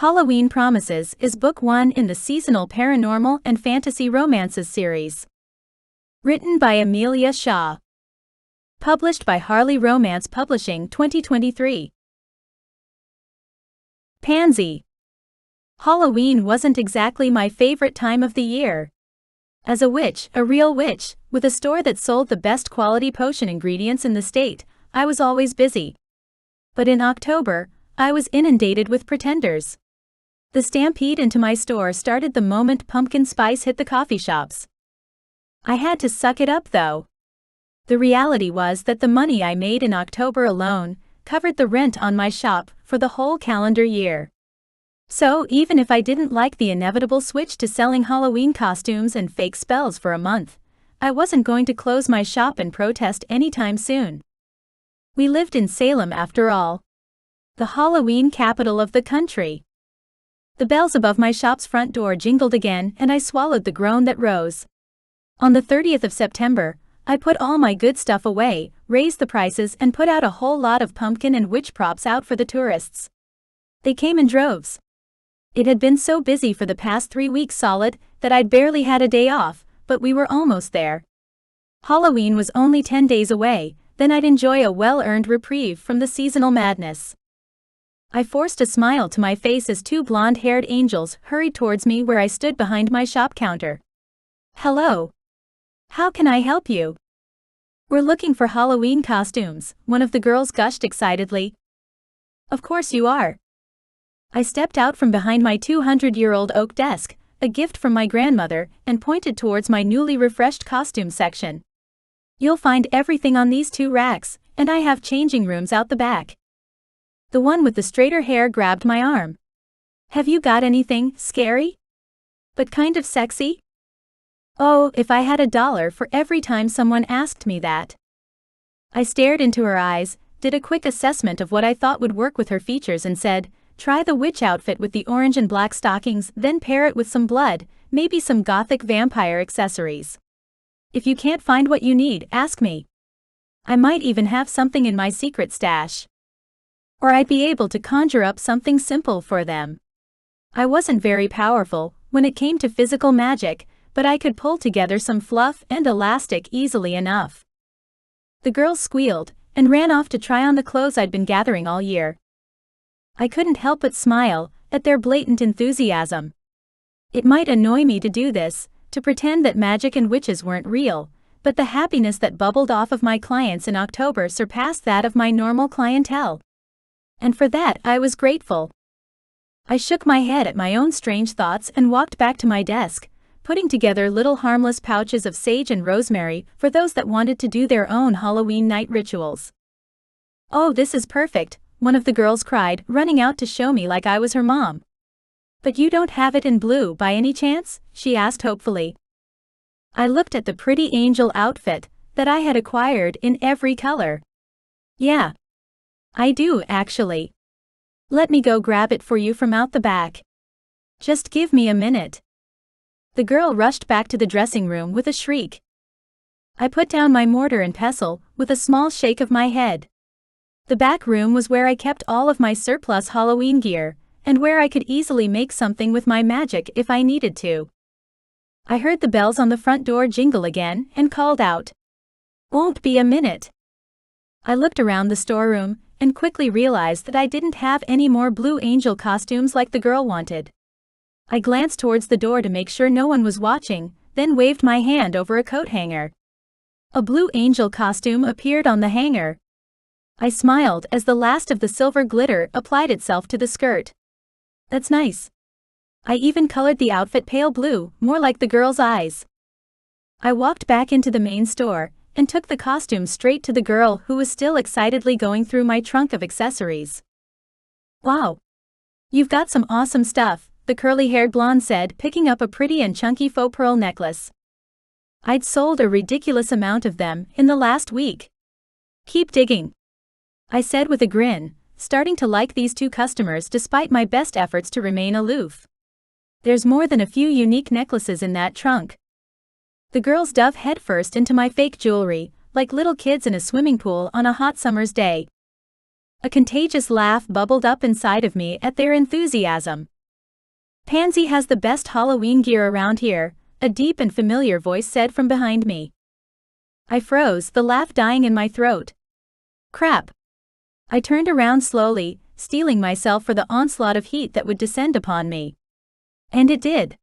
Halloween Promises is book 1 in the seasonal paranormal and fantasy romances series. Written by Amelia Shaw. Published by Harley Romance Publishing 2023. Pansy. Halloween wasn't exactly my favorite time of the year. As a witch, a real witch, with a store that sold the best quality potion ingredients in the state, I was always busy. But in October, I was inundated with pretenders. The stampede into my store started the moment pumpkin spice hit the coffee shops. I had to suck it up though. The reality was that the money I made in October alone covered the rent on my shop for the whole calendar year. So even if I didn't like the inevitable switch to selling Halloween costumes and fake spells for a month, I wasn't going to close my shop in protest anytime soon. We lived in Salem after all. The Halloween capital of the country. The bells above my shop's front door jingled again and I swallowed the groan that rose. On the 30th of September, I put all my good stuff away, raised the prices and put out a whole lot of pumpkin and witch props out for the tourists. They came in droves. It had been so busy for the past 3 weeks solid that I'd barely had a day off, but we were almost there. Halloween was only 10 days away, then I'd enjoy a well-earned reprieve from the seasonal madness. I forced a smile to my face as 2 blonde-haired angels hurried towards me where I stood behind my shop counter. "Hello. How can I help you?" "We're looking for Halloween costumes," one of the girls gushed excitedly. "Of course you are." I stepped out from behind my 200-year-old oak desk, a gift from my grandmother, and pointed towards my newly refreshed costume section. "You'll find everything on these 2 racks, and I have changing rooms out the back." The one with the straighter hair grabbed my arm. "Have you got anything scary? But kind of sexy?" Oh, if I had $1 for every time someone asked me that. I stared into her eyes, did a quick assessment of what I thought would work with her features and said, "Try the witch outfit with the orange and black stockings, then pair it with some blood, maybe some gothic vampire accessories. If you can't find what you need, ask me. I might even have something in my secret stash. Or I'd be able to conjure up something simple for them." I wasn't very powerful when it came to physical magic, but I could pull together some fluff and elastic easily enough. The girls squealed and ran off to try on the clothes I'd been gathering all year. I couldn't help but smile at their blatant enthusiasm. It might annoy me to do this, to pretend that magic and witches weren't real, but the happiness that bubbled off of my clients in October surpassed that of my normal clientele. And for that I was grateful. I shook my head at my own strange thoughts and walked back to my desk, putting together little harmless pouches of sage and rosemary for those that wanted to do their own Halloween night rituals. "Oh, this is perfect," one of the girls cried, running out to show me like I was her mom. "But you don't have it in blue by any chance?" she asked hopefully. I looked at the pretty angel outfit that I had acquired in every color. "Yeah. I do, actually. Let me go grab it for you from out the back. Just give me a minute." The girl rushed back to the dressing room with a shriek. I put down my mortar and pestle with a small shake of my head. The back room was where I kept all of my surplus Halloween gear, and where I could easily make something with my magic if I needed to. I heard the bells on the front door jingle again and called out, "Won't be a minute." I looked around the storeroom and quickly realized that I didn't have any more blue angel costumes like the girl wanted. I glanced towards the door to make sure no one was watching, then waved my hand over a coat hanger. A blue angel costume appeared on the hanger. I smiled as the last of the silver glitter applied itself to the skirt. "That's nice." I even colored the outfit pale blue, more like the girl's eyes. I walked back into the main store and took the costume straight to the girl who was still excitedly going through my trunk of accessories. "Wow. You've got some awesome stuff," the curly-haired blonde said, picking up a pretty and chunky faux pearl necklace. "I'd sold a ridiculous amount of them in the last week." "Keep digging," I said with a grin, starting to like these 2 customers despite my best efforts to remain aloof. "There's more than a few unique necklaces in that trunk." The girls dove headfirst into my fake jewelry, like little kids in a swimming pool on a hot summer's day. A contagious laugh bubbled up inside of me at their enthusiasm. Pansy has the best Halloween gear around here, a deep and familiar voice said from behind me. I froze, the laugh dying in my throat. Crap. I turned around slowly, steeling myself for the onslaught of heat that would descend upon me. And it did.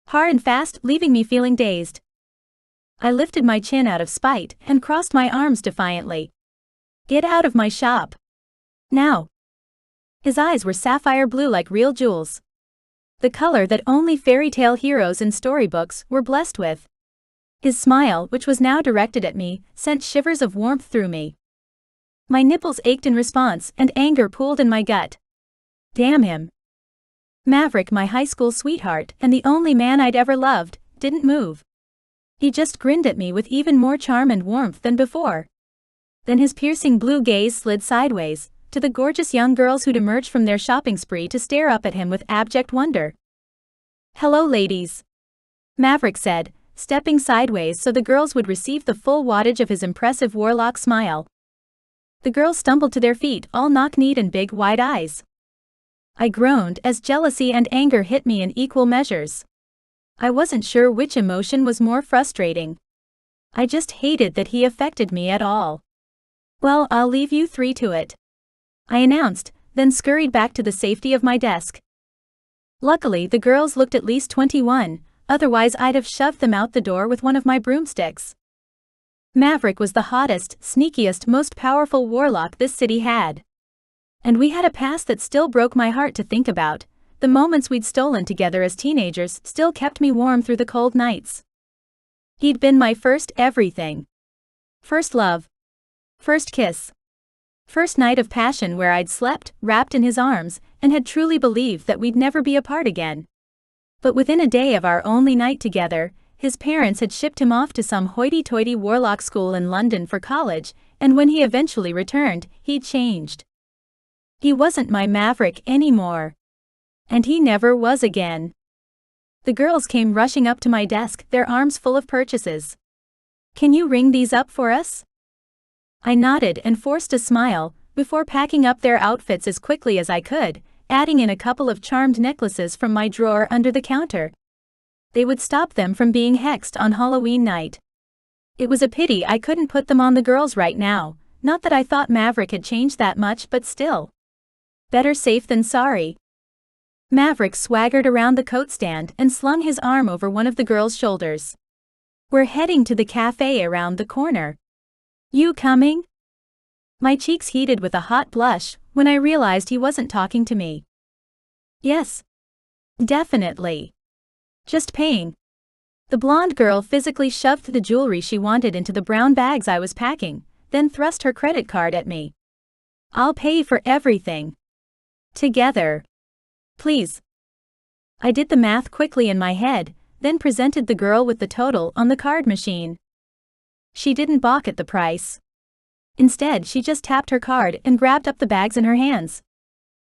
Hard and fast, leaving me feeling dazed. I lifted my chin out of spite and crossed my arms defiantly. Get out of my shop. Now. His eyes were sapphire blue like real jewels. The color that only fairy tale heroes in storybooks were blessed with. His smile, which was now directed at me, sent shivers of warmth through me. My nipples ached in response, and anger pooled in my gut. Damn him. Maverick, my high school sweetheart, and the only man I'd ever loved, didn't move. He just grinned at me with even more charm and warmth than before. Then his piercing blue gaze slid sideways, to the gorgeous young girls who'd emerged from their shopping spree to stare up at him with abject wonder. Hello, ladies. Maverick said, stepping sideways so the girls would receive the full wattage of his impressive warlock smile. The girls stumbled to their feet, all knock-kneed and big, wide eyes. I groaned as jealousy and anger hit me in equal measures. I wasn't sure which emotion was more frustrating. I just hated that he affected me at all. Well, I'll leave you three to it, I announced, then scurried back to the safety of my desk. Luckily, the girls looked at least 21, otherwise I'd have shoved them out the door with one of my broomsticks. Maverick was the hottest, sneakiest, most powerful warlock this city had. And we had a past that still broke my heart to think about. The moments we'd stolen together as teenagers still kept me warm through the cold nights. He'd been my first everything. First love. First kiss. First night of passion where I'd slept, wrapped in his arms, and had truly believed that we'd never be apart again. But within a day of our only night together, his parents had shipped him off to some hoity-toity warlock school in London for college, and when he eventually returned, he'd changed. He wasn't my Maverick anymore. And he never was again. The girls came rushing up to my desk, their arms full of purchases. Can you ring these up for us? I nodded and forced a smile, before packing up their outfits as quickly as I could, adding in a couple of charmed necklaces from my drawer under the counter. They would stop them from being hexed on Halloween night. It was a pity I couldn't put them on the girls right now, not that I thought Maverick had changed that much, but still. Better safe than sorry. Maverick swaggered around the coat stand and slung his arm over one of the girls' shoulders. We're heading to the cafe around the corner. You coming? My cheeks heated with a hot blush when I realized he wasn't talking to me. Yes. Definitely. Just paying. The blonde girl physically shoved the jewelry she wanted into the brown bags I was packing, then thrust her credit card at me. I'll pay for everything. Together. Please. I did the math quickly in my head, then presented the girl with the total on the card machine. She didn't balk at the price. Instead, she just tapped her card and grabbed up the bags in her hands.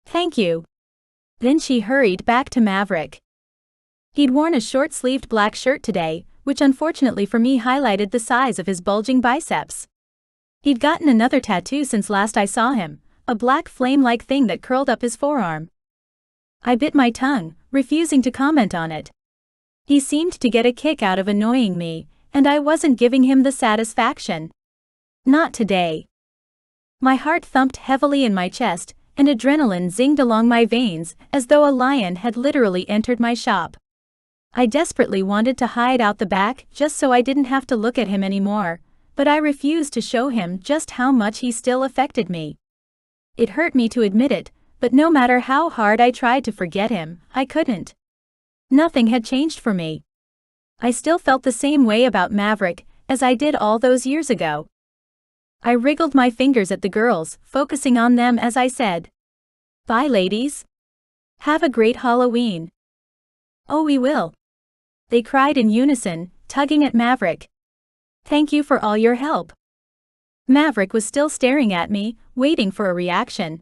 Thank you. Then she hurried back to Maverick. He'd worn a short-sleeved black shirt today, which unfortunately for me highlighted the size of his bulging biceps. He'd gotten another tattoo since last I saw him, a black flame-like thing that curled up his forearm. I bit my tongue, refusing to comment on it. He seemed to get a kick out of annoying me, and I wasn't giving him the satisfaction. Not today. My heart thumped heavily in my chest, and adrenaline zinged along my veins as though a lion had literally entered my shop. I desperately wanted to hide out the back just so I didn't have to look at him anymore, but I refused to show him just how much he still affected me. It hurt me to admit it, but no matter how hard I tried to forget him, I couldn't. Nothing had changed for me. I still felt the same way about Maverick as I did all those years ago. I wriggled my fingers at the girls, focusing on them as I said, "Bye, ladies. Have a great Halloween." "Oh, we will," they cried in unison, tugging at Maverick. "Thank you for all your help." Maverick was still staring at me, waiting for a reaction.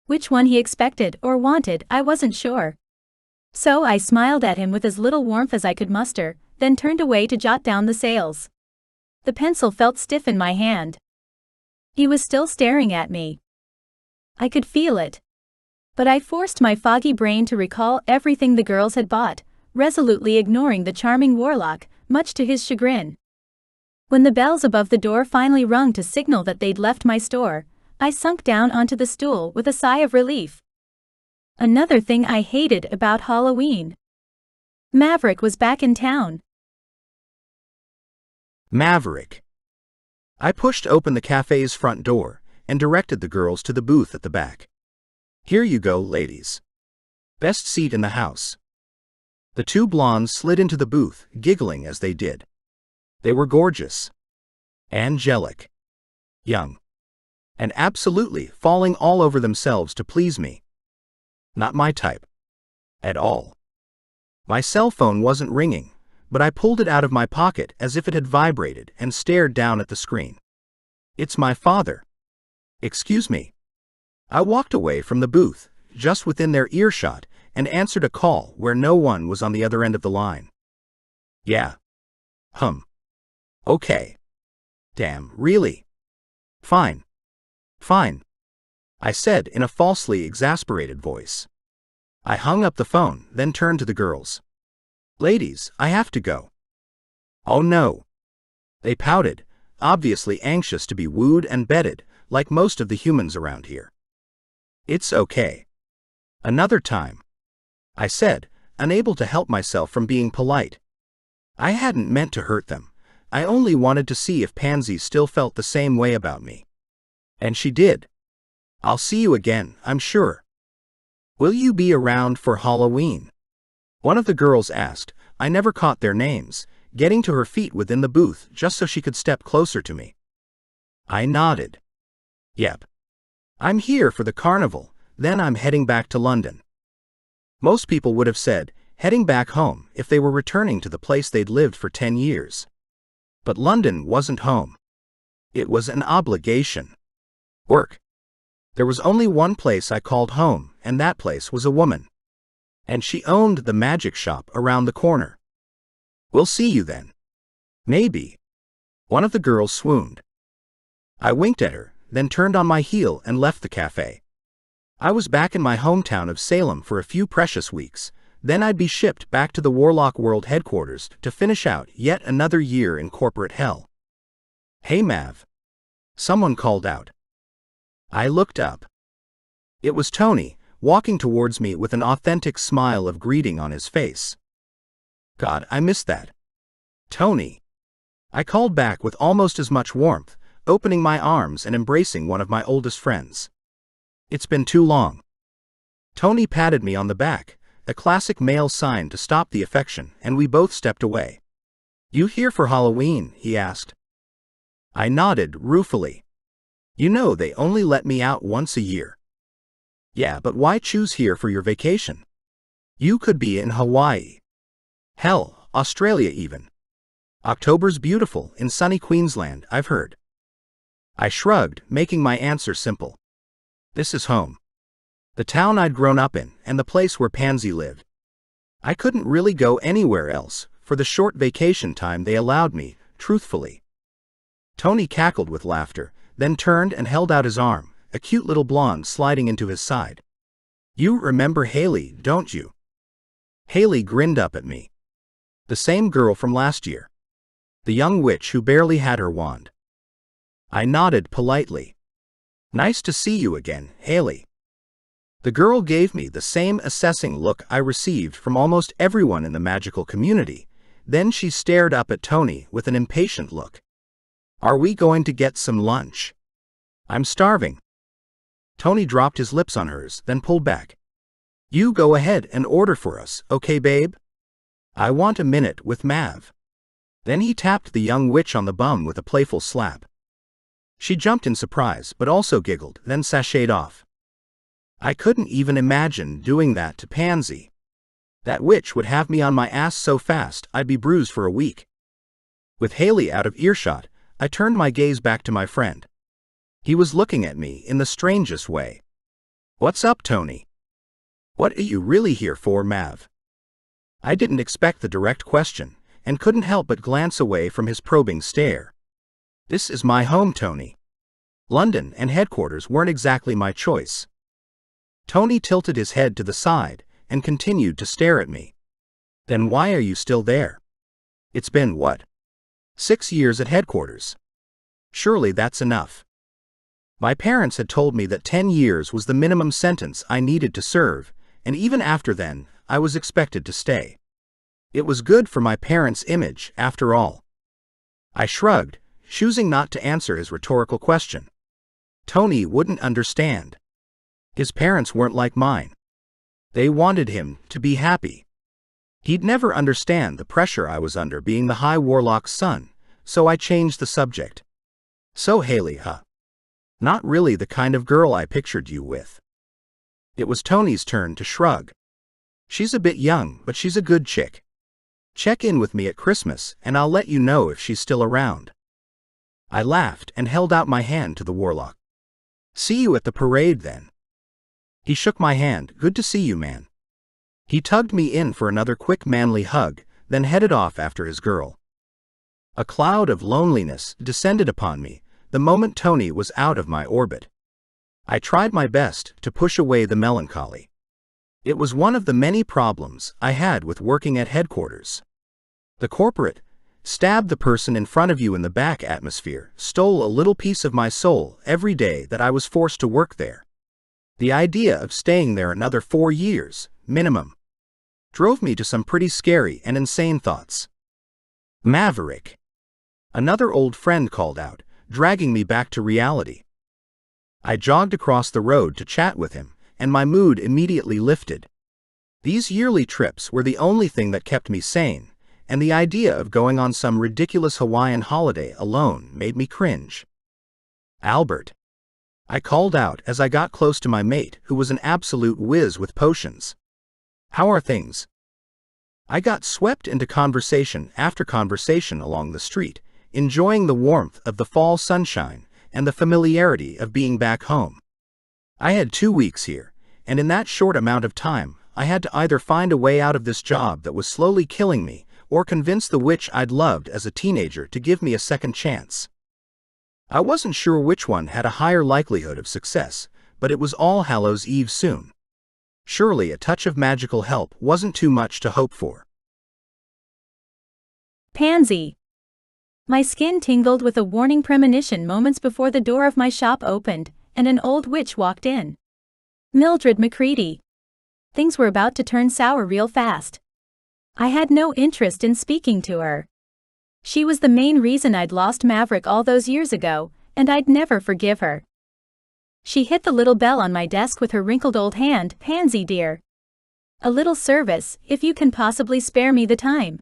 Which one he expected or wanted, I wasn't sure. So I smiled at him with as little warmth as I could muster, then turned away to jot down the sales. The pencil felt stiff in my hand. He was still staring at me. I could feel it. But I forced my foggy brain to recall everything the girls had bought, resolutely ignoring the charming warlock, much to his chagrin. When the bells above the door finally rung to signal that they'd left my store, I sunk down onto the stool with a sigh of relief. Another thing I hated about Halloween. Maverick was back in town. Maverick. I pushed open the cafe's front door and directed the girls to the booth at the back. Here you go, ladies. Best seat in the house. The two blondes slid into the booth, giggling as they did. They were gorgeous, angelic, young, and absolutely falling all over themselves to please me. Not my type. At all. My cell phone wasn't ringing, but I pulled it out of my pocket as if it had vibrated and stared down at the screen. It's my father. Excuse me. I walked away from the booth, just within their earshot, and answered a call where no one was on the other end of the line. Yeah. Okay. Damn, really? Fine. Fine. I said in a falsely exasperated voice. I hung up the phone, then turned to the girls. Ladies, I have to go. Oh no. They pouted, obviously anxious to be wooed and bedded, like most of the humans around here. It's okay. Another time. I said, unable to help myself from being polite. I hadn't meant to hurt them. I only wanted to see if Pansy still felt the same way about me. And she did. I'll see you again, I'm sure. Will you be around for Halloween? One of the girls asked. I never caught their names, getting to her feet within the booth just so she could step closer to me. I nodded. Yep. I'm here for the carnival, then I'm heading back to London. Most people would have said, heading back home, if they were returning to the place they'd lived for 10 years. But London wasn't home. It was an obligation. Work. There was only one place I called home, and that place was a woman. And she owned the magic shop around the corner. We'll see you then. Maybe. One of the girls swooned. I winked at her, then turned on my heel and left the cafe. I was back in my hometown of Salem for a few precious weeks, then I'd be shipped back to the Warlock World headquarters to finish out yet another year in corporate hell. Hey Mav. Someone called out. I looked up. It was Tony, walking towards me with an authentic smile of greeting on his face. God, I missed that. Tony. I called back with almost as much warmth, opening my arms and embracing one of my oldest friends. It's been too long. Tony patted me on the back, a classic male sign to stop the affection, and we both stepped away. You here for Halloween? He asked. I nodded ruefully. You know they only let me out once a year. Yeah, but why choose here for your vacation? You could be in Hawaii. Hell, Australia even. October's beautiful in sunny Queensland, I've heard. I shrugged, making my answer simple. This is home. The town I'd grown up in, and the place where Pansy lived. I couldn't really go anywhere else, for the short vacation time they allowed me, truthfully. Tony cackled with laughter, then turned and held out his arm, a cute little blonde sliding into his side. You remember Haley, don't you? Haley grinned up at me. The same girl from last year. The young witch who barely had her wand. I nodded politely. Nice to see you again, Haley. The girl gave me the same assessing look I received from almost everyone in the magical community. Then she stared up at Tony with an impatient look. Are we going to get some lunch? I'm starving. Tony dropped his lips on hers, then pulled back. You go ahead and order for us, okay, babe? I want a minute with Mav. Then he tapped the young witch on the bum with a playful slap. She jumped in surprise, but also giggled, then sashayed off. I couldn't even imagine doing that to Pansy. That witch would have me on my ass so fast I'd be bruised for a week. With Haley out of earshot, I turned my gaze back to my friend. He was looking at me in the strangest way. What's up, Tony? What are you really here for, Mav? I didn't expect the direct question, and couldn't help but glance away from his probing stare. This is my home, Tony. London and headquarters weren't exactly my choice. Tony tilted his head to the side and continued to stare at me. Then why are you still there? It's been, what? 6 years at headquarters. Surely that's enough. My parents had told me that 10 years was the minimum sentence I needed to serve, and even after then, I was expected to stay. It was good for my parents' image, after all. I shrugged, choosing not to answer his rhetorical question. Tony wouldn't understand. His parents weren't like mine. They wanted him to be happy. He'd never understand the pressure I was under being the High Warlock's son, so I changed the subject. So Haley, huh? Not really the kind of girl I pictured you with. It was Tony's turn to shrug. She's a bit young, but she's a good chick. Check in with me at Christmas and I'll let you know if she's still around. I laughed and held out my hand to the Warlock. See you at the parade then. He shook my hand. Good to see you, man. He tugged me in for another quick manly hug, then headed off after his girl. A cloud of loneliness descended upon me the moment Tony was out of my orbit. I tried my best to push away the melancholy. It was one of the many problems I had with working at headquarters. The corporate, stab the person in front of you in the back atmosphere stole a little piece of my soul every day that I was forced to work there. The idea of staying there another 4 years, minimum, drove me to some pretty scary and insane thoughts. Maverick. Another old friend called out, dragging me back to reality. I jogged across the road to chat with him, and my mood immediately lifted. These yearly trips were the only thing that kept me sane, and the idea of going on some ridiculous Hawaiian holiday alone made me cringe. Albert. I called out as I got close to my mate, who was an absolute whiz with potions. How are things? I got swept into conversation after conversation along the street, enjoying the warmth of the fall sunshine and the familiarity of being back home. I had 2 weeks here, and in that short amount of time, I had to either find a way out of this job that was slowly killing me, or convince the witch I'd loved as a teenager to give me a second chance. I wasn't sure which one had a higher likelihood of success, but it was All Hallows' Eve soon. Surely a touch of magical help wasn't too much to hope for. Pansy. My skin tingled with a warning premonition moments before the door of my shop opened, and an old witch walked in. Mildred McCready. Things were about to turn sour real fast. I had no interest in speaking to her. She was the main reason I'd lost Maverick all those years ago, and I'd never forgive her. She hit the little bell on my desk with her wrinkled old hand. Pansy dear. A little service, if you can possibly spare me the time.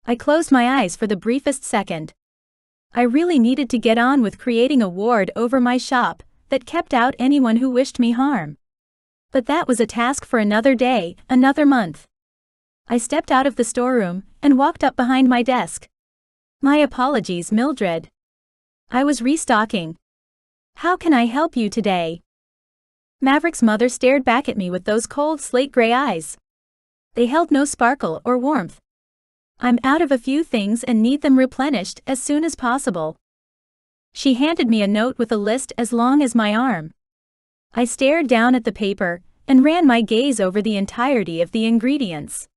I closed my eyes for the briefest second. I really needed to get on with creating a ward over my shop that kept out anyone who wished me harm. But that was a task for another day, another month. I stepped out of the storeroom and walked up behind my desk. My apologies, Mildred. I was restocking. How can I help you today? Maverick's mother stared back at me with those cold slate-gray eyes. They held no sparkle or warmth. I'm out of a few things and need them replenished as soon as possible. She handed me a note with a list as long as my arm. I stared down at the paper and ran my gaze over the entirety of the ingredients.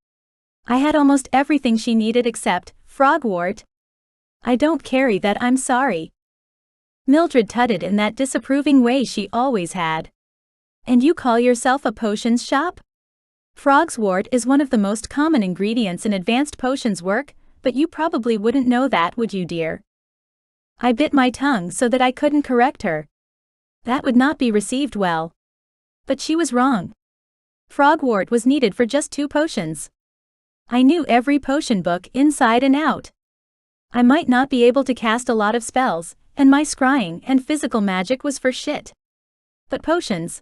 I had almost everything she needed except frogwort. I don't carry that, I'm sorry. Mildred tutted in that disapproving way she always had. And you call yourself a potions shop? Frogswort is one of the most common ingredients in advanced potions work, but you probably wouldn't know that, would you, dear? I bit my tongue so that I couldn't correct her. That would not be received well. But she was wrong. Frogwort was needed for just 2 potions. I knew every potion book inside and out. I might not be able to cast a lot of spells, and my scrying and physical magic was for shit. But potions.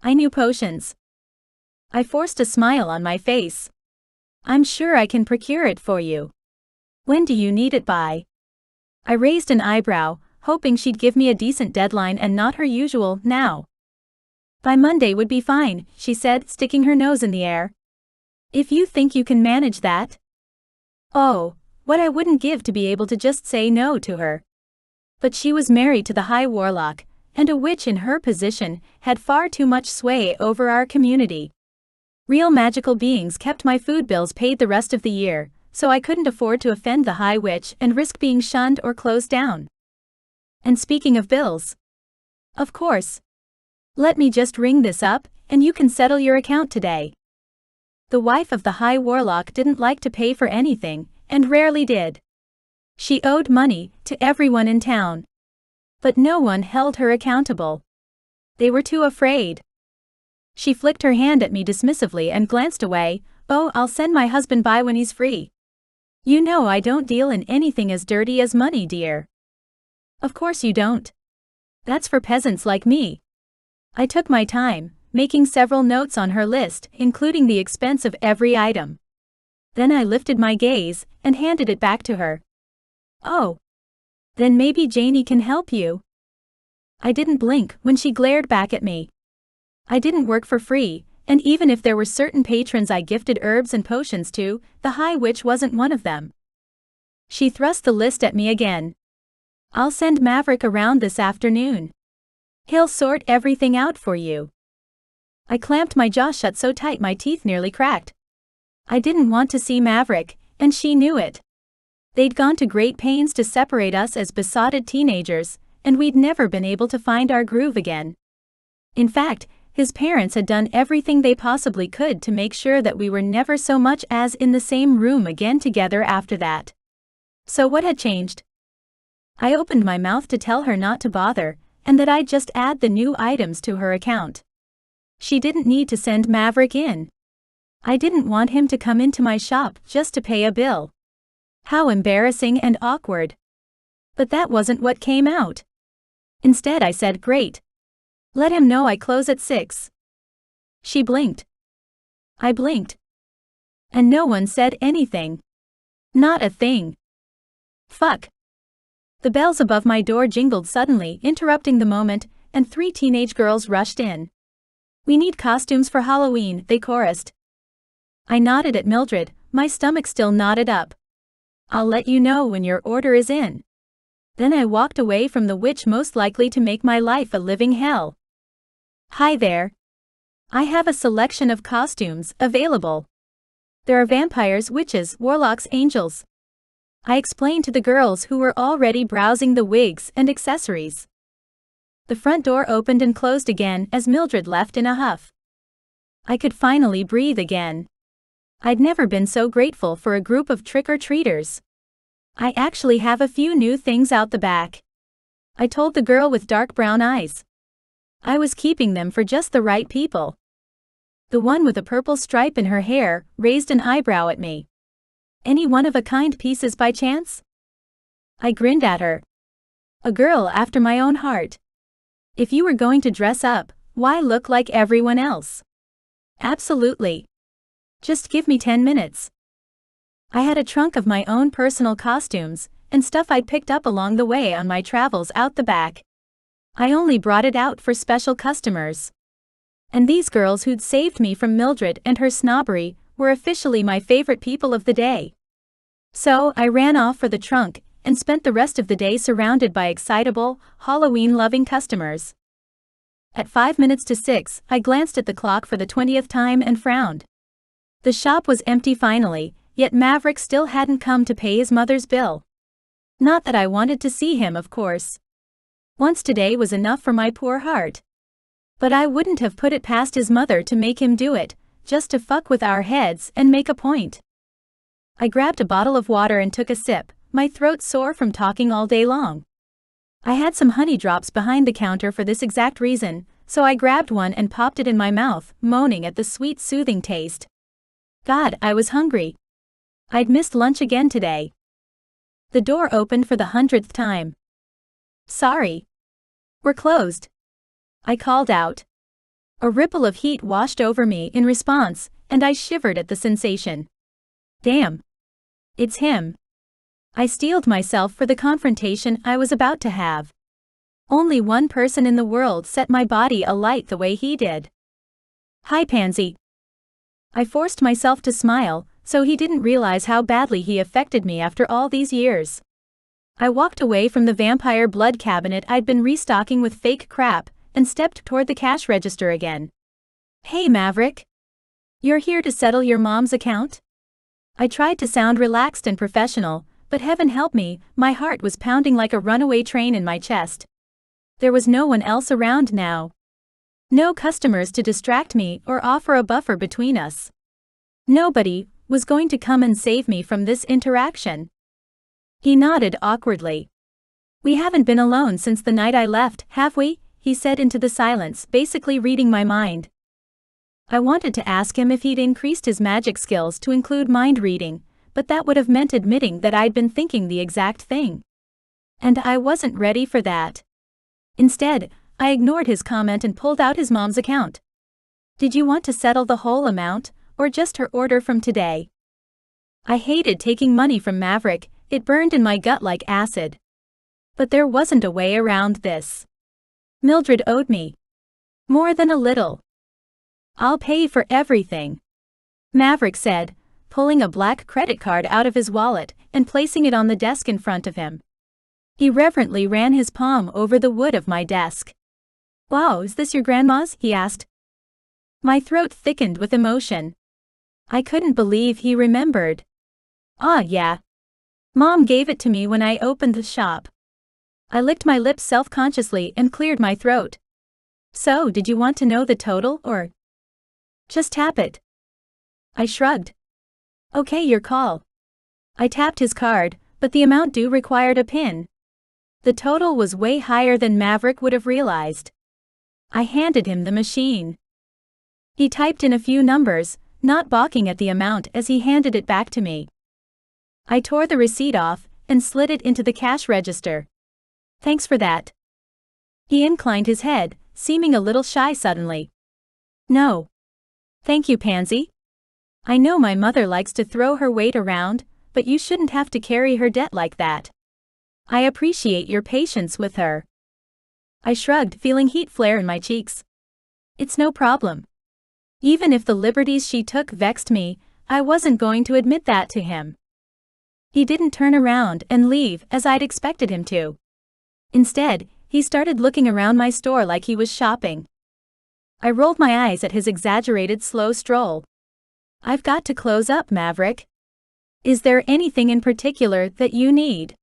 I knew potions. I forced a smile on my face. I'm sure I can procure it for you. When do you need it by? I raised an eyebrow, hoping she'd give me a decent deadline and not her usual now. By Monday would be fine, she said, sticking her nose in the air. If you think you can manage that. Oh, what I wouldn't give to be able to just say no to her. But she was married to the High Warlock, and a witch in her position had far too much sway over our community. Real magical beings kept my food bills paid the rest of the year, so I couldn't afford to offend the high witch and risk being shunned or closed down. And speaking of bills, of course, let me just ring this up, and you can settle your account today. The wife of the High Warlock didn't like to pay for anything, and rarely did. She owed money to everyone in town. But no one held her accountable. They were too afraid. She flicked her hand at me dismissively and glanced away. "Oh, I'll send my husband by when he's free. You know I don't deal in anything as dirty as money, dear." "Of course you don't. That's for peasants like me." I took my time, making several notes on her list, including the expense of every item. Then I lifted my gaze and handed it back to her. "Oh. Then maybe Janie can help you." I didn't blink when she glared back at me. I didn't work for free, and even if there were certain patrons I gifted herbs and potions to, the High Witch wasn't one of them. She thrust the list at me again. "I'll send Maverick around this afternoon. He'll sort everything out for you." I clamped my jaw shut so tight my teeth nearly cracked. I didn't want to see Maverick, and she knew it. They'd gone to great pains to separate us as besotted teenagers, and we'd never been able to find our groove again. In fact, his parents had done everything they possibly could to make sure that we were never so much as in the same room again together after that. So what had changed? I opened my mouth to tell her not to bother, and that I'd just add the new items to her account. She didn't need to send Maverick in. I didn't want him to come into my shop just to pay a bill. How embarrassing and awkward. But that wasn't what came out. Instead I said, "Great. Let him know I close at 6. She blinked. I blinked. And no one said anything. Not a thing. Fuck. The bells above my door jingled suddenly, interrupting the moment, and 3 teenage girls rushed in. "We need costumes for Halloween," they chorused. I nodded at Mildred, my stomach still knotted up. "I'll let you know when your order is in." Then I walked away from the witch most likely to make my life a living hell. "Hi there. I have a selection of costumes available. There are vampires, witches, warlocks, angels," I explained to the girls who were already browsing the wigs and accessories. The front door opened and closed again as Mildred left in a huff. I could finally breathe again. I'd never been so grateful for a group of trick-or-treaters. "I actually have a few new things out the back," I told the girl with dark brown eyes. I was keeping them for just the right people. The one with a purple stripe in her hair raised an eyebrow at me. "Any one-of-a-kind pieces by chance?" I grinned at her. A girl after my own heart. If you were going to dress up, why look like everyone else? Absolutely. Just give me 10 minutes. I had a trunk of my own personal costumes, and stuff I'd picked up along the way on my travels out the back. I only brought it out for special customers. And these girls who'd saved me from Mildred and her snobbery were officially my favorite people of the day. So I ran off for the trunk and spent the rest of the day surrounded by excitable, Halloween-loving customers. At 5 minutes to 6, I glanced at the clock for the 20th time and frowned. The shop was empty finally, yet Maverick still hadn't come to pay his mother's bill. Not that I wanted to see him, of course. Once today was enough for my poor heart. But I wouldn't have put it past his mother to make him do it, just to fuck with our heads and make a point. I grabbed a bottle of water and took a sip, my throat sore from talking all day long. I had some honey drops behind the counter for this exact reason, so I grabbed one and popped it in my mouth, moaning at the sweet soothing taste. God, I was hungry. I'd missed lunch again today. The door opened for the 100th time. "Sorry. We're closed," I called out. A ripple of heat washed over me in response, and I shivered at the sensation. Damn. It's him. I steeled myself for the confrontation I was about to have. Only one person in the world set my body alight the way he did. "Hi, Pansy." I forced myself to smile, so he didn't realize how badly he affected me after all these years. I walked away from the vampire blood cabinet I'd been restocking with fake crap and stepped toward the cash register again. Hey Maverick. You're here to settle your mom's account? I tried to sound relaxed and professional, but heaven help me, my heart was pounding like a runaway train in my chest. There was no one else around now. No customers to distract me or offer a buffer between us. Nobody was going to come and save me from this interaction. He nodded awkwardly. We haven't been alone since the night I left, have we? He said into the silence, basically reading my mind. I wanted to ask him if he'd increased his magic skills to include mind reading, but that would have meant admitting that I'd been thinking the exact thing. And I wasn't ready for that. Instead, I ignored his comment and pulled out his mom's account. Did you want to settle the whole amount, or just her order from today? I hated taking money from Maverick, it burned in my gut like acid. But there wasn't a way around this. Mildred owed me. More than a little. I'll pay for everything, Maverick said, pulling a black credit card out of his wallet and placing it on the desk in front of him. He reverently ran his palm over the wood of my desk. Wow, is this your grandma's? He asked. My throat thickened with emotion. I couldn't believe he remembered. Ah, yeah. Mom gave it to me when I opened the shop. I licked my lips self-consciously and cleared my throat. So, did you want to know the total, or just tap it? I shrugged. Okay, your call. I tapped his card, but the amount due required a PIN. The total was way higher than Maverick would have realized. I handed him the machine. He typed in a few numbers, not balking at the amount as he handed it back to me. I tore the receipt off and slid it into the cash register. Thanks for that. He inclined his head, seeming a little shy suddenly. No. Thank you, Pansy. I know my mother likes to throw her weight around, but you shouldn't have to carry her debt like that. I appreciate your patience with her. I shrugged, feeling heat flare in my cheeks. It's no problem. Even if the liberties she took vexed me, I wasn't going to admit that to him. He didn't turn around and leave as I'd expected him to. Instead, he started looking around my store like he was shopping. I rolled my eyes at his exaggerated slow stroll. I've got to close up, Maverick. Is there anything in particular that you need?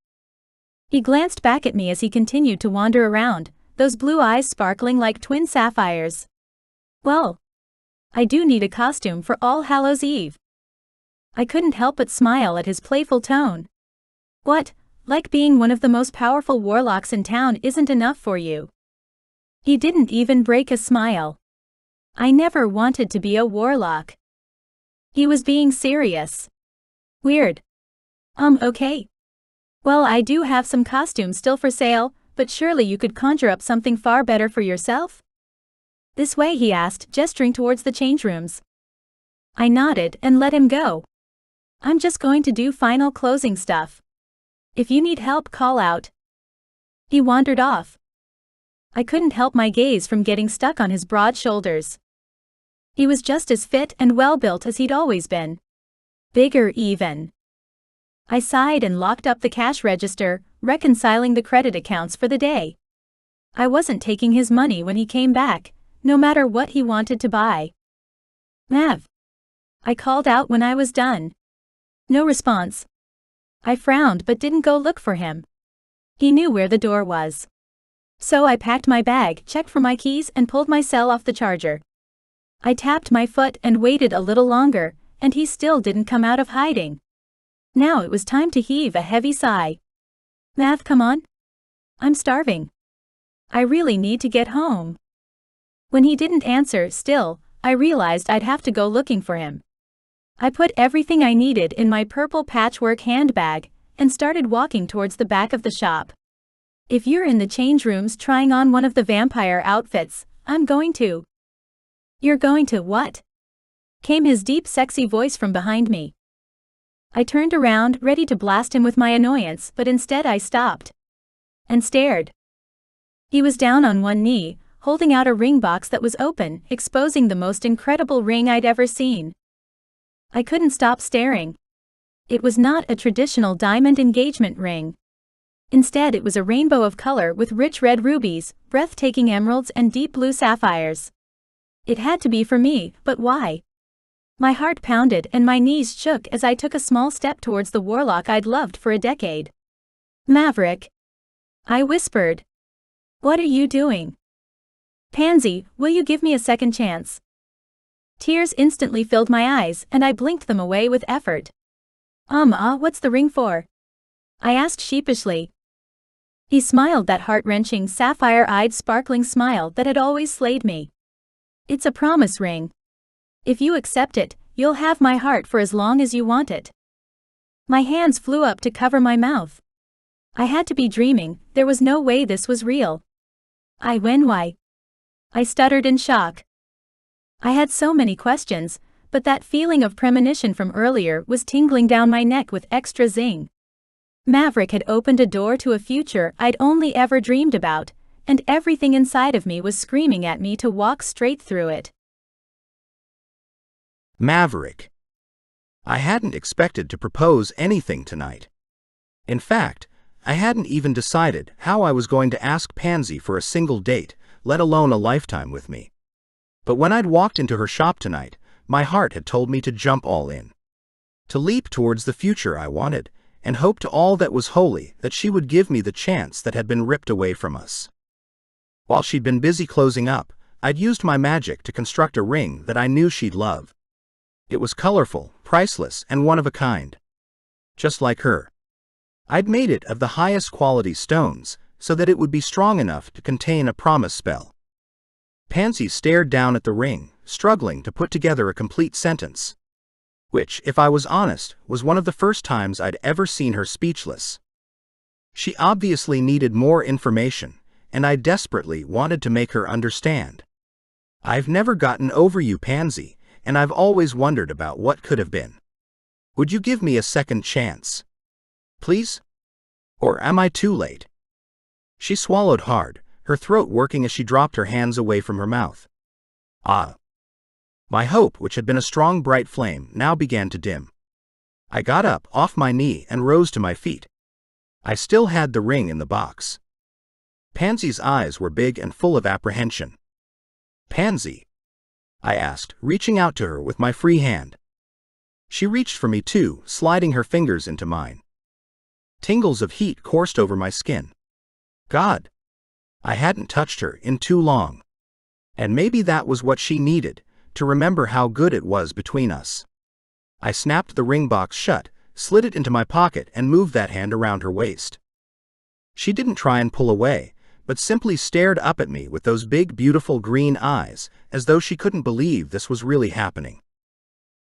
He glanced back at me as he continued to wander around, those blue eyes sparkling like twin sapphires. Well, I do need a costume for All Hallows Eve. I couldn't help but smile at his playful tone. What, like being one of the most powerful warlocks in town isn't enough for you? He didn't even break a smile. I never wanted to be a warlock. He was being serious. Weird. Okay. Well, I do have some costumes still for sale, but surely you could conjure up something far better for yourself? This way, he asked, gesturing towards the change rooms. I nodded and let him go. I'm just going to do final closing stuff. If you need help, call out. He wandered off. I couldn't help my gaze from getting stuck on his broad shoulders. He was just as fit and well-built as he'd always been. Bigger even. I sighed and locked up the cash register, reconciling the credit accounts for the day. I wasn't taking his money when he came back, no matter what he wanted to buy. Mav. I called out when I was done. No response. I frowned but didn't go look for him. He knew where the door was. So I packed my bag, checked for my keys, and pulled my cell off the charger. I tapped my foot and waited a little longer, and he still didn't come out of hiding. Now it was time to heave a heavy sigh. Mav, come on. I'm starving. I really need to get home. When he didn't answer still, I realized I'd have to go looking for him. I put everything I needed in my purple patchwork handbag and started walking towards the back of the shop. If you're in the change rooms trying on one of the vampire outfits, I'm going to. You're going to what? Came his deep, sexy voice from behind me. I turned around, ready to blast him with my annoyance, but instead I stopped. And stared. He was down on one knee, holding out a ring box that was open, exposing the most incredible ring I'd ever seen. I couldn't stop staring. It was not a traditional diamond engagement ring. Instead, it was a rainbow of color with rich red rubies, breathtaking emeralds, and deep blue sapphires. It had to be for me, but why? My heart pounded and my knees shook as I took a small step towards the warlock I'd loved for a decade. "Maverick," I whispered. "What are you doing?" "Pansy, will you give me a second chance?" Tears instantly filled my eyes, and I blinked them away with effort. What's the ring for?" I asked sheepishly. He smiled, that heart-wrenching, sapphire-eyed, sparkling smile that had always slayed me. "It's a promise ring. If you accept it, you'll have my heart for as long as you want it." My hands flew up to cover my mouth. I had to be dreaming, there was no way this was real. Why? I stuttered in shock. I had so many questions, but that feeling of premonition from earlier was tingling down my neck with extra zing. Maverick had opened a door to a future I'd only ever dreamed about, and everything inside of me was screaming at me to walk straight through it. Maverick. I hadn't expected to propose anything tonight. In fact, I hadn't even decided how I was going to ask Pansy for a single date, let alone a lifetime with me. But when I'd walked into her shop tonight, my heart had told me to jump all in. To leap towards the future I wanted, and hope to all that was holy that she would give me the chance that had been ripped away from us. While she'd been busy closing up, I'd used my magic to construct a ring that I knew she'd love. It was colorful, priceless, and one of a kind. Just like her. I'd made it of the highest quality stones, so that it would be strong enough to contain a promise spell. Pansy stared down at the ring, struggling to put together a complete sentence. Which, if I was honest, was one of the first times I'd ever seen her speechless. She obviously needed more information, and I desperately wanted to make her understand. "I've never gotten over you, Pansy, and I've always wondered about what could have been. Would you give me a second chance? Please? Or am I too late?" She swallowed hard, her throat working as she dropped her hands away from her mouth. My hope, which had been a strong bright flame, now began to dim. I got up off my knee and rose to my feet. I still had the ring in the box. Pansy's eyes were big and full of apprehension. "Pansy?" I asked, reaching out to her with my free hand. She reached for me too, sliding her fingers into mine. Tingles of heat coursed over my skin. God! I hadn't touched her in too long. And maybe that was what she needed, to remember how good it was between us. I snapped the ring box shut, slid it into my pocket, and moved that hand around her waist. She didn't try and pull away, but simply stared up at me with those big, beautiful green eyes, as though she couldn't believe this was really happening.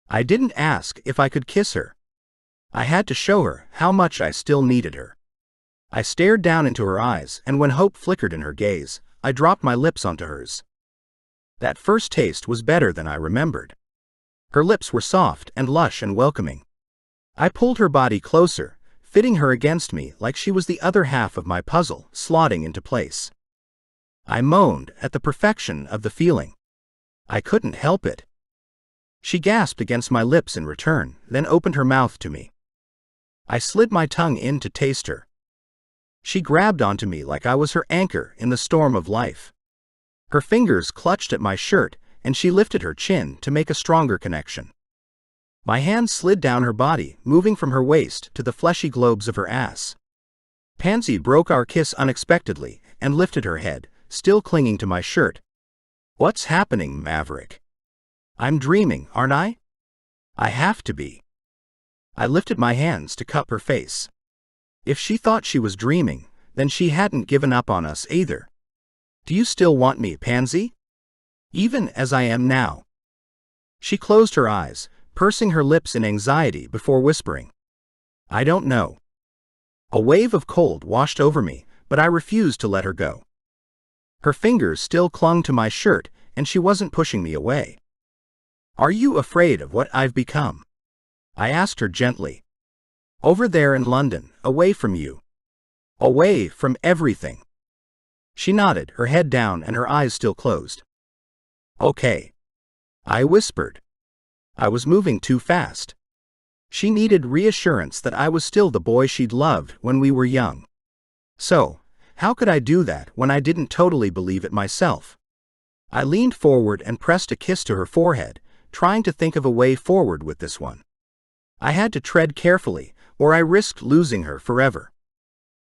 I didn't ask if I could kiss her. I had to show her how much I still needed her. I stared down into her eyes, and when hope flickered in her gaze, I dropped my lips onto hers. That first taste was better than I remembered. Her lips were soft and lush and welcoming. I pulled her body closer, fitting her against me like she was the other half of my puzzle, slotting into place. I moaned at the perfection of the feeling. I couldn't help it. She gasped against my lips in return, then opened her mouth to me. I slid my tongue in to taste her. She grabbed onto me like I was her anchor in the storm of life. Her fingers clutched at my shirt, and she lifted her chin to make a stronger connection. My hand slid down her body, moving from her waist to the fleshy globes of her ass. Pansy broke our kiss unexpectedly and lifted her head, still clinging to my shirt. "What's happening, Maverick? I'm dreaming, aren't I? I have to be." I lifted my hands to cup her face. If she thought she was dreaming, then she hadn't given up on us either. "Do you still want me, Pansy? Even as I am now?" She closed her eyes, pursing her lips in anxiety before whispering, "I don't know." A wave of cold washed over me, but I refused to let her go. Her fingers still clung to my shirt, and she wasn't pushing me away. "Are you afraid of what I've become?" I asked her gently. "Over there in London, away from you. Away from everything." She nodded, her head down and her eyes still closed. "Okay," I whispered. I was moving too fast. She needed reassurance that I was still the boy she'd loved when we were young. So, how could I do that when I didn't totally believe it myself? I leaned forward and pressed a kiss to her forehead, trying to think of a way forward with this one. I had to tread carefully, or I risked losing her forever.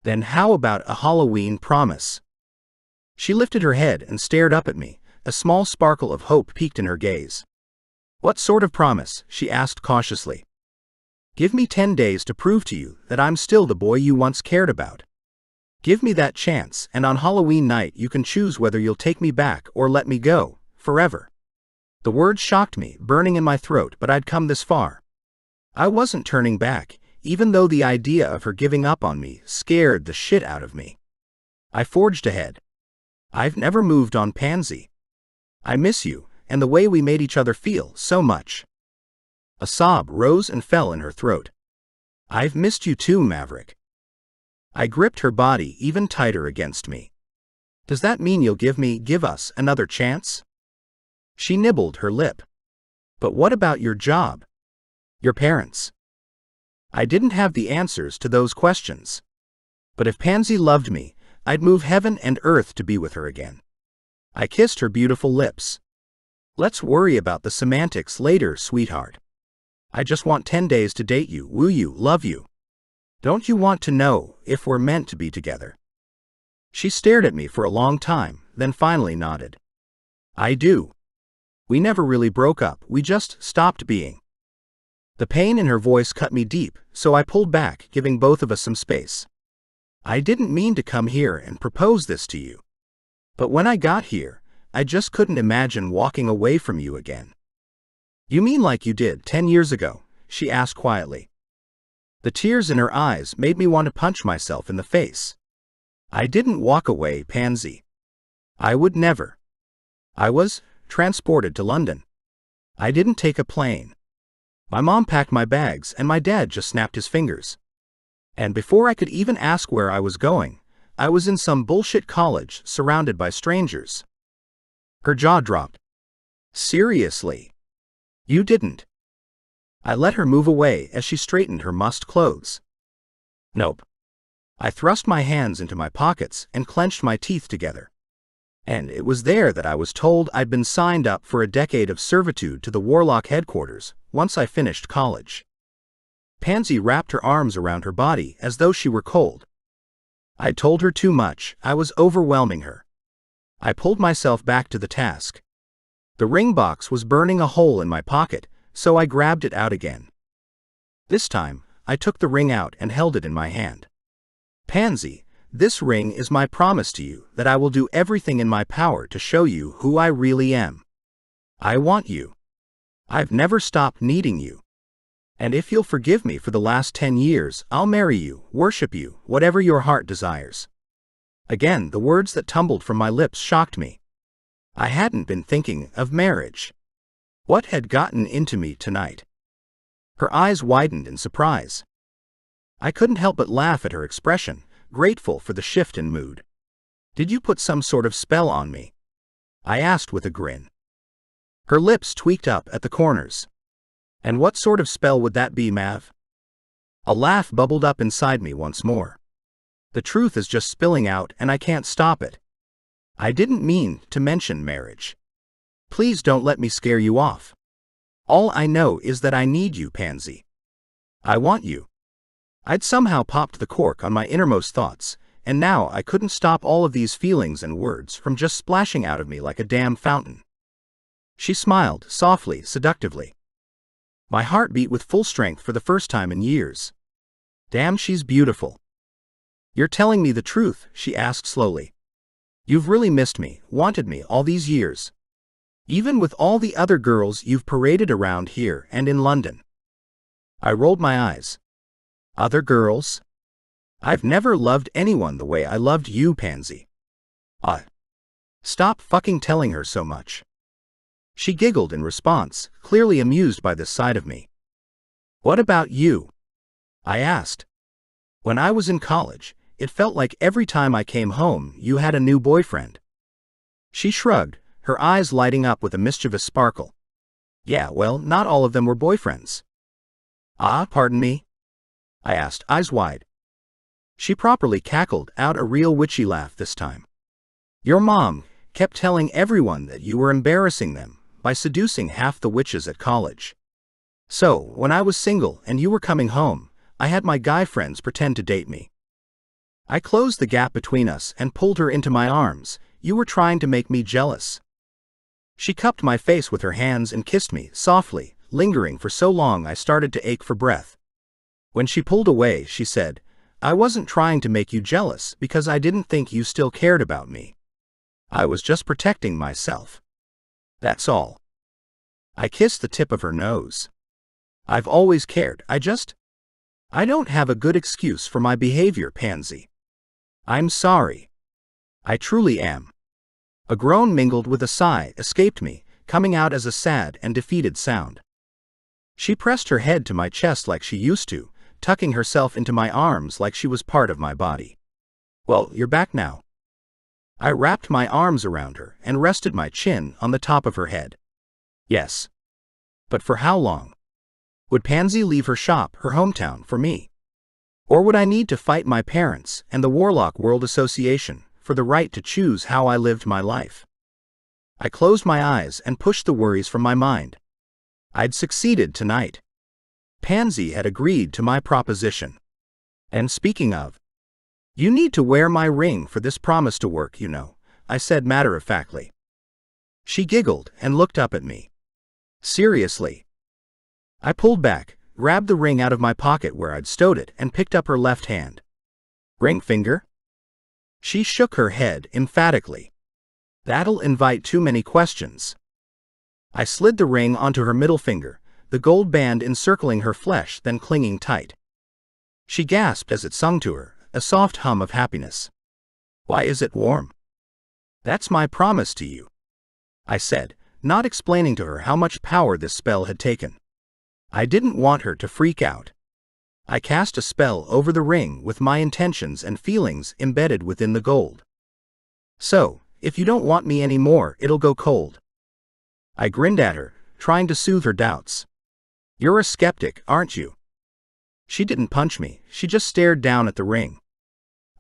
Then how about a Halloween promise? She lifted her head and stared up at me, a small sparkle of hope peeked in her gaze. What sort of promise? She asked cautiously. Give me 10 days to prove to you that I'm still the boy you once cared about. Give me that chance, and on Halloween night you can choose whether you'll take me back or let me go, forever. The words shocked me, burning in my throat, but I'd come this far. I wasn't turning back, even though the idea of her giving up on me scared the shit out of me. I forged ahead. I've never moved on, Pansy. I miss you, and the way we made each other feel so much. A sob rose and fell in her throat. I've missed you too, Maverick. I gripped her body even tighter against me. Does that mean you'll give us another chance? She nibbled her lip. But what about your job? Your parents? I didn't have the answers to those questions. But if Pansy loved me, I'd move heaven and earth to be with her again. I kissed her beautiful lips. Let's worry about the semantics later, sweetheart. I just want 10 days to date you, woo you, love you. Don't you want to know if we're meant to be together? She stared at me for a long time, then finally nodded. I do. We never really broke up, we just stopped being. The pain in her voice cut me deep, so I pulled back, giving both of us some space. I didn't mean to come here and propose this to you. But when I got here, I just couldn't imagine walking away from you again. You mean like you did 10 years ago? She asked quietly. The tears in her eyes made me want to punch myself in the face. I didn't walk away, Pansy. I would never. I was transported to London. I didn't take a plane. My mom packed my bags and my dad just snapped his fingers. And before I could even ask where I was going, I was in some bullshit college surrounded by strangers. Her jaw dropped. Seriously? You didn't? I let her move away as she straightened her mussed clothes. Nope. I thrust my hands into my pockets and clenched my teeth together. And it was there that I was told I'd been signed up for a decade of servitude to the Warlock headquarters once I finished college. Pansy wrapped her arms around her body as though she were cold. I'd told her too much, I was overwhelming her. I pulled myself back to the task. The ring box was burning a hole in my pocket, so I grabbed it out again. This time, I took the ring out and held it in my hand. Pansy, this ring is my promise to you that I will do everything in my power to show you who I really am. I want you. I've never stopped needing you. And if you'll forgive me for the last 10 years, I'll marry you, worship you, whatever your heart desires. Again, the words that tumbled from my lips shocked me. I hadn't been thinking of marriage. What had gotten into me tonight? Her eyes widened in surprise. I couldn't help but laugh at her expression, grateful for the shift in mood. Did you put some sort of spell on me? I asked with a grin. Her lips tweaked up at the corners. And what sort of spell would that be, Mav? A laugh bubbled up inside me once more. The truth is just spilling out and I can't stop it. I didn't mean to mention marriage. Please don't let me scare you off. All I know is that I need you, Pansy. I want you. I'd somehow popped the cork on my innermost thoughts, and now I couldn't stop all of these feelings and words from just splashing out of me like a damn fountain. She smiled, softly, seductively. My heart beat with full strength for the first time in years. Damn, she's beautiful. You're telling me the truth, she asked slowly. You've really missed me, wanted me all these years. Even with all the other girls you've paraded around here and in London. I rolled my eyes. Other girls? I've never loved anyone the way I loved you, Pansy. Stop fucking telling her so much. She giggled in response, clearly amused by this side of me. What about you? I asked. When I was in college, it felt like every time I came home you had a new boyfriend. She shrugged, her eyes lighting up with a mischievous sparkle. Yeah, well, not all of them were boyfriends. Pardon me? I asked, eyes wide. She properly cackled out a real witchy laugh this time. Your mom kept telling everyone that you were embarrassing them by seducing half the witches at college. So, when I was single and you were coming home, I had my guy friends pretend to date me. I closed the gap between us and pulled her into my arms. You were trying to make me jealous. She cupped my face with her hands and kissed me softly, lingering for so long I started to ache for breath. When she pulled away, she said, I wasn't trying to make you jealous because I didn't think you still cared about me. I was just protecting myself. That's all. I kissed the tip of her nose. I've always cared, I don't have a good excuse for my behavior, Pansy. I'm sorry. I truly am. A groan mingled with a sigh escaped me, coming out as a sad and defeated sound. She pressed her head to my chest like she used to, tucking herself into my arms like she was part of my body. Well, you're back now. I wrapped my arms around her and rested my chin on the top of her head. Yes. But for how long? Would Pansy leave her shop, her hometown, for me? Or would I need to fight my parents and the Warlock World Association for the right to choose how I lived my life? I closed my eyes and pushed the worries from my mind. I'd succeeded tonight. Pansy had agreed to my proposition. And speaking of, you need to wear my ring for this promise to work, you know, I said matter-of-factly. She giggled and looked up at me. Seriously? I pulled back, grabbed the ring out of my pocket where I'd stowed it, and picked up her left hand. Ring finger? She shook her head emphatically. That'll invite too many questions. I slid the ring onto her middle finger, the gold band encircling her flesh, then clinging tight. She gasped as it sung to her, a soft hum of happiness. Why is it warm? That's my promise to you, I said, not explaining to her how much power this spell had taken. I didn't want her to freak out. I cast a spell over the ring with my intentions and feelings embedded within the gold. So, if you don't want me anymore, it'll go cold. I grinned at her, trying to soothe her doubts. You're a skeptic, aren't you? She didn't punch me, she just stared down at the ring.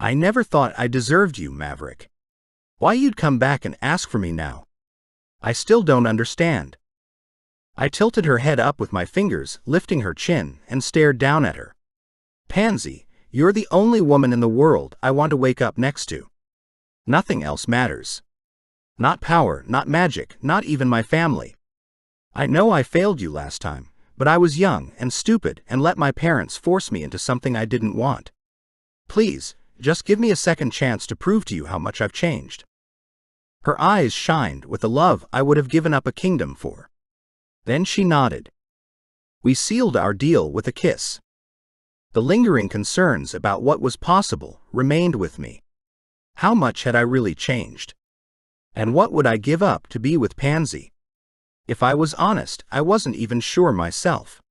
I never thought I deserved you, Maverick. Why you'd come back and ask for me now? I still don't understand. I tilted her head up with my fingers, lifting her chin, and stared down at her. Pansy, you're the only woman in the world I want to wake up next to. Nothing else matters. Not power, not magic, not even my family. I know I failed you last time, but I was young and stupid and let my parents force me into something I didn't want. Please, just give me a second chance to prove to you how much I've changed. Her eyes shined with a love I would have given up a kingdom for. Then she nodded. We sealed our deal with a kiss. The lingering concerns about what was possible remained with me. How much had I really changed? And what would I give up to be with Pansy? If I was honest, I wasn't even sure myself.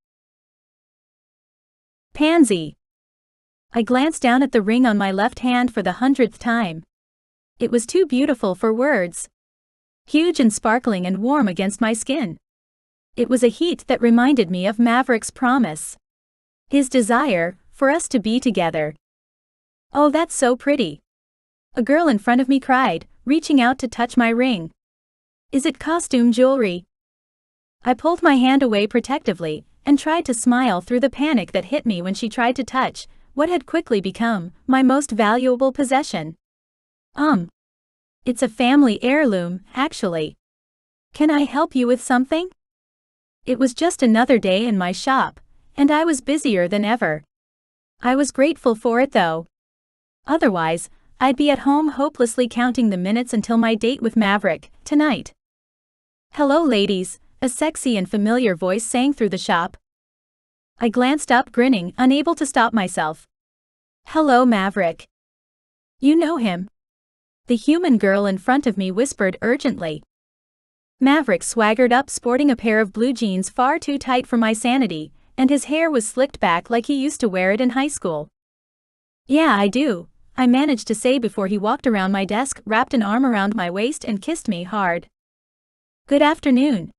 Pansy. I glanced down at the ring on my left hand for the 100th time. It was too beautiful for words. Huge and sparkling and warm against my skin. It was a heat that reminded me of Maverick's promise. His desire for us to be together. Oh, that's so pretty. A girl in front of me cried, reaching out to touch my ring. Is it costume jewelry? I pulled my hand away protectively and tried to smile through the panic that hit me when she tried to touch what had quickly become my most valuable possession. It's a family heirloom, actually. Can I help you with something? It was just another day in my shop, and I was busier than ever. I was grateful for it though. Otherwise, I'd be at home hopelessly counting the minutes until my date with Maverick, tonight. Hello ladies, a sexy and familiar voice sang through the shop. I glanced up grinning, unable to stop myself. Hello Maverick. You know him? The human girl in front of me whispered urgently. Maverick swaggered up sporting a pair of blue jeans far too tight for my sanity, and his hair was slicked back like he used to wear it in high school. Yeah, I do, I managed to say before he walked around my desk, wrapped an arm around my waist and kissed me hard. Good afternoon.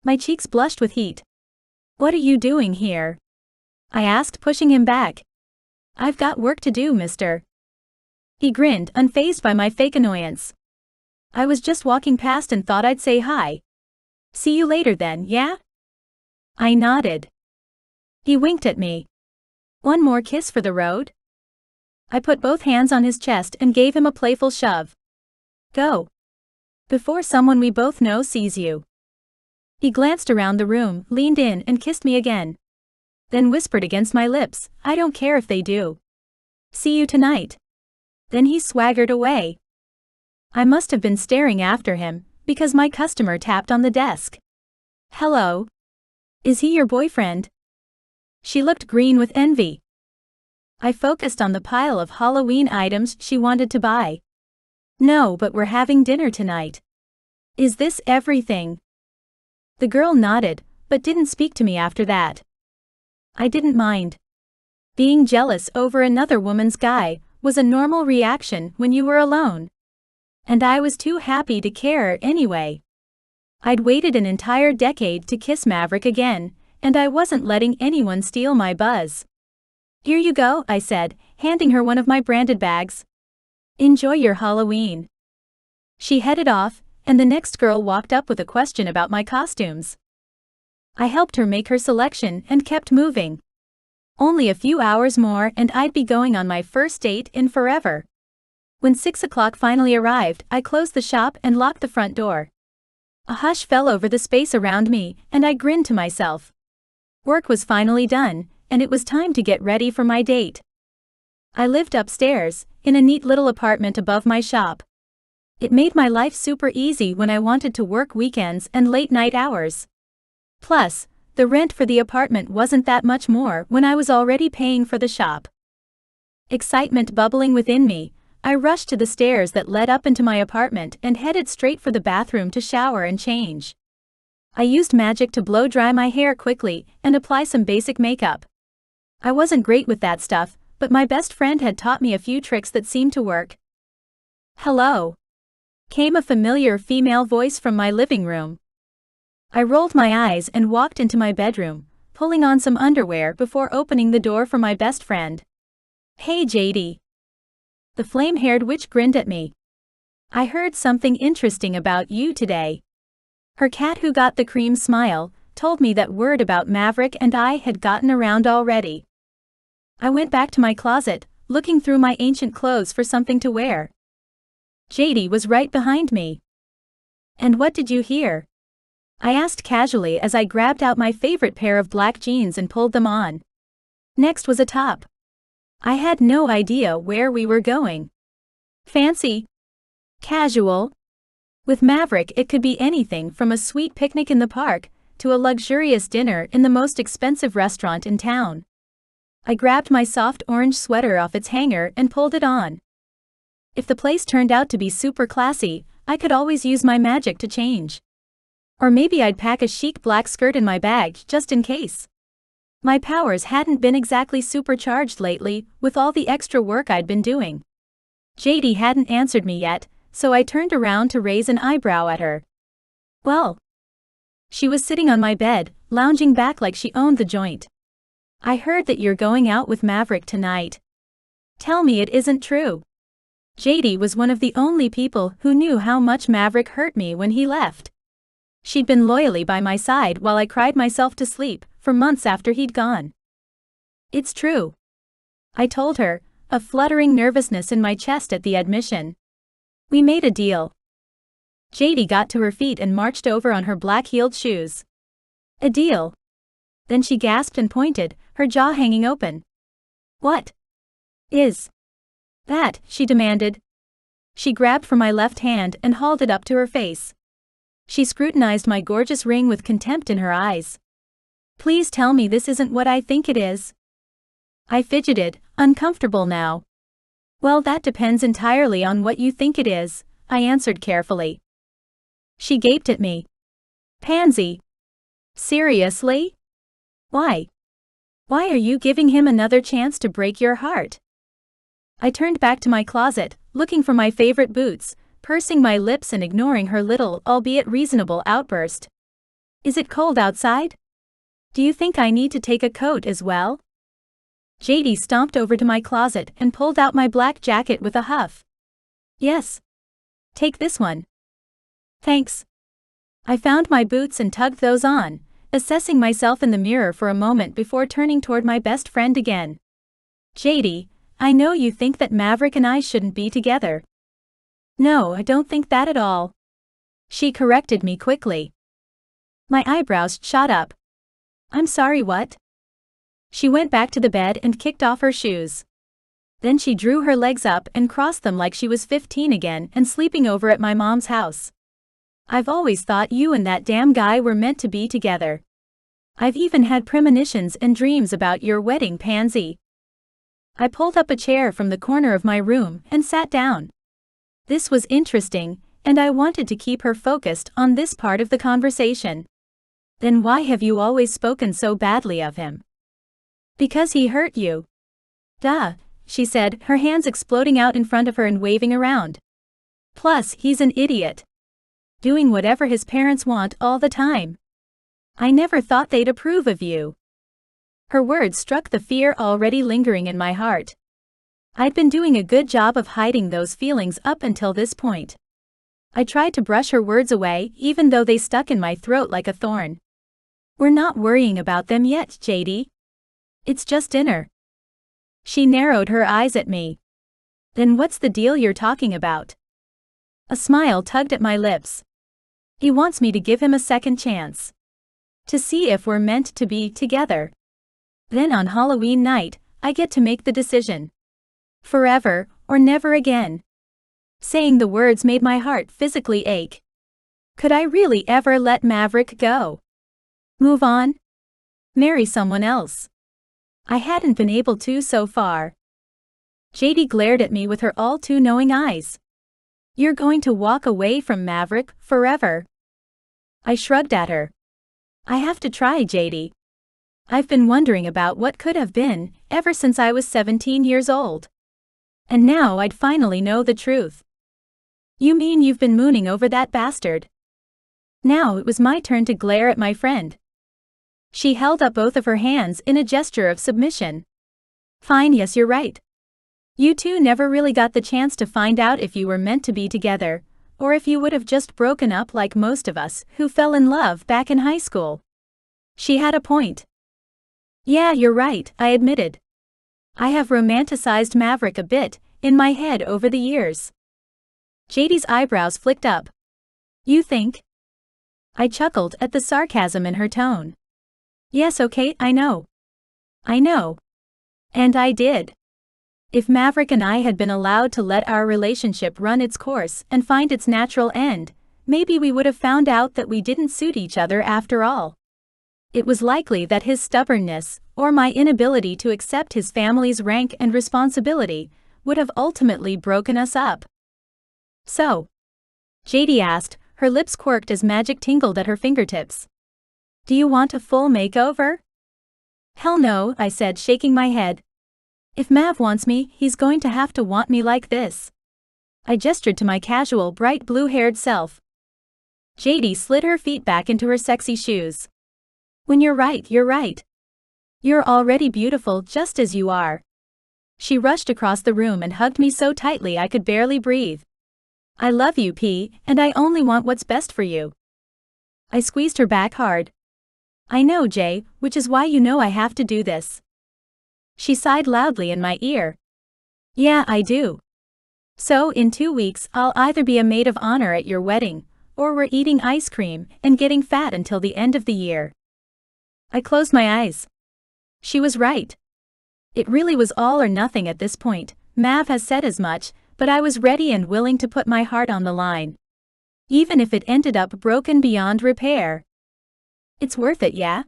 My cheeks blushed with heat. What are you doing here? I asked, pushing him back. I've got work to do, mister. He grinned, unfazed by my fake annoyance. I was just walking past and thought I'd say hi. See you later then, yeah? I nodded. He winked at me. One more kiss for the road? I put both hands on his chest and gave him a playful shove. Go. Before someone we both know sees you. He glanced around the room, leaned in and kissed me again. Then whispered against my lips, I don't care if they do. See you tonight. Then he swaggered away. I must have been staring after him, because my customer tapped on the desk. Hello. Is he your boyfriend? She looked green with envy. I focused on the pile of Halloween items she wanted to buy. No, but we're having dinner tonight. Is this everything? The girl nodded, but didn't speak to me after that. I didn't mind. Being jealous over another woman's guy was a normal reaction when you were alone. And I was too happy to care anyway. I'd waited an entire decade to kiss Maverick again, and I wasn't letting anyone steal my buzz. Here you go, I said, handing her one of my branded bags. Enjoy your Halloween. She headed off, and the next girl walked up with a question about my costumes. I helped her make her selection and kept moving. Only a few hours more and I'd be going on my first date in forever. When 6 o'clock finally arrived, I closed the shop and locked the front door. A hush fell over the space around me, and I grinned to myself. Work was finally done, and it was time to get ready for my date. I lived upstairs, in a neat little apartment above my shop. It made my life super easy when I wanted to work weekends and late night hours. Plus, the rent for the apartment wasn't that much more when I was already paying for the shop. Excitement bubbling within me, I rushed to the stairs that led up into my apartment and headed straight for the bathroom to shower and change. I used magic to blow dry my hair quickly and apply some basic makeup. I wasn't great with that stuff, but my best friend had taught me a few tricks that seemed to work. Hello. Came a familiar female voice from my living room. I rolled my eyes and walked into my bedroom, pulling on some underwear before opening the door for my best friend. Hey JD. The flame-haired witch grinned at me. I heard something interesting about you today. Her cat who got the cream smile told me that word about Maverick and I had gotten around already. I went back to my closet, looking through my ancient clothes for something to wear. JD was right behind me. And what did you hear? I asked casually as I grabbed out my favorite pair of black jeans and pulled them on. Next was a top. I had no idea where we were going. Fancy? Casual? With Maverick it could be anything from a sweet picnic in the park to a luxurious dinner in the most expensive restaurant in town. I grabbed my soft orange sweater off its hanger and pulled it on. If the place turned out to be super classy, I could always use my magic to change. Or maybe I'd pack a chic black skirt in my bag just in case. My powers hadn't been exactly supercharged lately with all the extra work I'd been doing. JD hadn't answered me yet, so I turned around to raise an eyebrow at her. Well. She was sitting on my bed, lounging back like she owned the joint. I heard that you're going out with Maverick tonight. Tell me it isn't true. JD was one of the only people who knew how much Maverick hurt me when he left. She'd been loyally by my side while I cried myself to sleep for months after he'd gone. It's true. I told her, a fluttering nervousness in my chest at the admission. We made a deal. JD got to her feet and marched over on her black-heeled shoes. A deal? Then she gasped and pointed, her jaw hanging open. What is that? She demanded. She grabbed for my left hand and hauled it up to her face. She scrutinized my gorgeous ring with contempt in her eyes. Please tell me this isn't what I think it is. I fidgeted, uncomfortable now. Well, that depends entirely on what you think it is, I answered carefully. She gaped at me. Pansy. Seriously? Why? Why are you giving him another chance to break your heart? I turned back to my closet, looking for my favorite boots, pursing my lips and ignoring her little, albeit reasonable, outburst. Is it cold outside? Do you think I need to take a coat as well? JD stomped over to my closet and pulled out my black jacket with a huff. Yes. Take this one. Thanks. I found my boots and tugged those on, assessing myself in the mirror for a moment before turning toward my best friend again. JD, I know you think that Maverick and I shouldn't be together. No, I don't think that at all. She corrected me quickly. My eyebrows shot up. I'm sorry, what? She went back to the bed and kicked off her shoes. Then she drew her legs up and crossed them like she was 15 again and sleeping over at my mom's house. I've always thought you and that damn guy were meant to be together. I've even had premonitions and dreams about your wedding, pansy. I pulled up a chair from the corner of my room and sat down. This was interesting, and I wanted to keep her focused on this part of the conversation. Then why have you always spoken so badly of him? Because he hurt you. Duh, she said, her hands exploding out in front of her and waving around. Plus, he's an idiot. Doing whatever his parents want all the time. I never thought they'd approve of you. Her words struck the fear already lingering in my heart. I'd been doing a good job of hiding those feelings up until this point. I tried to brush her words away, even though they stuck in my throat like a thorn. We're not worrying about them yet, JD. It's just dinner. She narrowed her eyes at me. Then what's the deal you're talking about? A smile tugged at my lips. He wants me to give him a second chance. To see if we're meant to be together. Then on Halloween night, I get to make the decision. Forever, or never again. Saying the words made my heart physically ache. Could I really ever let Maverick go? Move on? Marry someone else? I hadn't been able to so far. JD glared at me with her all-too-knowing eyes. You're going to walk away from Maverick forever? I shrugged at her. I have to try, JD. I've been wondering about what could have been ever since I was 17 years old. And now I'd finally know the truth. You mean you've been mooning over that bastard? Now it was my turn to glare at my friend. She held up both of her hands in a gesture of submission. Fine, yes, you're right. You two never really got the chance to find out if you were meant to be together, or if you would have just broken up like most of us who fell in love back in high school. She had a point. Yeah, you're right, I admitted. I have romanticized Maverick a bit in my head over the years. JD's eyebrows flicked up. You think? I chuckled at the sarcasm in her tone. Yes, okay, I know. I know. And I did. If Maverick and I had been allowed to let our relationship run its course and find its natural end, maybe we would have found out that we didn't suit each other after all. It was likely that his stubbornness, or my inability to accept his family's rank and responsibility, would have ultimately broken us up. So? JD asked, her lips quirked as magic tingled at her fingertips. Do you want a full makeover? Hell no, I said, shaking my head. If Mav wants me, he's going to have to want me like this. I gestured to my casual, bright blue-haired self. JD slid her feet back into her sexy shoes. When you're right, you're right. You're already beautiful just as you are. She rushed across the room and hugged me so tightly I could barely breathe. I love you, P, and I only want what's best for you. I squeezed her back hard. I know, Jay, which is why you know I have to do this. She sighed loudly in my ear. Yeah, I do. So, in 2 weeks, I'll either be a maid of honor at your wedding, or we're eating ice cream and getting fat until the end of the year. I closed my eyes. She was right. It really was all or nothing at this point. Mav has said as much, but I was ready and willing to put my heart on the line. Even if it ended up broken beyond repair. It's worth it, yeah?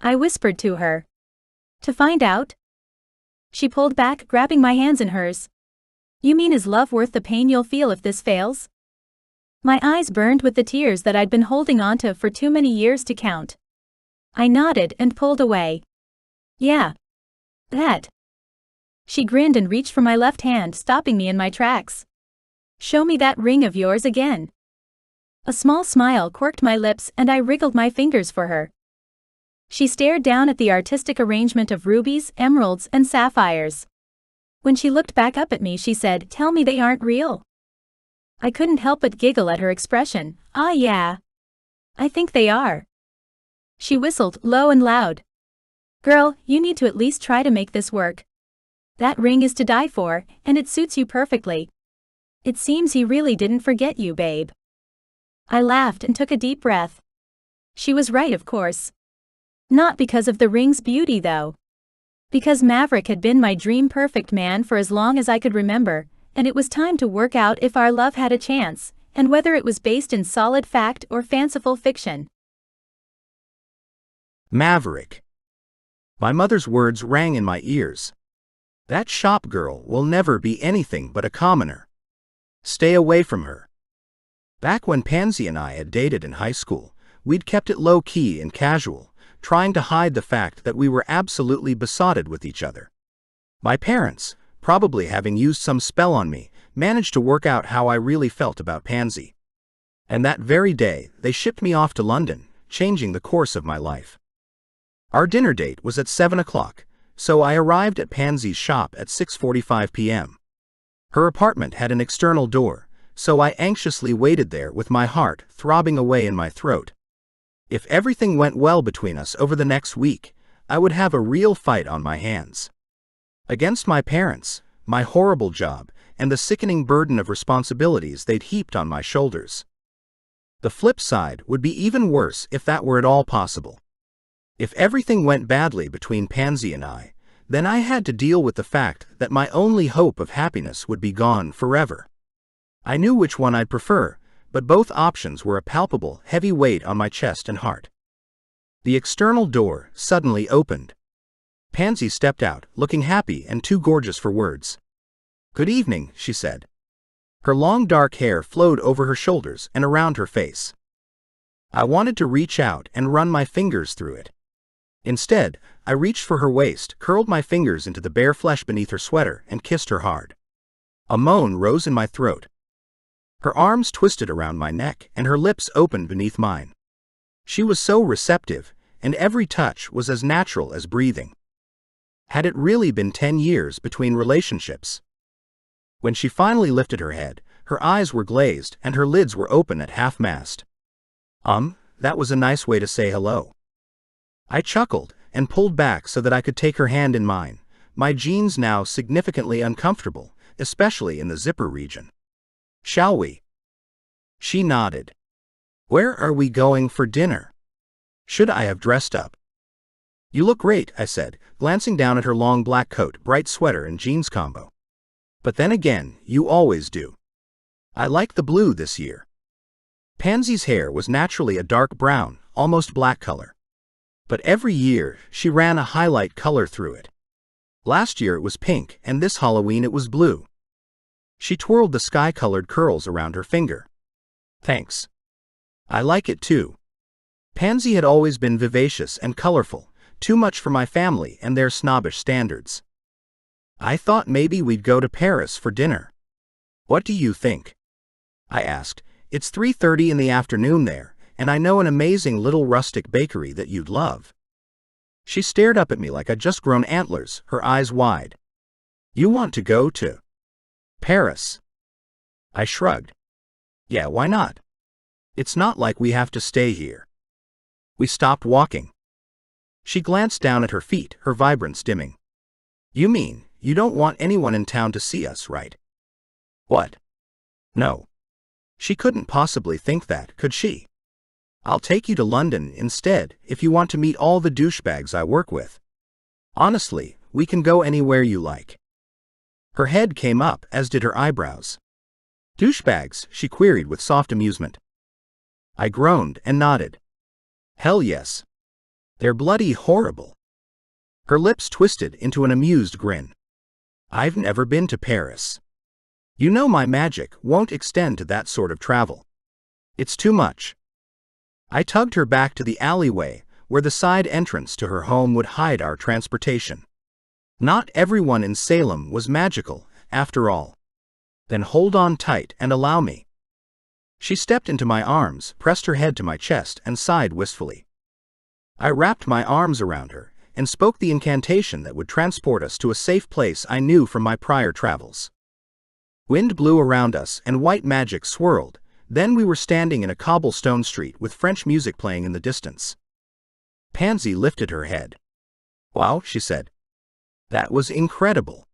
I whispered to her. To find out? She pulled back, grabbing my hands in hers. You mean is love worth the pain you'll feel if this fails? My eyes burned with the tears that I'd been holding onto for too many years to count. I nodded and pulled away. Yeah. That. She grinned and reached for my left hand, stopping me in my tracks. Show me that ring of yours again. A small smile quirked my lips and I wriggled my fingers for her. She stared down at the artistic arrangement of rubies, emeralds, and sapphires. When she looked back up at me, she said, "Tell me they aren't real." I couldn't help but giggle at her expression. "Ah, yeah. I think they are." She whistled, low and loud. "Girl, you need to at least try to make this work. That ring is to die for, and it suits you perfectly. It seems he really didn't forget you, babe." I laughed and took a deep breath. She was right, of course. Not because of the ring's beauty, though. Because Maverick had been my dream-perfect man for as long as I could remember, and it was time to work out if our love had a chance, and whether it was based in solid fact or fanciful fiction. Maverick. My mother's words rang in my ears. That shop girl will never be anything but a commoner. Stay away from her. Back when Pansy and I had dated in high school, we'd kept it low-key and casual, trying to hide the fact that we were absolutely besotted with each other. My parents, probably having used some spell on me, managed to work out how I really felt about Pansy. And that very day, they shipped me off to London, changing the course of my life. Our dinner date was at 7 o'clock, so I arrived at Pansy's shop at 6:45 p.m. Her apartment had an external door, so I anxiously waited there with my heart throbbing away in my throat. If everything went well between us over the next week, I would have a real fight on my hands. Against my parents, my horrible job, and the sickening burden of responsibilities they'd heaped on my shoulders. The flip side would be even worse if that were at all possible. If everything went badly between Pansy and I, then I had to deal with the fact that my only hope of happiness would be gone forever. I knew which one I'd prefer, but both options were a palpable, heavy weight on my chest and heart. The external door suddenly opened. Pansy stepped out, looking happy and too gorgeous for words. "Good evening," she said. Her long dark hair flowed over her shoulders and around her face. I wanted to reach out and run my fingers through it. Instead, I reached for her waist, curled my fingers into the bare flesh beneath her sweater, and kissed her hard. A moan rose in my throat. Her arms twisted around my neck, and her lips opened beneath mine. She was so receptive, and every touch was as natural as breathing. Had it really been 10 years between relationships? When she finally lifted her head, her eyes were glazed and her lids were open at half-mast. That was a nice way to say hello. I chuckled and pulled back so that I could take her hand in mine, my jeans now significantly uncomfortable, especially in the zipper region. "Shall we?" She nodded. "Where are we going for dinner? Should I have dressed up?" "You look great," I said, glancing down at her long black coat, bright sweater, and jeans combo. "But then again, you always do. I like the blue this year." Pansy's hair was naturally a dark brown, almost black color. But every year, she ran a highlight color through it. Last year it was pink, and this Halloween it was blue. She twirled the sky-colored curls around her finger. "Thanks. I like it too." Pansy had always been vivacious and colorful, too much for my family and their snobbish standards. "I thought maybe we'd go to Paris for dinner. What do you think?" I asked. "It's 3:30 in the afternoon there, and I know an amazing little rustic bakery that you'd love." She stared up at me like I'd just grown antlers, her eyes wide. "You want to go to Paris?" I shrugged. "Yeah, why not? It's not like we have to stay here." We stopped walking. She glanced down at her feet, her vibrance dimming. "You mean, you don't want anyone in town to see us, right?" "What? No. She couldn't possibly think that, could she? I'll take you to London instead, if you want to meet all the douchebags I work with. Honestly, we can go anywhere you like." Her head came up, as did her eyebrows. "Douchebags?" she queried with soft amusement. I groaned and nodded. "Hell yes. They're bloody horrible." Her lips twisted into an amused grin. "I've never been to Paris. You know my magic won't extend to that sort of travel. It's too much." I tugged her back to the alleyway, where the side entrance to her home would hide our transportation. Not everyone in Salem was magical, after all. "Then hold on tight and allow me." She stepped into my arms, pressed her head to my chest, and sighed wistfully. I wrapped my arms around her and spoke the incantation that would transport us to a safe place I knew from my prior travels. Wind blew around us and white magic swirled. Then we were standing in a cobblestone street with French music playing in the distance. Pansy lifted her head. "Wow," she said. "That was incredible.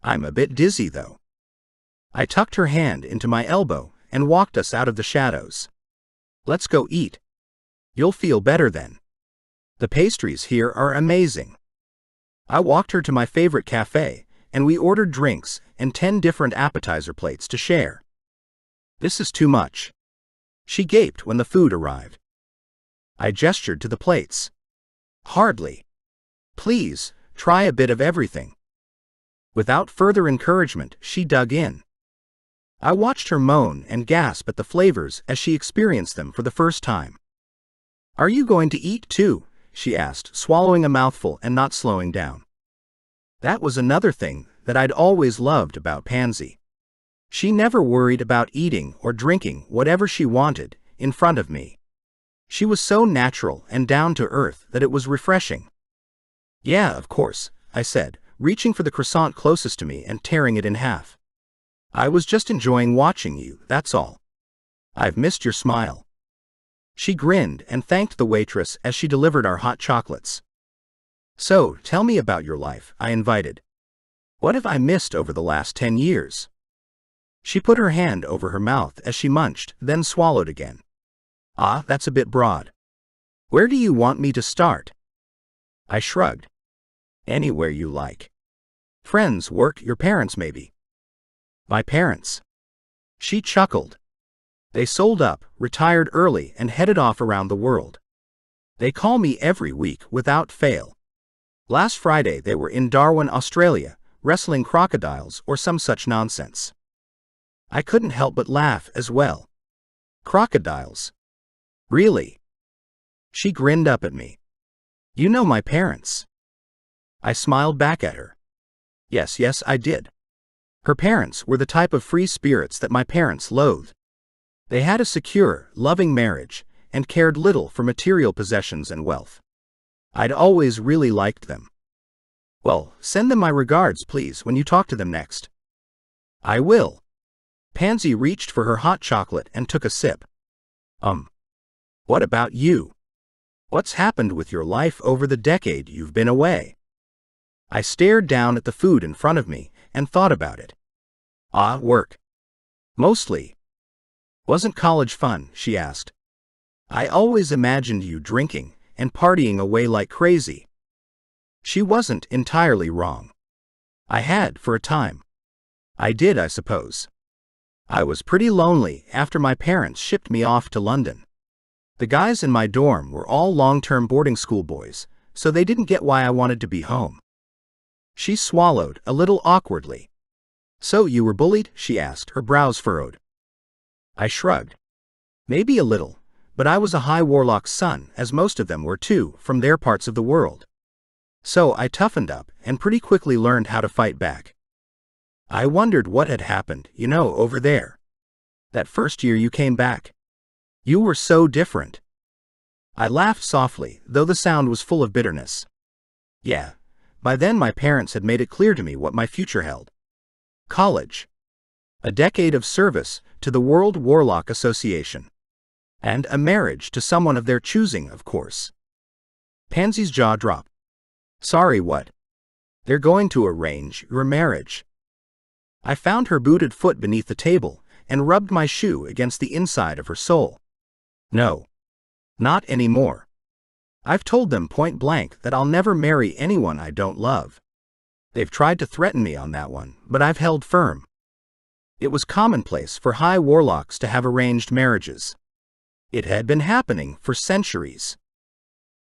I'm a bit dizzy though." I tucked her hand into my elbow and walked us out of the shadows. "Let's go eat. You'll feel better then. The pastries here are amazing." I walked her to my favorite cafe, and we ordered drinks and 10 different appetizer plates to share. "This is too much," she gaped when the food arrived. I gestured to the plates. "Hardly. Please, try a bit of everything." Without further encouragement, she dug in. I watched her moan and gasp at the flavors as she experienced them for the first time. "Are you going to eat too?" she asked, swallowing a mouthful and not slowing down. That was another thing that I'd always loved about Pansy. She never worried about eating or drinking whatever she wanted in front of me. She was so natural and down to earth that it was refreshing. "Yeah, of course," I said, reaching for the croissant closest to me and tearing it in half. "I was just enjoying watching you, that's all. I've missed your smile." She grinned and thanked the waitress as she delivered our hot chocolates. "So, tell me about your life," I invited. "What have I missed over the last 10 years? She put her hand over her mouth as she munched, then swallowed again. "Ah, that's a bit broad. Where do you want me to start?" I shrugged. "Anywhere you like. Friends, work, your parents maybe." "My parents." She chuckled. "They sold up, retired early, and headed off around the world. They call me every week without fail. Last Friday they were in Darwin, Australia, wrestling crocodiles or some such nonsense." I couldn't help but laugh as well. "Crocodiles? Really?" She grinned up at me. "You know my parents." I smiled back at her. Yes, I did. Her parents were the type of free spirits that my parents loathed. They had a secure, loving marriage and cared little for material possessions and wealth. I'd always really liked them. "Well, send them my regards, please, when you talk to them next." "I will." Pansy reached for her hot chocolate and took a sip. What about you? What's happened with your life over the decade you've been away?" I stared down at the food in front of me and thought about it. Work. Mostly. "Wasn't college fun?" she asked. "I always imagined you drinking and partying away like crazy." She wasn't entirely wrong. I had for a time. I did, I suppose. I was pretty lonely after my parents shipped me off to London. The guys in my dorm were all long-term boarding school boys, so they didn't get why I wanted to be home. She swallowed a little awkwardly. "So you were bullied?" she asked, her brows furrowed. I shrugged. "Maybe a little, but I was a high warlock's son, as most of them were too, from their parts of the world. So I toughened up and pretty quickly learned how to fight back. I wondered what had happened, over there. That first year you came back. You were so different." I laughed softly, though the sound was full of bitterness. Yeah, by then my parents had made it clear to me what my future held. College. A decade of service to the World Warlock Association. And a marriage to someone of their choosing, of course. Pansy's jaw dropped. "Sorry, what? They're going to arrange your marriage?" I found her booted foot beneath the table and rubbed my shoe against the inside of her sole. "No. Not anymore. I've told them point blank that I'll never marry anyone I don't love. They've tried to threaten me on that one, but I've held firm." It was commonplace for high warlocks to have arranged marriages. It had been happening for centuries.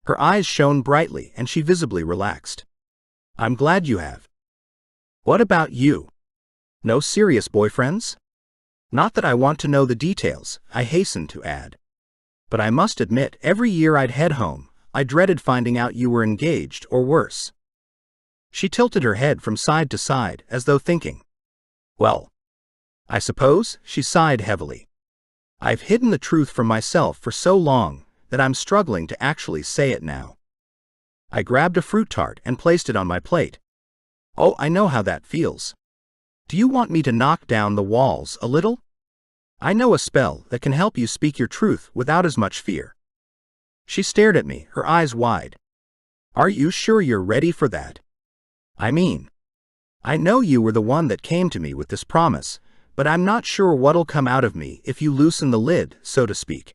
Her eyes shone brightly and she visibly relaxed. "I'm glad you have. What about you? No serious boyfriends?" "Not that I want to know the details," I hastened to add. "But I must admit, every year I'd head home, I dreaded finding out you were engaged or worse." She tilted her head from side to side as though thinking. "Well, I suppose," she sighed heavily. "I've hidden the truth from myself for so long that I'm struggling to actually say it now. I grabbed a fruit tart and placed it on my plate. Oh, I know how that feels. Do you want me to knock down the walls a little? I know a spell that can help you speak your truth without as much fear. She stared at me, her eyes wide. Are you sure you're ready for that? I mean, I know you were the one that came to me with this promise, but I'm not sure what'll come out of me if you loosen the lid, so to speak.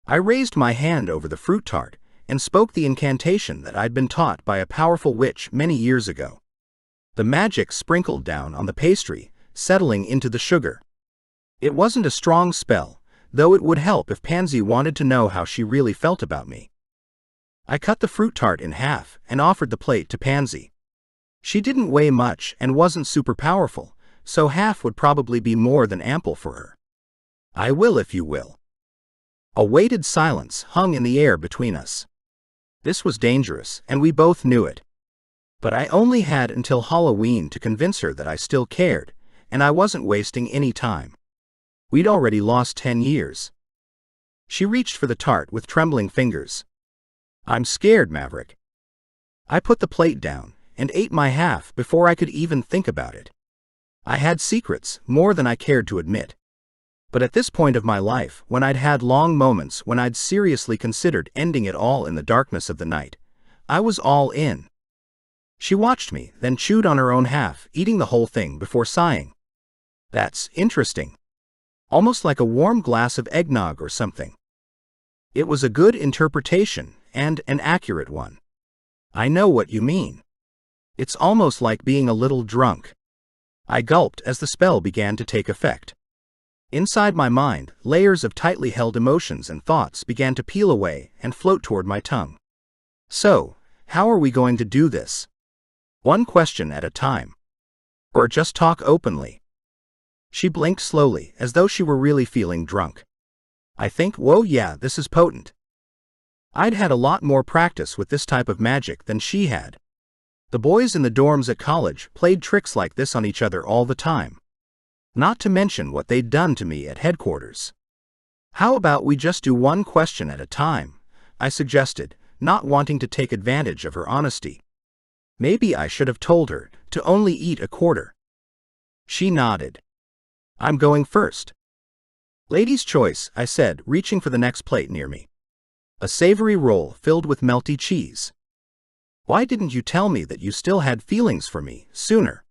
I raised my hand over the fruit tart and spoke the incantation that I'd been taught by a powerful witch many years ago. The magic sprinkled down on the pastry, settling into the sugar. It wasn't a strong spell, though it would help if Pansy wanted to know how she really felt about me. I cut the fruit tart in half and offered the plate to Pansy. She didn't weigh much and wasn't super powerful, so half would probably be more than ample for her. I will if you will. A weighted silence hung in the air between us. This was dangerous, and we both knew it. But I only had until Halloween to convince her that I still cared, and I wasn't wasting any time. We'd already lost 10 years. She reached for the tart with trembling fingers. I'm scared, Maverick. I put the plate down and ate my half before I could even think about it. I had secrets, more than I cared to admit. But at this point of my life, when I'd had long moments when I'd seriously considered ending it all in the darkness of the night, I was all in. She watched me, then chewed on her own half, eating the whole thing before sighing. That's interesting. Almost like a warm glass of eggnog or something. It was a good interpretation, and an accurate one. I know what you mean. It's almost like being a little drunk. I gulped as the spell began to take effect. Inside my mind, layers of tightly held emotions and thoughts began to peel away and float toward my tongue. So, how are we going to do this? One question at a time. Or just talk openly? She blinked slowly, as though she were really feeling drunk. I think, whoa, yeah, this is potent. I'd had a lot more practice with this type of magic than she had. The boys in the dorms at college played tricks like this on each other all the time. Not to mention what they'd done to me at headquarters. How about we just do one question at a time? I suggested, not wanting to take advantage of her honesty. Maybe I should have told her to only eat a quarter. She nodded. I'm going first. Lady's choice, I said, reaching for the next plate near me. A savory roll filled with melty cheese. Why didn't you tell me that you still had feelings for me sooner?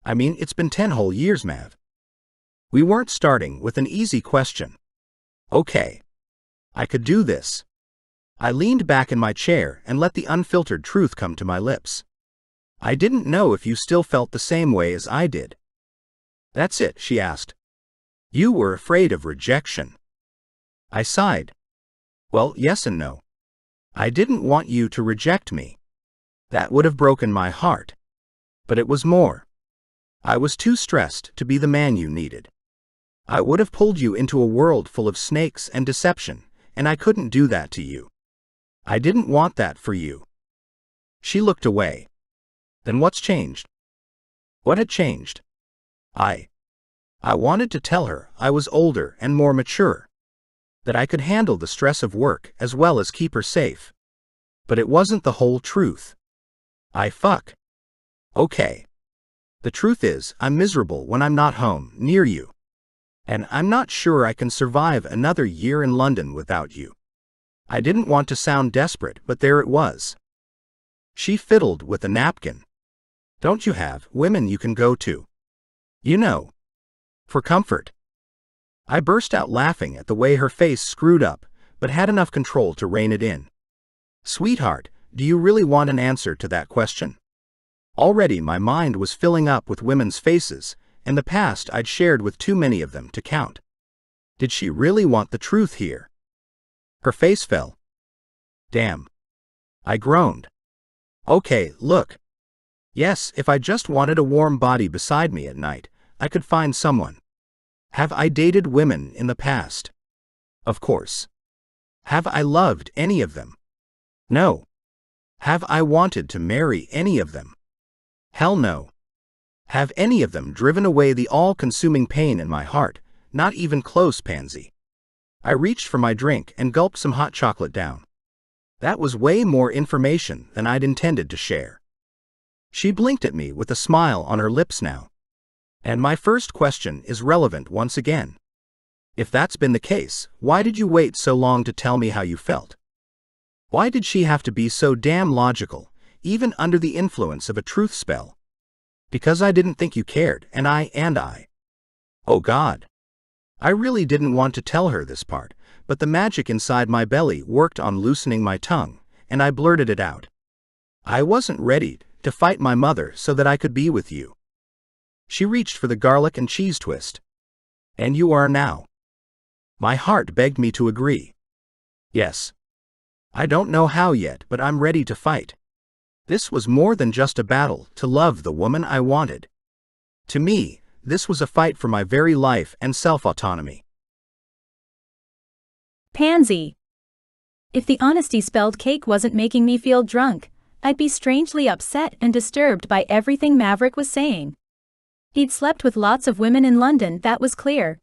I mean, it's been 10 whole years, Mav. We weren't starting with an easy question. Okay. I could do this. I leaned back in my chair and let the unfiltered truth come to my lips. I didn't know if you still felt the same way as I did. That's it, she asked. You were afraid of rejection. I sighed. Well, yes and no. I didn't want you to reject me. That would have broken my heart. But it was more. I was too stressed to be the man you needed. I would have pulled you into a world full of snakes and deception, and I couldn't do that to you. I didn't want that for you. She looked away. Then what's changed? What had changed? I wanted to tell her I was older and more mature. That I could handle the stress of work as well as keep her safe. But it wasn't the whole truth. Okay. The truth is, I'm miserable when I'm not home, near you. And I'm not sure I can survive another year in London without you. I didn't want to sound desperate, but there it was. She fiddled with a napkin. Don't you have women you can go to? You know. For comfort. I burst out laughing at the way her face screwed up, but had enough control to rein it in. Sweetheart, do you really want an answer to that question? Already my mind was filling up with women's faces, and the past I'd shared with too many of them to count. Did she really want the truth here? Her face fell. Damn. I groaned. Okay, look. Yes, if I just wanted a warm body beside me at night, I could find someone. Have I dated women in the past? Of course. Have I loved any of them? No. Have I wanted to marry any of them? Hell no. Have any of them driven away the all-consuming pain in my heart? Not even close, Pansy. I reached for my drink and gulped some hot chocolate down. That was way more information than I'd intended to share. She blinked at me with a smile on her lips now. And my first question is relevant once again. If that's been the case, why did you wait so long to tell me how you felt? Why did she have to be so damn logical, even under the influence of a truth spell? Because I didn't think you cared, and I. Oh God. I really didn't want to tell her this part, but the magic inside my belly worked on loosening my tongue, and I blurted it out. I wasn't ready to fight my mother so that I could be with you. She reached for the garlic and cheese twist. And you are now. My heart begged me to agree. Yes. I don't know how yet, but I'm ready to fight. This was more than just a battle to love the woman I wanted. To me, this was a fight for my very life and self-autonomy. Pansy. If the honesty spelled cake wasn't making me feel drunk, I'd be strangely upset and disturbed by everything Maverick was saying. He'd slept with lots of women in London, that was clear.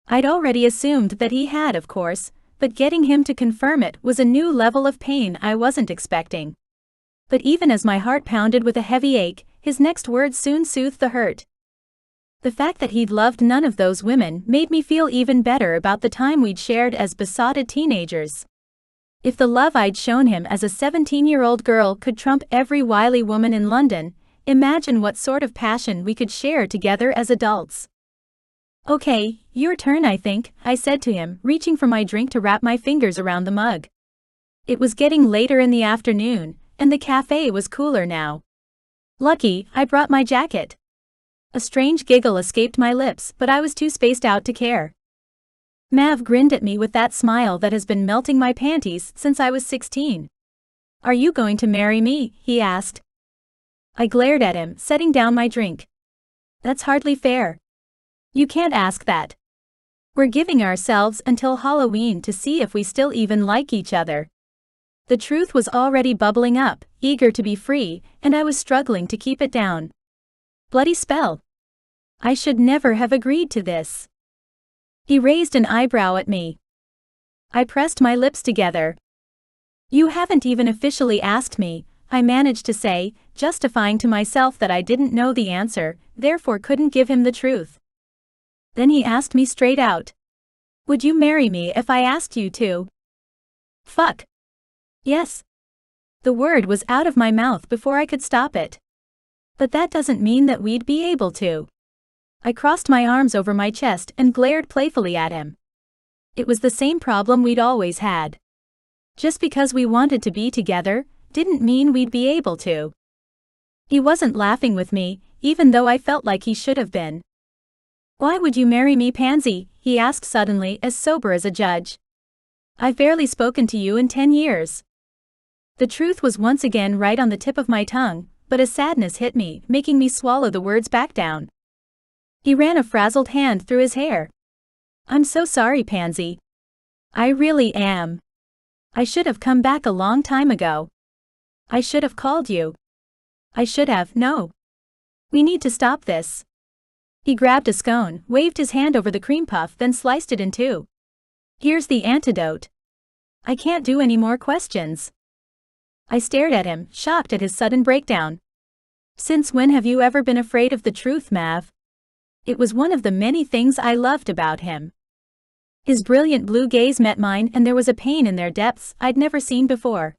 I'd already assumed that he had, of course, but getting him to confirm it was a new level of pain I wasn't expecting. But even as my heart pounded with a heavy ache, his next words soon soothed the hurt. The fact that he'd loved none of those women made me feel even better about the time we'd shared as besotted teenagers. If the love I'd shown him as a 17-year-old girl could trump every wily woman in London, imagine what sort of passion we could share together as adults. Okay, your turn, I think, I said to him, reaching for my drink to wrap my fingers around the mug. It was getting later in the afternoon, and the cafe was cooler now. Lucky, I brought my jacket. A strange giggle escaped my lips, but I was too spaced out to care. Mav grinned at me with that smile that has been melting my panties since I was 16. Are you going to marry me? He asked. I glared at him, setting down my drink. That's hardly fair. You can't ask that. We're giving ourselves until Halloween to see if we still even like each other. The truth was already bubbling up, eager to be free, and I was struggling to keep it down. Bloody spell. I should never have agreed to this. He raised an eyebrow at me. I pressed my lips together. You haven't even officially asked me, I managed to say, justifying to myself that I didn't know the answer, therefore couldn't give him the truth. Then he asked me straight out. Would you marry me if I asked you to? Fuck. Yes. The word was out of my mouth before I could stop it. But that doesn't mean that we'd be able to. I crossed my arms over my chest and glared playfully at him. It was the same problem we'd always had. Just because we wanted to be together, didn't mean we'd be able to. He wasn't laughing with me, even though I felt like he should have been. Why would you marry me, Pansy? He asked suddenly, as sober as a judge. I've barely spoken to you in 10 years. The truth was once again right on the tip of my tongue, but a sadness hit me, making me swallow the words back down. He ran a frazzled hand through his hair. I'm so sorry, Pansy. I really am. I should have come back a long time ago. I should have called you. I should have, no. We need to stop this. He grabbed a scone, waved his hand over the cream puff, then sliced it in two. Here's the antidote. I can't do any more questions. I stared at him, shocked at his sudden breakdown. Since when have you ever been afraid of the truth, Mav? It was one of the many things I loved about him. His brilliant blue gaze met mine, and there was a pain in their depths I'd never seen before.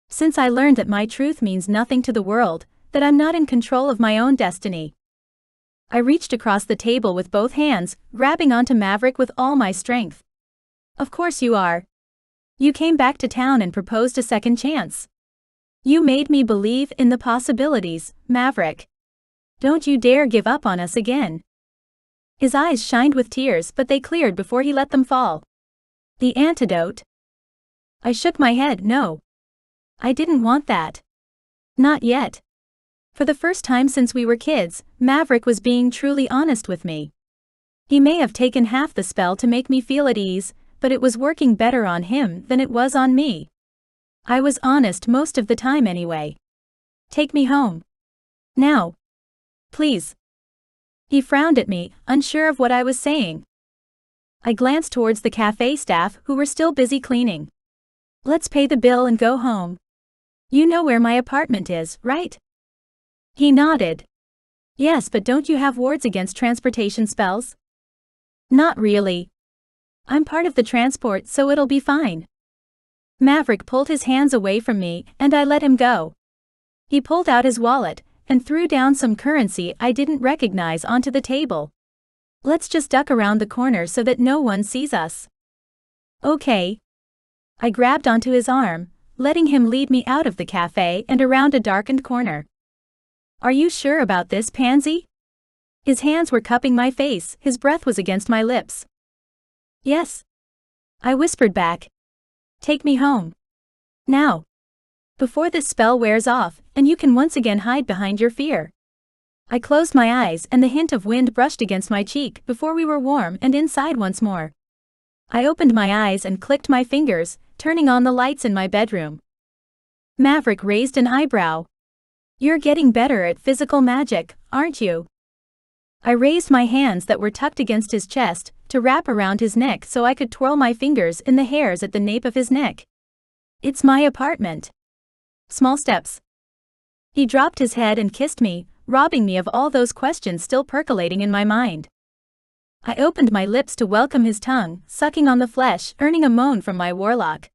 Since I learned that my truth means nothing to the world, that I'm not in control of my own destiny. I reached across the table with both hands, grabbing onto Maverick with all my strength. Of course you are. You came back to town and proposed a second chance. You made me believe in the possibilities, Maverick. Don't you dare give up on us again. His eyes shined with tears, but they cleared before he let them fall. The antidote? I shook my head, no. I didn't want that. Not yet. For the first time since we were kids, Maverick was being truly honest with me. He may have taken half the spell to make me feel at ease, but it was working better on him than it was on me. I was honest most of the time anyway. Take me home. Now. Please. He frowned at me, unsure of what I was saying. I glanced towards the cafe staff who were still busy cleaning. Let's pay the bill and go home. You know where my apartment is, right? He nodded. Yes, but don't you have wards against transportation spells? Not really. I'm part of the transport, so it'll be fine. Maverick pulled his hands away from me, and I let him go. He pulled out his wallet and threw down some currency I didn't recognize onto the table. Let's just duck around the corner so that no one sees us. Okay. I grabbed onto his arm, letting him lead me out of the cafe and around a darkened corner. Are you sure about this, Pansy? His hands were cupping my face, his breath was against my lips. Yes. I whispered back. Take me home. Now. Before this spell wears off, and you can once again hide behind your fear. I closed my eyes and the hint of wind brushed against my cheek before we were warm and inside once more. I opened my eyes and clicked my fingers, turning on the lights in my bedroom. Maverick raised an eyebrow. You're getting better at physical magic, aren't you? I raised my hands that were tucked against his chest to wrap around his neck so I could twirl my fingers in the hairs at the nape of his neck. It's my apartment. Small steps. He dropped his head and kissed me, robbing me of all those questions still percolating in my mind. I opened my lips to welcome his tongue, sucking on the flesh, earning a moan from my warlock.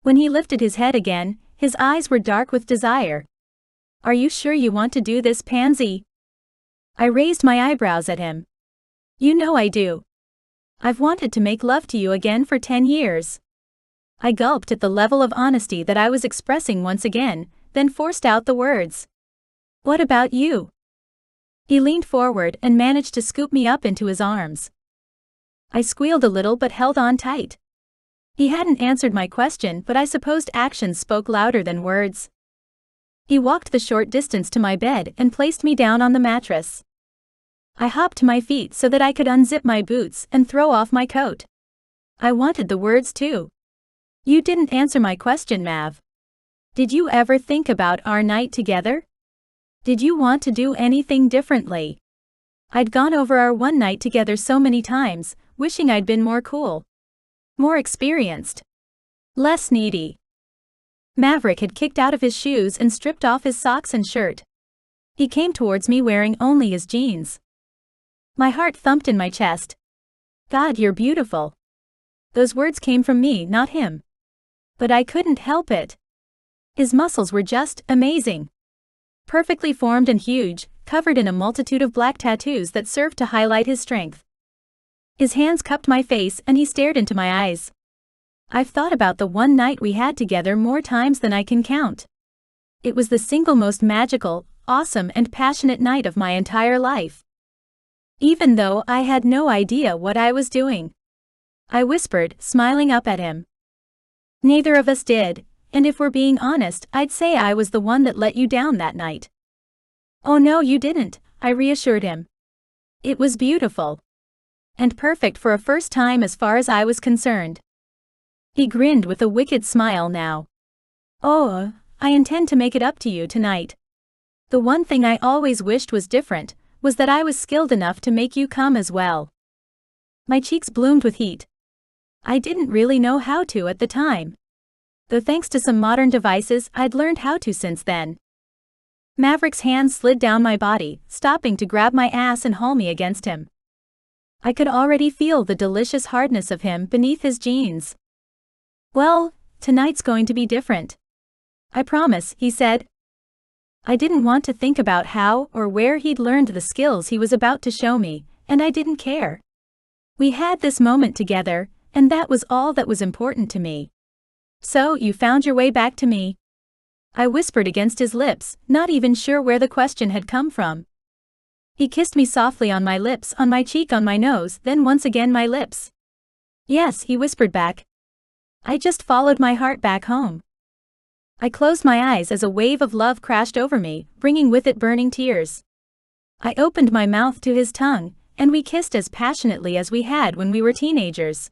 When he lifted his head again, his eyes were dark with desire. Are you sure you want to do this, Pansy? I raised my eyebrows at him. You know I do. I've wanted to make love to you again for 10 years. I gulped at the level of honesty that I was expressing once again, then forced out the words. What about you? He leaned forward and managed to scoop me up into his arms. I squealed a little but held on tight. He hadn't answered my question, but I supposed actions spoke louder than words. He walked the short distance to my bed and placed me down on the mattress. I hopped to my feet so that I could unzip my boots and throw off my coat. I wanted the words too. You didn't answer my question, Mav. Did you ever think about our night together? Did you want to do anything differently? I'd gone over our one night together so many times, wishing I'd been more cool. More experienced. Less needy. Maverick had kicked out of his shoes and stripped off his socks and shirt. He came towards me wearing only his jeans. My heart thumped in my chest. God, you're beautiful. Those words came from me, not him. But I couldn't help it. His muscles were just amazing. Perfectly formed and huge, covered in a multitude of black tattoos that served to highlight his strength. His hands cupped my face and he stared into my eyes. I've thought about the one night we had together more times than I can count. It was the single most magical, awesome and passionate night of my entire life. Even though I had no idea what I was doing. I whispered, smiling up at him. Neither of us did, and if we're being honest, I'd say I was the one that let you down that night. Oh no, you didn't, I reassured him. It was beautiful. And perfect for a first time as far as I was concerned. He grinned with a wicked smile now. Oh, I intend to make it up to you tonight. The one thing I always wished was different, was that I was skilled enough to make you come as well. My cheeks bloomed with heat. I didn't really know how to at the time. Though thanks to some modern devices, I'd learned how to since then. Maverick's hands slid down my body, stopping to grab my ass and haul me against him. I could already feel the delicious hardness of him beneath his jeans. Well, tonight's going to be different. I promise, he said. I didn't want to think about how or where he'd learned the skills he was about to show me, and I didn't care. We had this moment together, and that was all that was important to me. So, you found your way back to me? I whispered against his lips, not even sure where the question had come from. He kissed me softly on my lips, on my cheek, on my nose, then once again my lips. Yes, he whispered back. I just followed my heart back home. I closed my eyes as a wave of love crashed over me, bringing with it burning tears. I opened my mouth to his tongue, and we kissed as passionately as we had when we were teenagers.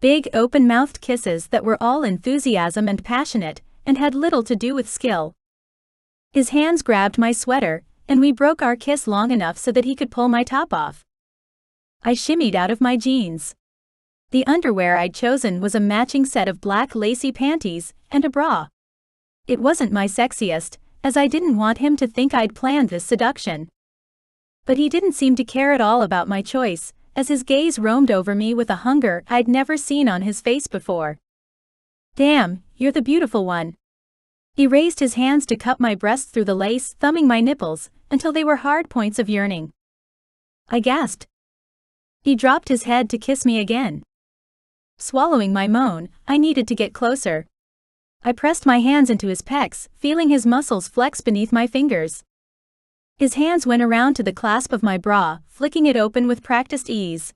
Big, open-mouthed kisses that were all enthusiasm and passionate, and had little to do with skill. His hands grabbed my sweater, and we broke our kiss long enough so that he could pull my top off. I shimmied out of my jeans. The underwear I'd chosen was a matching set of black lacy panties and a bra. It wasn't my sexiest, as I didn't want him to think I'd planned this seduction. But he didn't seem to care at all about my choice, as his gaze roamed over me with a hunger I'd never seen on his face before. "Damn, you're the beautiful one." He raised his hands to cup my breasts through the lace, thumbing my nipples, until they were hard points of yearning. I gasped. He dropped his head to kiss me again. Swallowing my moan, I needed to get closer. I pressed my hands into his pecs, feeling his muscles flex beneath my fingers. His hands went around to the clasp of my bra, flicking it open with practiced ease.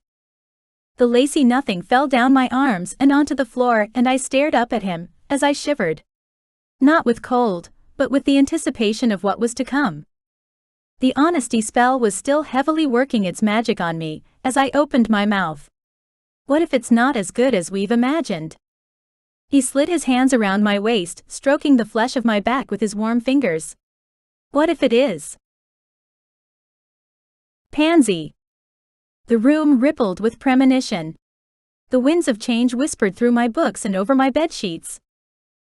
The lacy nothing fell down my arms and onto the floor, and I stared up at him, as I shivered. Not with cold, but with the anticipation of what was to come. The honesty spell was still heavily working its magic on me, as I opened my mouth. What if it's not as good as we've imagined? He slid his hands around my waist, stroking the flesh of my back with his warm fingers. What if it is? Pansy. The room rippled with premonition. The winds of change whispered through my books and over my bedsheets.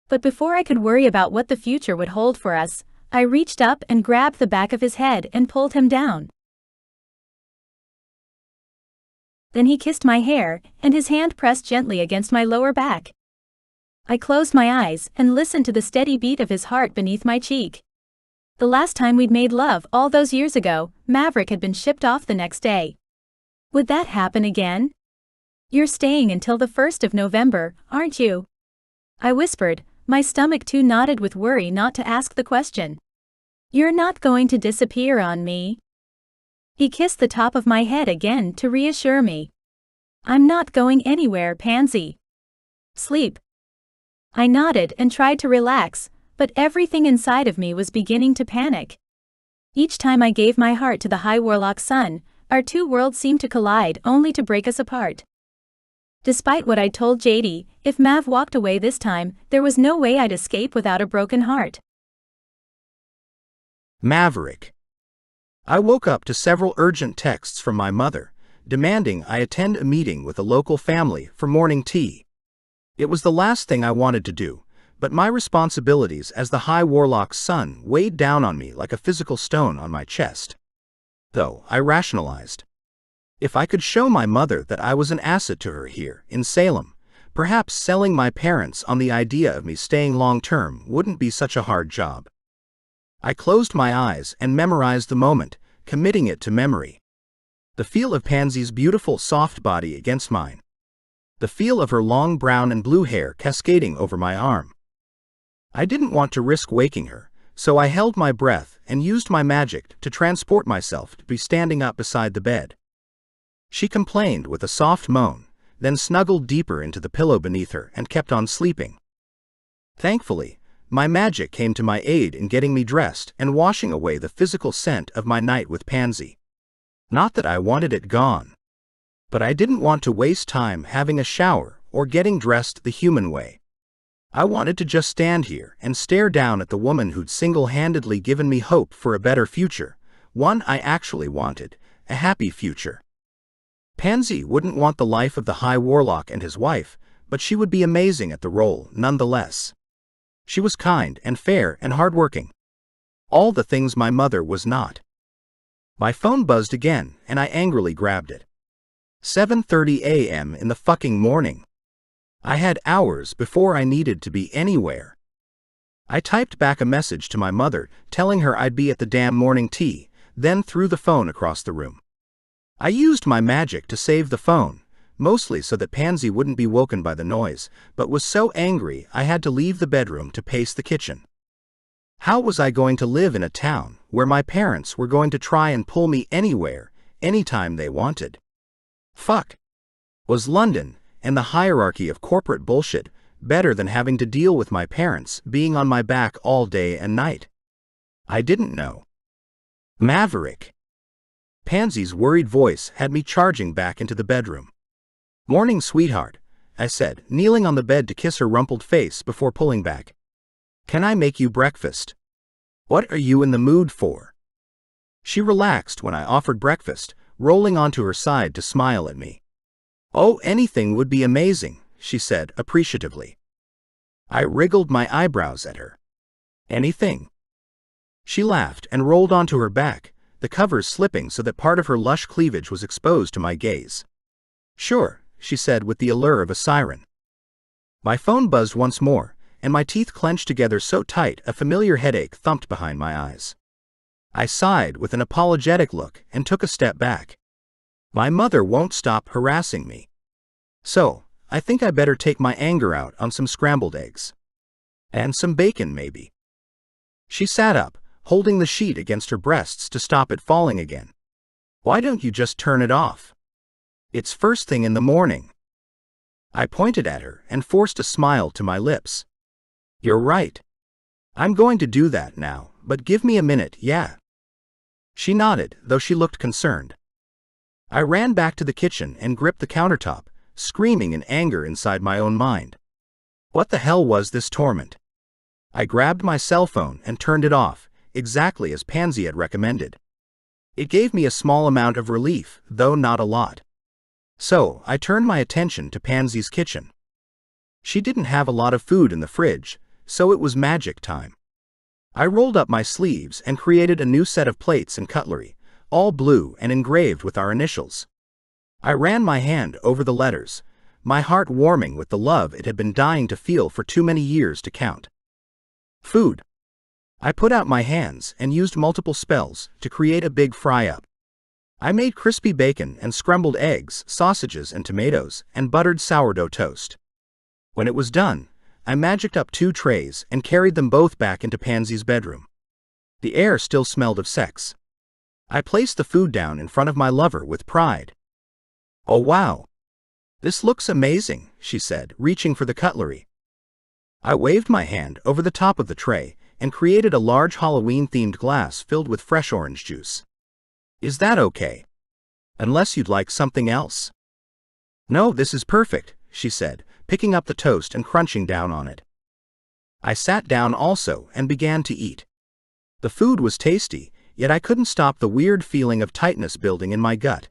But before I could worry about what the future would hold for us, I reached up and grabbed the back of his head and pulled him down. Then he kissed my hair, and his hand pressed gently against my lower back. I closed my eyes and listened to the steady beat of his heart beneath my cheek. The last time we'd made love, all those years ago, Maverick had been shipped off the next day. Would that happen again? "You're staying until the 1st of November, aren't you?" I whispered, my stomach too knotted with worry not to ask the question. "You're not going to disappear on me?" He kissed the top of my head again to reassure me. "I'm not going anywhere, Pansy." "Sleep." I nodded and tried to relax, but everything inside of me was beginning to panic. Each time I gave my heart to the High Warlock Sun, our two worlds seemed to collide only to break us apart. Despite what I'd told JD, if Mav walked away this time, there was no way I'd escape without a broken heart. Maverick. I woke up to several urgent texts from my mother, demanding I attend a meeting with a local family for morning tea. It was the last thing I wanted to do, but my responsibilities as the High Warlock's son weighed down on me like a physical stone on my chest. Though, I rationalized. If I could show my mother that I was an asset to her here, in Salem, perhaps selling my parents on the idea of me staying long-term wouldn't be such a hard job. I closed my eyes and memorized the moment, committing it to memory. The feel of Pansy's beautiful soft body against mine. The feel of her long brown and blue hair cascading over my arm. I didn't want to risk waking her, so I held my breath and used my magic to transport myself to be standing up beside the bed. She complained with a soft moan, then snuggled deeper into the pillow beneath her and kept on sleeping. Thankfully, my magic came to my aid in getting me dressed and washing away the physical scent of my night with Pansy. Not that I wanted it gone. But I didn't want to waste time having a shower or getting dressed the human way. I wanted to just stand here and stare down at the woman who'd single-handedly given me hope for a better future, one I actually wanted, a happy future. Pansy wouldn't want the life of the High Warlock and his wife, but she would be amazing at the role nonetheless. She was kind and fair and hardworking. All the things my mother was not. My phone buzzed again, and I angrily grabbed it. 7:30 a.m. in the fucking morning. I had hours before I needed to be anywhere. I typed back a message to my mother, telling her I'd be at the damn morning tea, then threw the phone across the room. I used my magic to save the phone, mostly so that Pansy wouldn't be woken by the noise, but was so angry I had to leave the bedroom to pace the kitchen. How was I going to live in a town where my parents were going to try and pull me anywhere, anytime they wanted? Fuck. Was London, and the hierarchy of corporate bullshit, better than having to deal with my parents being on my back all day and night? I didn't know. Maverick. Pansy's worried voice had me charging back into the bedroom. "Morning, sweetheart," I said, kneeling on the bed to kiss her rumpled face before pulling back. "Can I make you breakfast? What are you in the mood for?" She relaxed when I offered breakfast, rolling onto her side to smile at me. "Oh, anything would be amazing," she said appreciatively. I wriggled my eyebrows at her. "Anything?" She laughed and rolled onto her back, the covers slipping so that part of her lush cleavage was exposed to my gaze. "Sure," she said with the allure of a siren. My phone buzzed once more, and my teeth clenched together so tight a familiar headache thumped behind my eyes. I sighed with an apologetic look and took a step back. My mother won't stop harassing me. So, I think I better take my anger out on some scrambled eggs. And some bacon, maybe. She sat up, holding the sheet against her breasts to stop it falling again. "Why don't you just turn it off? It's first thing in the morning." I pointed at her and forced a smile to my lips. "You're right. I'm going to do that now, but give me a minute, yeah?" She nodded, though she looked concerned. I ran back to the kitchen and gripped the countertop, screaming in anger inside my own mind. What the hell was this torment? I grabbed my cell phone and turned it off, exactly as Pansy had recommended. It gave me a small amount of relief, though not a lot. So, I turned my attention to Pansy's kitchen. She didn't have a lot of food in the fridge, so it was magic time. I rolled up my sleeves and created a new set of plates and cutlery, all blue and engraved with our initials. I ran my hand over the letters, my heart warming with the love it had been dying to feel for too many years to count. Food. I put out my hands and used multiple spells to create a big fry-up. I made crispy bacon and scrambled eggs, sausages and tomatoes, and buttered sourdough toast. When it was done, I magicked up 2 trays and carried them both back into Pansy's bedroom. The air still smelled of sex. I placed the food down in front of my lover with pride. "Oh wow! This looks amazing," she said, reaching for the cutlery. I waved my hand over the top of the tray and created a large Halloween-themed glass filled with fresh orange juice. "Is that okay? Unless you'd like something else?" "No, this is perfect," she said, picking up the toast and crunching down on it. I sat down also and began to eat. The food was tasty, yet I couldn't stop the weird feeling of tightness building in my gut.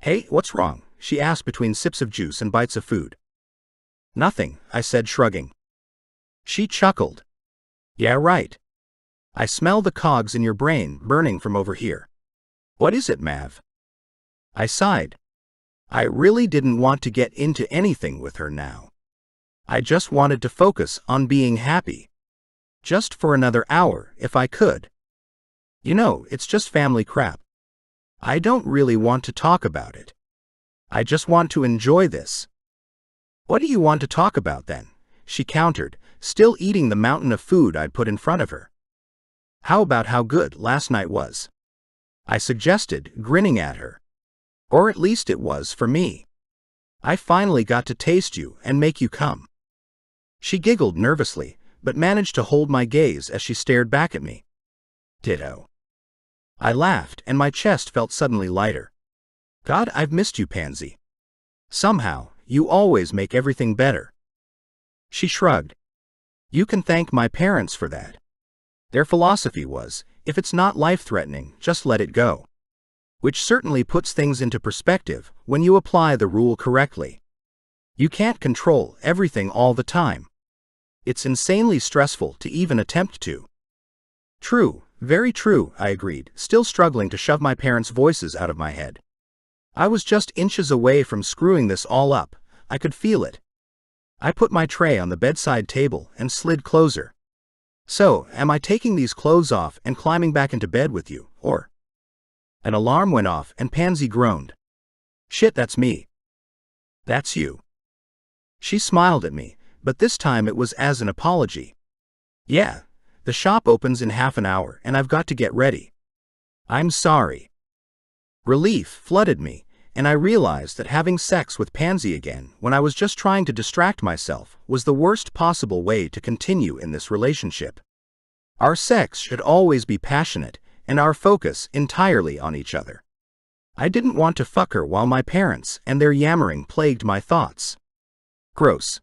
"Hey, what's wrong?" she asked between sips of juice and bites of food. "Nothing," I said, shrugging. She chuckled. "Yeah, right. I smell the cogs in your brain burning from over here. What is it, Mav?" I sighed. I really didn't want to get into anything with her now. I just wanted to focus on being happy. Just for another hour, if I could. You know, it's just family crap. I don't really want to talk about it. I just want to enjoy this. "What do you want to talk about then?" she countered, still eating the mountain of food I'd put in front of her. "How about how good last night was?" I suggested, grinning at her. "Or at least it was for me. I finally got to taste you and make you come." She giggled nervously, but managed to hold my gaze as she stared back at me. "Ditto." I laughed and my chest felt suddenly lighter. "God, I've missed you, Pansy. Somehow, you always make everything better." She shrugged. "You can thank my parents for that. Their philosophy was, if it's not life-threatening, just let it go. Which certainly puts things into perspective when you apply the rule correctly. You can't control everything all the time. It's insanely stressful to even attempt to." "True, very true," I agreed, still struggling to shove my parents' voices out of my head. I was just inches away from screwing this all up. I could feel it. I put my tray on the bedside table and slid closer. "So, am I taking these clothes off and climbing back into bed with you, or?" An alarm went off and Pansy groaned. "Shit, that's me." "That's you." She smiled at me, but this time it was as an apology. "Yeah, the shop opens in half an hour and I've got to get ready. I'm sorry." Relief flooded me, and I realized that having sex with Pansy again when I was just trying to distract myself was the worst possible way to continue in this relationship. Our sex should always be passionate, and our focus entirely on each other. I didn't want to fuck her while my parents and their yammering plagued my thoughts. Gross.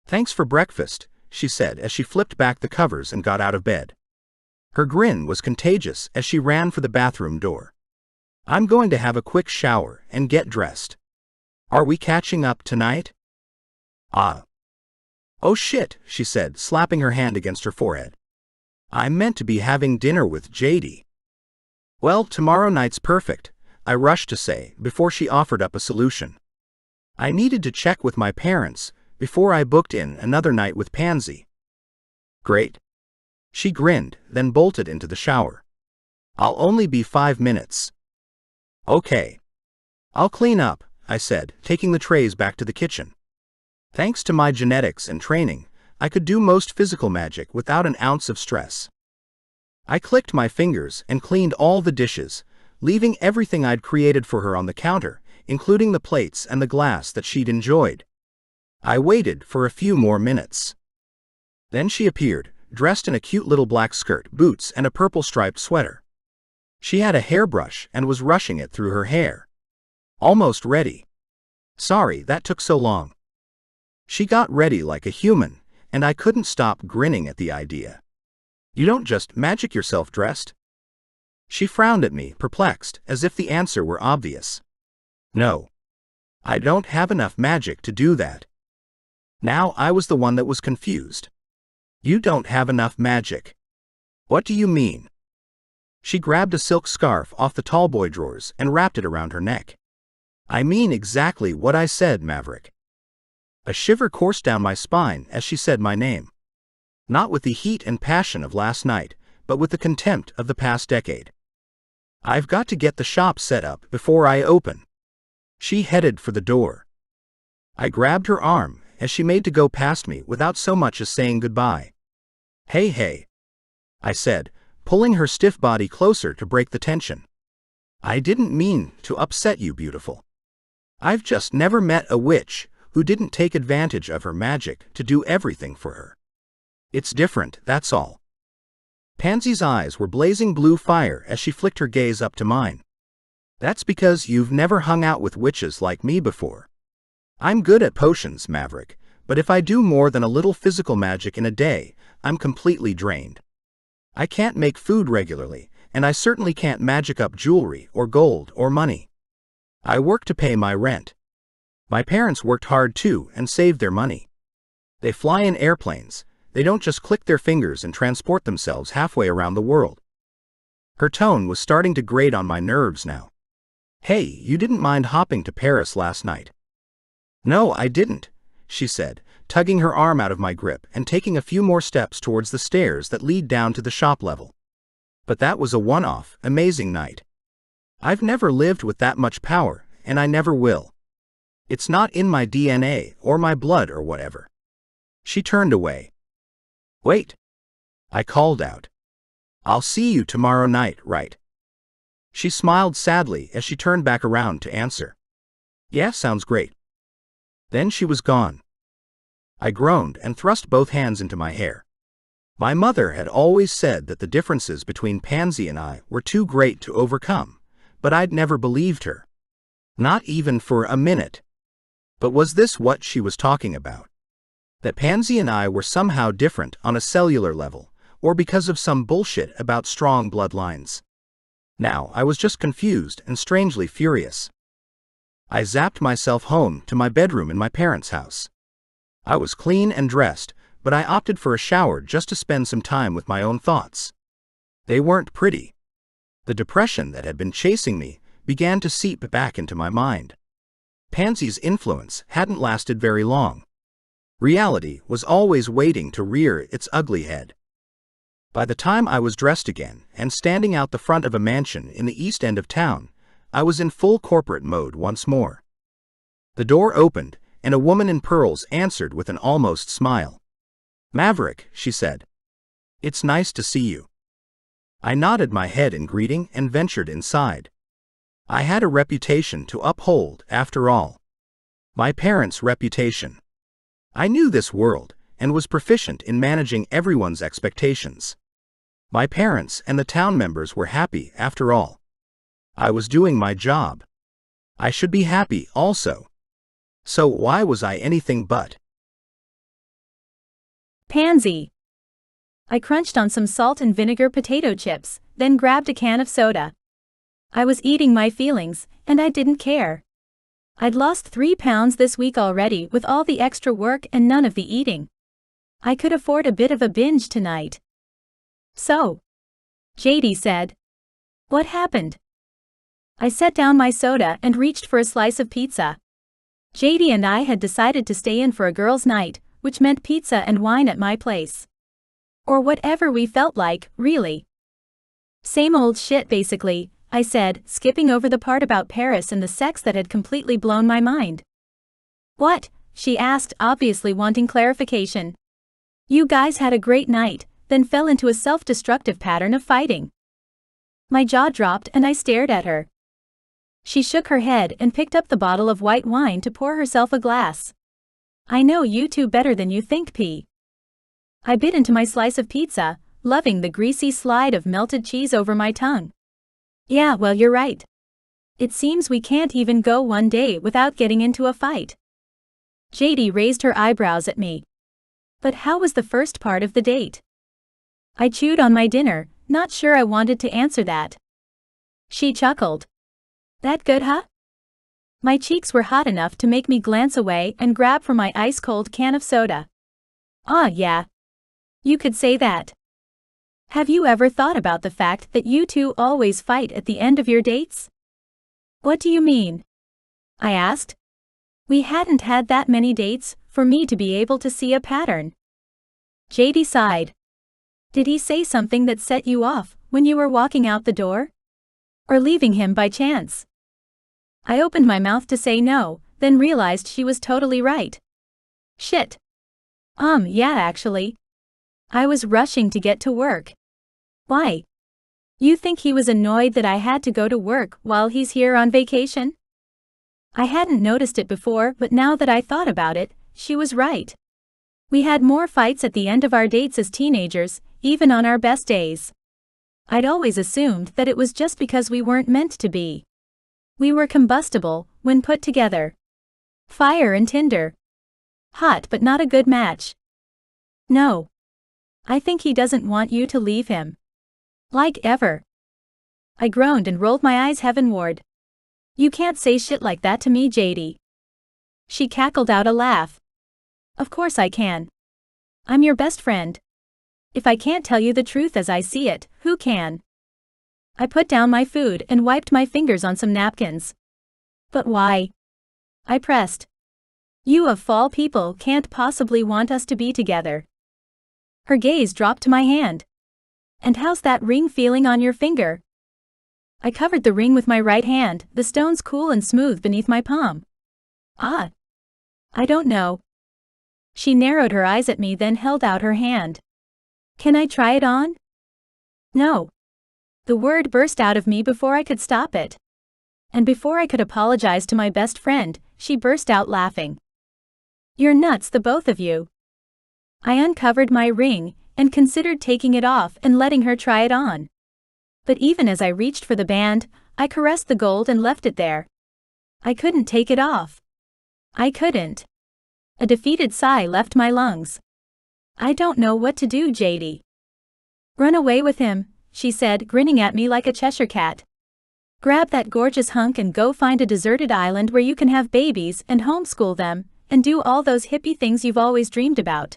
"Thanks for breakfast," she said as she flipped back the covers and got out of bed. Her grin was contagious as she ran for the bathroom door. "I'm going to have a quick shower and get dressed." Are we catching up tonight? Ah. Oh shit, she said, slapping her hand against her forehead. I meant to be having dinner with JD. Well, tomorrow night's perfect, I rushed to say, before she offered up a solution. I needed to check with my parents before I booked in another night with Pansy. Great. She grinned, then bolted into the shower. I'll only be 5 minutes. Okay. I'll clean up, I said, taking the trays back to the kitchen. Thanks to my genetics and training, I could do most physical magic without an ounce of stress. I clicked my fingers and cleaned all the dishes, leaving everything I'd created for her on the counter, including the plates and the glass that she'd enjoyed. I waited for a few more minutes. Then she appeared, dressed in a cute little black skirt, boots, and a purple striped sweater. She had a hairbrush and was rushing it through her hair. Almost ready. Sorry that took so long. She got ready like a human, and I couldn't stop grinning at the idea. You don't just magic yourself dressed? She frowned at me, perplexed, as if the answer were obvious. No. I don't have enough magic to do that. Now I was the one that was confused. You don't have enough magic. What do you mean? She grabbed a silk scarf off the tallboy drawers and wrapped it around her neck. I mean exactly what I said, Maverick. A shiver coursed down my spine as she said my name. Not with the heat and passion of last night, but with the contempt of the past decade. I've got to get the shop set up before I open. She headed for the door. I grabbed her arm as she made to go past me without so much as saying goodbye. Hey, I said, pulling her stiff body closer to break the tension. I didn't mean to upset you, beautiful. I've just never met a witch who didn't take advantage of her magic to do everything for her. It's different, that's all. Pansy's eyes were blazing blue fire as she flicked her gaze up to mine. That's because you've never hung out with witches like me before. I'm good at potions, Maverick, but if I do more than a little physical magic in a day, I'm completely drained. I can't make food regularly, and I certainly can't magic up jewelry or gold or money. I work to pay my rent. My parents worked hard too and saved their money. They fly in airplanes. They don't just click their fingers and transport themselves halfway around the world. Her tone was starting to grate on my nerves now. Hey, you didn't mind hopping to Paris last night? No, I didn't, she said, tugging her arm out of my grip and taking a few more steps towards the stairs that lead down to the shop level. But that was a one-off, amazing night. I've never lived with that much power, and I never will. It's not in my DNA or my blood or whatever. She turned away. Wait. I called out. I'll see you tomorrow night, right? She smiled sadly as she turned back around to answer. Yeah, sounds great. Then she was gone. I groaned and thrust both hands into my hair. My mother had always said that the differences between Pansy and I were too great to overcome, but I'd never believed her. Not even for a minute. But was this what she was talking about? That Pansy and I were somehow different on a cellular level, or because of some bullshit about strong bloodlines? Now I was just confused and strangely furious. I zapped myself home to my bedroom in my parents' house. I was clean and dressed, but I opted for a shower just to spend some time with my own thoughts. They weren't pretty. The depression that had been chasing me began to seep back into my mind. Pansy's influence hadn't lasted very long. Reality was always waiting to rear its ugly head. By the time I was dressed again and standing out the front of a mansion in the east end of town, I was in full corporate mode once more. The door opened, and a woman in pearls answered with an almost smile. Maverick, she said. It's nice to see you. I nodded my head in greeting and ventured inside. I had a reputation to uphold, after all. My parents' reputation. I knew this world, and was proficient in managing everyone's expectations. My parents and the town members were happy, after all. I was doing my job. I should be happy also. So why was I anything but? Pansy. I crunched on some salt and vinegar potato chips, then grabbed a can of soda. I was eating my feelings, and I didn't care. I'd lost 3 pounds this week already with all the extra work and none of the eating. I could afford a bit of a binge tonight. So, JD said. What happened? I set down my soda and reached for a slice of pizza. JD and I had decided to stay in for a girls' night, which meant pizza and wine at my place. Or whatever we felt like, really. Same old shit basically, I said, skipping over the part about Paris and the sex that had completely blown my mind. What? She asked, obviously wanting clarification. You guys had a great night, then fell into a self-destructive pattern of fighting. My jaw dropped and I stared at her. She shook her head and picked up the bottle of white wine to pour herself a glass. I know you two better than you think, P. I bit into my slice of pizza, loving the greasy slide of melted cheese over my tongue. Yeah, well, you're right. It seems we can't even go one day without getting into a fight. JD raised her eyebrows at me. But how was the first part of the date? I chewed on my dinner, not sure I wanted to answer that. She chuckled. That good, huh? My cheeks were hot enough to make me glance away and grab for my ice-cold can of soda. Ah, yeah. You could say that. Have you ever thought about the fact that you two always fight at the end of your dates? What do you mean? I asked. We hadn't had that many dates for me to be able to see a pattern. JD sighed. Did he say something that set you off when you were walking out the door? Or leaving him by chance? I opened my mouth to say no, then realized she was totally right. Shit. Yeah, actually. I was rushing to get to work. Why? You think he was annoyed that I had to go to work while he's here on vacation? I hadn't noticed it before, but now that I thought about it, she was right. We had more fights at the end of our dates as teenagers, even on our best days. I'd always assumed that it was just because we weren't meant to be. We were combustible when put together. Fire and tinder. Hot but not a good match. No. I think he doesn't want you to leave him. Like ever. I groaned and rolled my eyes heavenward. You can't say shit like that to me, JD. She cackled out a laugh. Of course I can. I'm your best friend. If I can't tell you the truth as I see it, who can? I put down my food and wiped my fingers on some napkins. But why? I pressed. You of all people can't possibly want us to be together. Her gaze dropped to my hand. And how's that ring feeling on your finger? I covered the ring with my right hand, the stones cool and smooth beneath my palm. Ah. I don't know. She narrowed her eyes at me, then held out her hand. Can I try it on? No. The word burst out of me before I could stop it. And before I could apologize to my best friend, she burst out laughing. You're nuts, the both of you. I uncovered my ring and considered taking it off and letting her try it on. But even as I reached for the band, I caressed the gold and left it there. I couldn't take it off. I couldn't. A defeated sigh left my lungs. I don't know what to do, JD. Run away with him, she said, grinning at me like a Cheshire cat. Grab that gorgeous hunk and go find a deserted island where you can have babies and homeschool them, and do all those hippie things you've always dreamed about.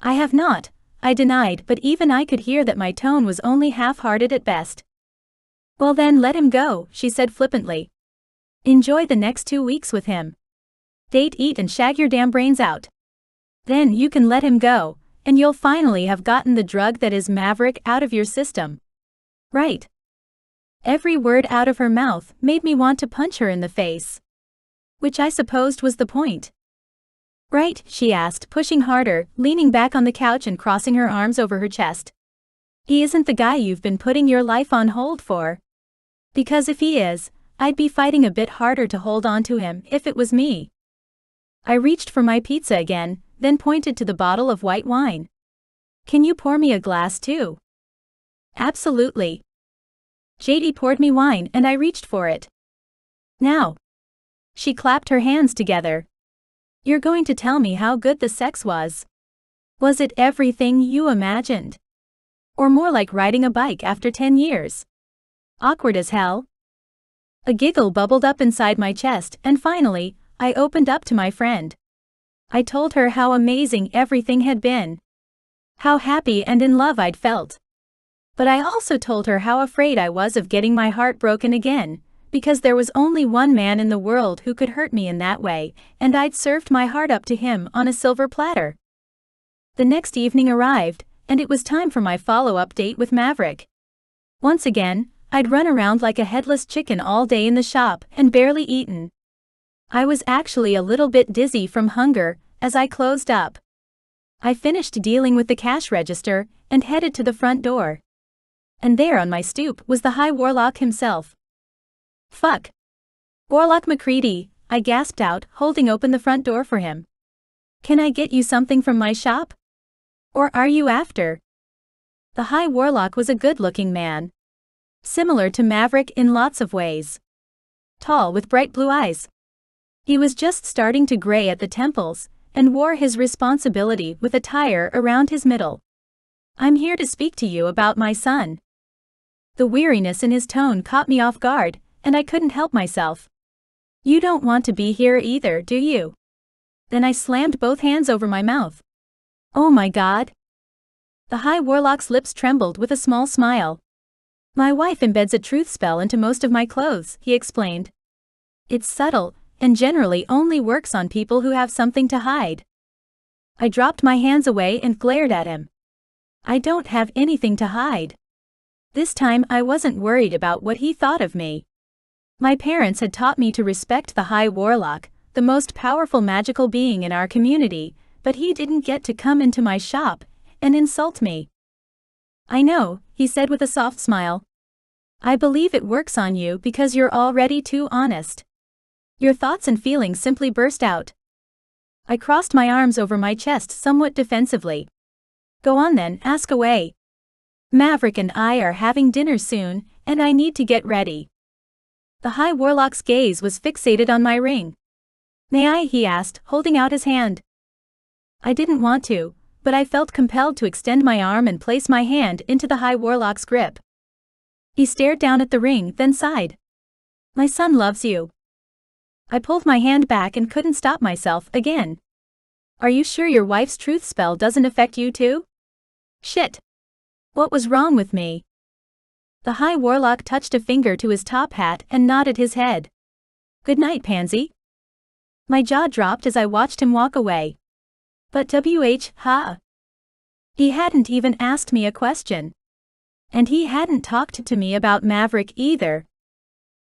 I have not, I denied, but even I could hear that my tone was only half-hearted at best. Well then let him go, she said flippantly. Enjoy the next 2 weeks with him. Date, eat and shag your damn brains out. Then you can let him go, and you'll finally have gotten the drug that is Maverick out of your system. Right. Every word out of her mouth made me want to punch her in the face. Which I supposed was the point. Right, she asked, pushing harder, leaning back on the couch and crossing her arms over her chest. He isn't the guy you've been putting your life on hold for. Because if he is, I'd be fighting a bit harder to hold on to him if it was me. I reached for my pizza again, then pointed to the bottle of white wine. Can you pour me a glass too? Absolutely. JD poured me wine and I reached for it. Now. She clapped her hands together. You're going to tell me how good the sex was. Was it everything you imagined? Or more like riding a bike after 10 years? Awkward as hell? A giggle bubbled up inside my chest, and finally, I opened up to my friend. I told her how amazing everything had been. How happy and in love I'd felt. But I also told her how afraid I was of getting my heart broken again, because there was only one man in the world who could hurt me in that way, and I'd served my heart up to him on a silver platter. The next evening arrived, and it was time for my follow-up date with Maverick. Once again, I'd run around like a headless chicken all day in the shop and barely eaten. I was actually a little bit dizzy from hunger as I closed up. I finished dealing with the cash register and headed to the front door. And there on my stoop was the High Warlock himself. "Fuck. Warlock McCready," I gasped out, holding open the front door for him. "Can I get you something from my shop? Or are you after?" The High Warlock was a good-looking man. Similar to Maverick in lots of ways. Tall with bright blue eyes. He was just starting to gray at the temples, and wore his responsibility with a tire around his middle. "I'm here to speak to you about my son." The weariness in his tone caught me off guard, and I couldn't help myself. "You don't want to be here either, do you?" Then I slammed both hands over my mouth. "Oh my God." The High Warlock's lips trembled with a small smile. "My wife embeds a truth spell into most of my clothes," he explained. "It's subtle, and generally only works on people who have something to hide." I dropped my hands away and glared at him. "I don't have anything to hide." This time I wasn't worried about what he thought of me. My parents had taught me to respect the High Warlock, the most powerful magical being in our community, but he didn't get to come into my shop and insult me. "I know," he said with a soft smile. "I believe it works on you because you're already too honest. Your thoughts and feelings simply burst out." I crossed my arms over my chest somewhat defensively. "Go on then, ask away. Maverick and I are having dinner soon, and I need to get ready." The High Warlock's gaze was fixated on my ring. "May I?" he asked, holding out his hand. I didn't want to, but I felt compelled to extend my arm and place my hand into the High Warlock's grip. He stared down at the ring, then sighed. "My son loves you." I pulled my hand back and couldn't stop myself again. "Are you sure your wife's truth spell doesn't affect you too?" Shit. What was wrong with me? The High Warlock touched a finger to his top hat and nodded his head. "Good night, Pansy." My jaw dropped as I watched him walk away. But he hadn't even asked me a question. And he hadn't talked to me about Maverick either.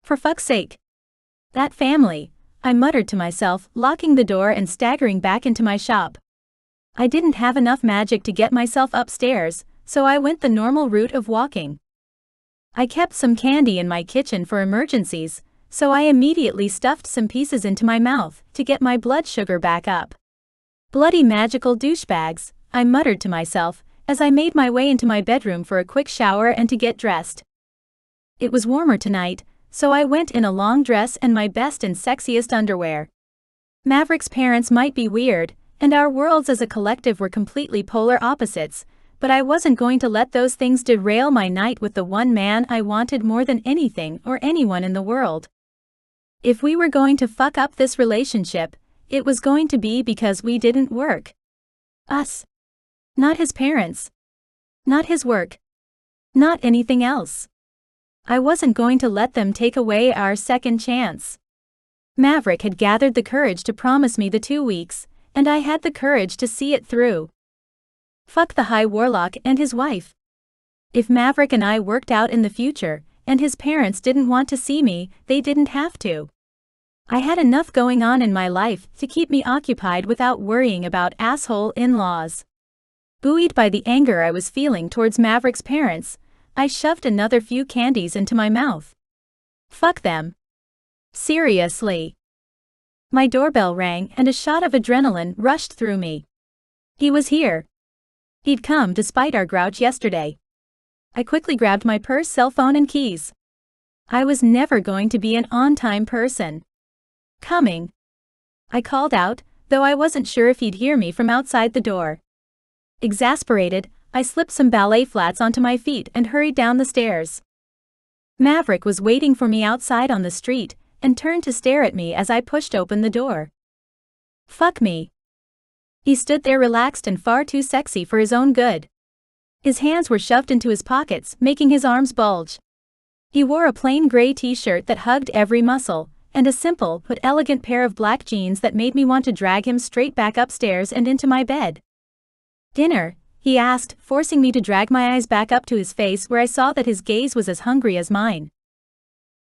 For fuck's sake. That family, I muttered to myself, locking the door and staggering back into my shop. I didn't have enough magic to get myself upstairs, so I went the normal route of walking. I kept some candy in my kitchen for emergencies, so I immediately stuffed some pieces into my mouth to get my blood sugar back up. "Bloody magical douchebags," I muttered to myself, as I made my way into my bedroom for a quick shower and to get dressed. It was warmer tonight, so I went in a long dress and my best and sexiest underwear. Maverick's parents might be weird, and our worlds as a collective were completely polar opposites, but I wasn't going to let those things derail my night with the one man I wanted more than anything or anyone in the world. If we were going to fuck up this relationship, it was going to be because we didn't work. Us. Not his parents. Not his work. Not anything else. I wasn't going to let them take away our second chance. Maverick had gathered the courage to promise me the 2 weeks, and I had the courage to see it through. Fuck the High Warlock and his wife. If Maverick and I worked out in the future, and his parents didn't want to see me, they didn't have to. I had enough going on in my life to keep me occupied without worrying about asshole in-laws. Buoyed by the anger I was feeling towards Maverick's parents, I shoved another few candies into my mouth. Fuck them. Seriously. My doorbell rang and a shot of adrenaline rushed through me. He was here. He'd come despite our grouch yesterday. I quickly grabbed my purse, cell phone and keys. I was never going to be an on-time person. "Coming." I called out, though I wasn't sure if he'd hear me from outside the door. Exasperated, I slipped some ballet flats onto my feet and hurried down the stairs. Maverick was waiting for me outside on the street and turned to stare at me as I pushed open the door. Fuck me. He stood there relaxed and far too sexy for his own good. His hands were shoved into his pockets, making his arms bulge. He wore a plain gray t-shirt that hugged every muscle, and a simple but elegant pair of black jeans that made me want to drag him straight back upstairs and into my bed. "Dinner?" he asked, forcing me to drag my eyes back up to his face where I saw that his gaze was as hungry as mine.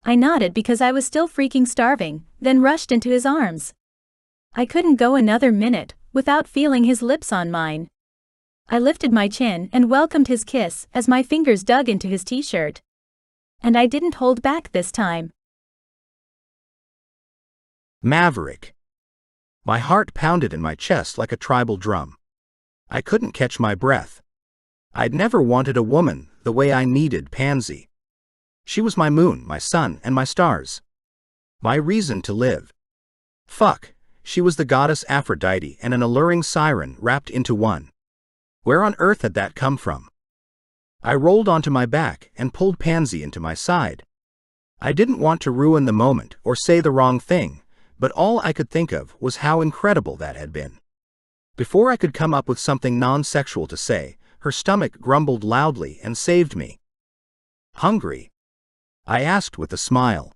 I nodded because I was still freaking starving, then rushed into his arms. I couldn't go another minute without feeling his lips on mine. I lifted my chin and welcomed his kiss as my fingers dug into his t-shirt. And I didn't hold back this time. Maverick. My heart pounded in my chest like a tribal drum. I couldn't catch my breath. I'd never wanted a woman the way I needed Pansy. She was my moon, my sun, and my stars. My reason to live. Fuck, she was the goddess Aphrodite and an alluring siren wrapped into one. Where on earth had that come from? I rolled onto my back and pulled Pansy into my side. I didn't want to ruin the moment or say the wrong thing, but all I could think of was how incredible that had been. Before I could come up with something non-sexual to say, her stomach grumbled loudly and saved me. "Hungry?" I asked with a smile.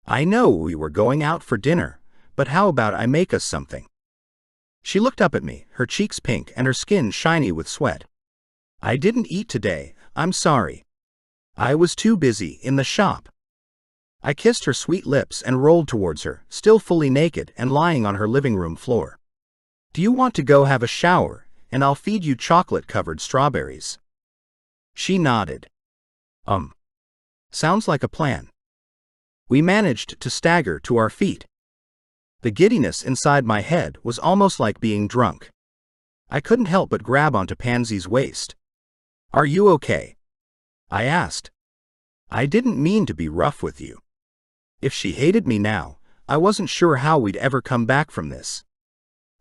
"I know we were going out for dinner, but how about I make us something?" She looked up at me, her cheeks pink and her skin shiny with sweat. "I didn't eat today, I'm sorry. I was too busy in the shop." I kissed her sweet lips and rolled towards her, still fully naked and lying on her living room floor. "Do you want to go have a shower, and I'll feed you chocolate-covered strawberries?" She nodded. Sounds like a plan." We managed to stagger to our feet. The giddiness inside my head was almost like being drunk. I couldn't help but grab onto Pansy's waist. "Are you okay?" I asked. I didn't mean to be rough with you. If she hated me now, I wasn't sure how we'd ever come back from this.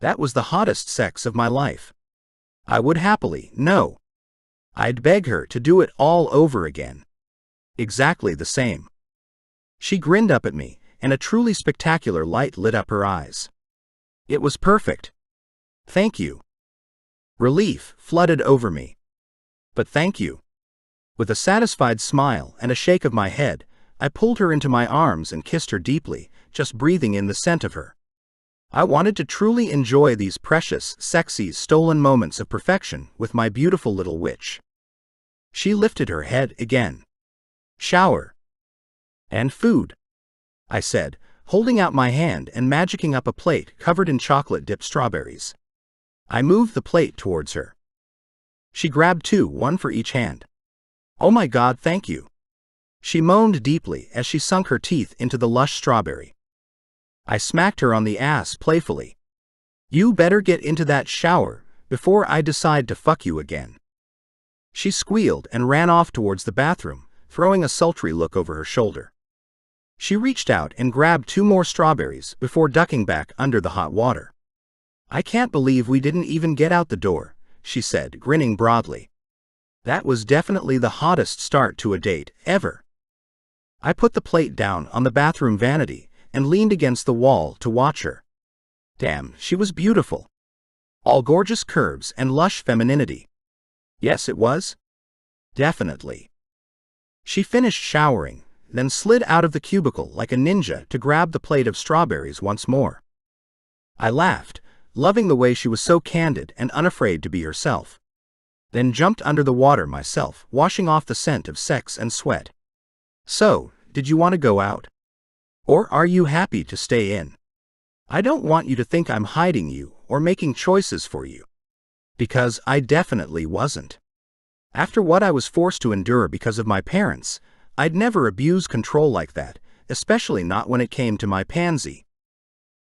That was the hottest sex of my life. I would happily, no. I'd beg her to do it all over again. Exactly the same. She grinned up at me, and a truly spectacular light lit up her eyes. It was perfect. "Thank you." Relief flooded over me. "But thank you." With a satisfied smile and a shake of my head, I pulled her into my arms and kissed her deeply, just breathing in the scent of her. I wanted to truly enjoy these precious, sexy, stolen moments of perfection with my beautiful little witch. She lifted her head again. "Shower. And food," I said, holding out my hand and magicking up a plate covered in chocolate-dipped strawberries. I moved the plate towards her. She grabbed two, one for each hand. "Oh my God, thank you." She moaned deeply as she sunk her teeth into the lush strawberry. I smacked her on the ass playfully. "You better get into that shower before I decide to fuck you again." She squealed and ran off towards the bathroom, throwing a sultry look over her shoulder. She reached out and grabbed two more strawberries before ducking back under the hot water. "I can't believe we didn't even get out the door," she said, grinning broadly. That was definitely the hottest start to a date ever. I put the plate down on the bathroom vanity and leaned against the wall to watch her. Damn, she was beautiful. All gorgeous curves and lush femininity. Yes, it was. Definitely. She finished showering, then slid out of the cubicle like a ninja to grab the plate of strawberries once more. I laughed, loving the way she was so candid and unafraid to be herself. Then jumped under the water myself, washing off the scent of sex and sweat. "So, did you want to go out? Or are you happy to stay in? I don't want you to think I'm hiding you or making choices for you. Because I definitely wasn't. After what I was forced to endure because of my parents, I'd never abuse control like that, especially not when it came to my Pansy."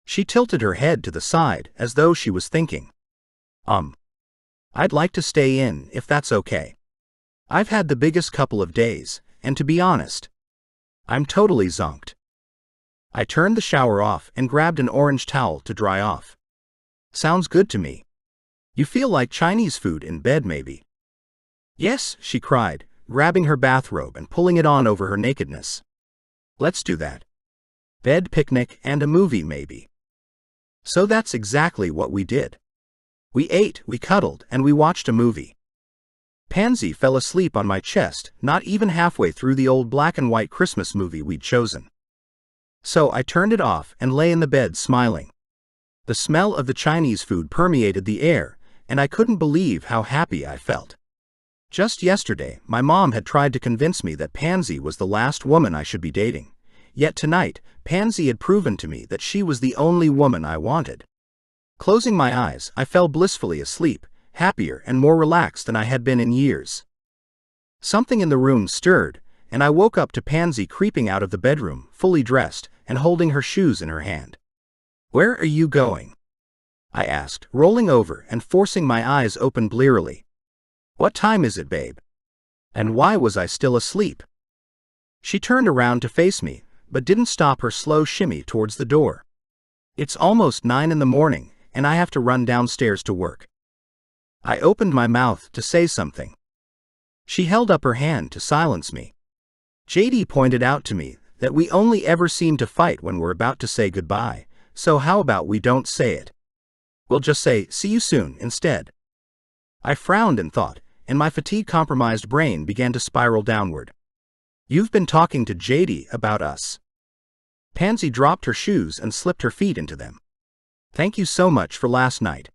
She tilted her head to the side as though she was thinking. I'd like to stay in if that's okay. I've had the biggest couple of days, and to be honest, I'm totally zonked." I turned the shower off and grabbed an orange towel to dry off. "Sounds good to me. You feel like Chinese food in bed maybe?" "Yes," she cried, grabbing her bathrobe and pulling it on over her nakedness. Let's do that. Bed, picnic, and a movie maybe. So that's exactly what we did. We ate, we cuddled, and we watched a movie. Pansy fell asleep on my chest, not even halfway through the old black and white Christmas movie we'd chosen. So I turned it off and lay in the bed smiling. The smell of the Chinese food permeated the air, and I couldn't believe how happy I felt. Just yesterday, my mom had tried to convince me that Pansy was the last woman I should be dating. Yet tonight, Pansy had proven to me that she was the only woman I wanted. Closing my eyes, I fell blissfully asleep, happier and more relaxed than I had been in years. Something in the room stirred, and I woke up to Pansy creeping out of the bedroom, fully dressed, and holding her shoes in her hand. "Where are you going?" I asked, rolling over and forcing my eyes open blearily. "What time is it, babe? And why was I still asleep?" She turned around to face me, but didn't stop her slow shimmy towards the door. "It's almost 9 in the morning, and I have to run downstairs to work." I opened my mouth to say something. She held up her hand to silence me. JD pointed out to me that we only ever seem to fight when we're about to say goodbye, so how about we don't say it? We'll just say, "See you soon," instead. I frowned and thought, and my fatigue-compromised brain began to spiral downward. "You've been talking to JD about us." Pansy dropped her shoes and slipped her feet into them. "Thank you so much for last night.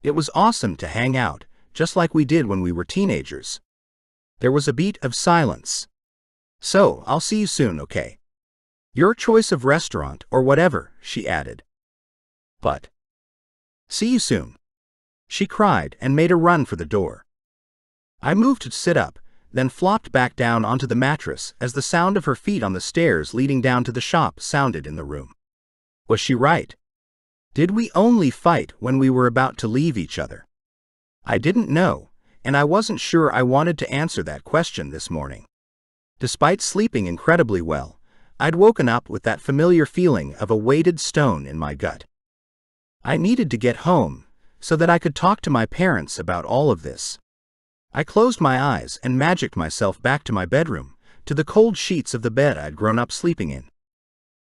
It was awesome to hang out, just like we did when we were teenagers." There was a beat of silence. "So, I'll see you soon, okay? Your choice of restaurant or whatever," she added. "But see you soon," she cried and made a run for the door. I moved to sit up, then flopped back down onto the mattress as the sound of her feet on the stairs leading down to the shop sounded in the room. Was she right? Did we only fight when we were about to leave each other? I didn't know, and I wasn't sure I wanted to answer that question this morning. Despite sleeping incredibly well, I'd woken up with that familiar feeling of a weighted stone in my gut. I needed to get home, so that I could talk to my parents about all of this. I closed my eyes and magicked myself back to my bedroom, to the cold sheets of the bed I'd grown up sleeping in.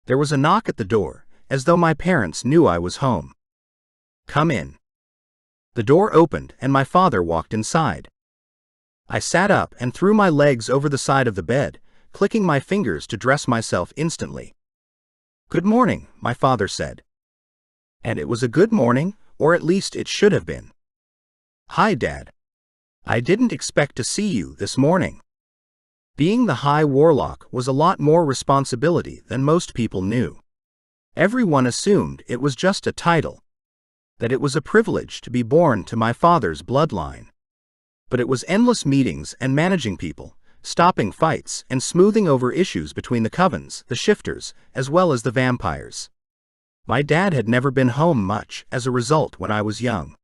There was a knock at the door, as though my parents knew I was home. "Come in." The door opened and my father walked inside. I sat up and threw my legs over the side of the bed, clicking my fingers to dress myself instantly. "Good morning," my father said. And it was a good morning, or at least it should have been. "Hi, Dad. I didn't expect to see you this morning." Being the High Warlock was a lot more responsibility than most people knew. Everyone assumed it was just a title, that it was a privilege to be born to my father's bloodline. But it was endless meetings and managing people, stopping fights and smoothing over issues between the covens, the shifters, as well as the vampires. My dad had never been home much as a result when I was young.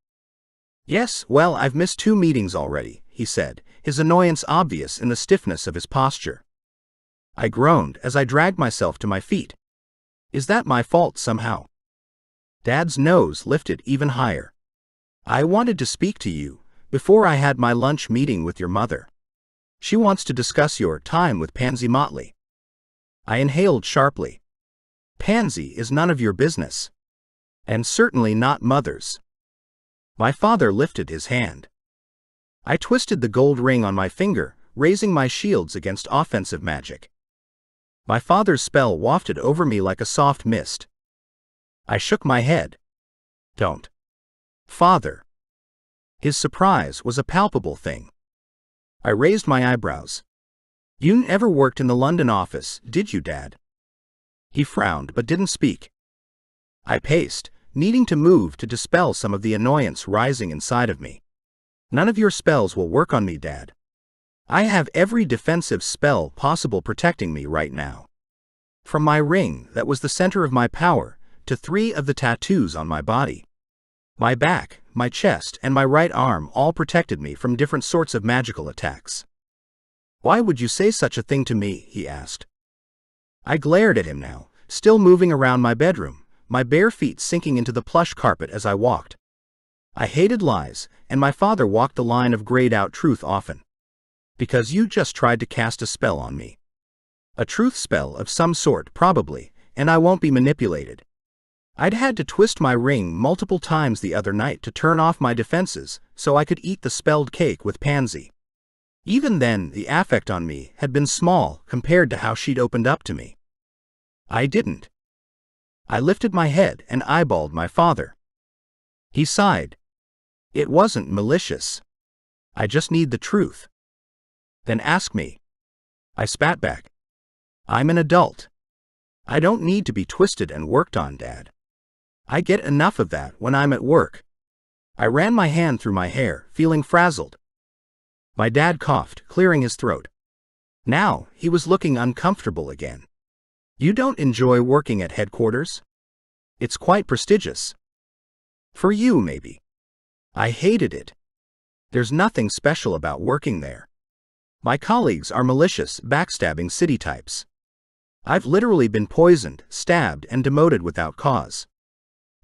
"Yes, well, I've missed 2 meetings already," he said, his annoyance obvious in the stiffness of his posture. I groaned as I dragged myself to my feet. Is that my fault somehow? Dad's nose lifted even higher. "I wanted to speak to you before I had my lunch meeting with your mother. She wants to discuss your time with Pansy Motley." I inhaled sharply. "Pansy is none of your business. And certainly not Mother's." My father lifted his hand. I twisted the gold ring on my finger, raising my shields against offensive magic. My father's spell wafted over me like a soft mist. I shook my head. "Don't. Father." His surprise was a palpable thing. I raised my eyebrows. "You never worked in the London office, did you, Dad?" He frowned but didn't speak. I paced, needing to move to dispel some of the annoyance rising inside of me. "None of your spells will work on me, Dad. I have every defensive spell possible protecting me right now. From my ring that was the center of my power, to 3 of the tattoos on my body. My back, my chest, and my right arm all protected me from different sorts of magical attacks." "Why would you say such a thing to me?" he asked. I glared at him now, still moving around my bedroom, my bare feet sinking into the plush carpet as I walked. I hated lies, and my father walked the line of grayed-out truth often. Because you just tried to cast a spell on me. A truth spell of some sort, probably, and I won't be manipulated. I'd had to twist my ring multiple times the other night to turn off my defenses so I could eat the spelled cake with Pansy. Even then, the affect on me had been small compared to how she'd opened up to me. I didn't. I lifted my head and eyeballed my father. He sighed. It wasn't malicious. I just need the truth. Then ask me. I spat back. I'm an adult. I don't need to be twisted and worked on, Dad. I get enough of that when I'm at work. I ran my hand through my hair, feeling frazzled. My dad coughed, clearing his throat. Now, he was looking uncomfortable again. You don't enjoy working at headquarters? It's quite prestigious. For you, maybe. I hated it. There's nothing special about working there. My colleagues are malicious, backstabbing city types. I've literally been poisoned, stabbed, and demoted without cause.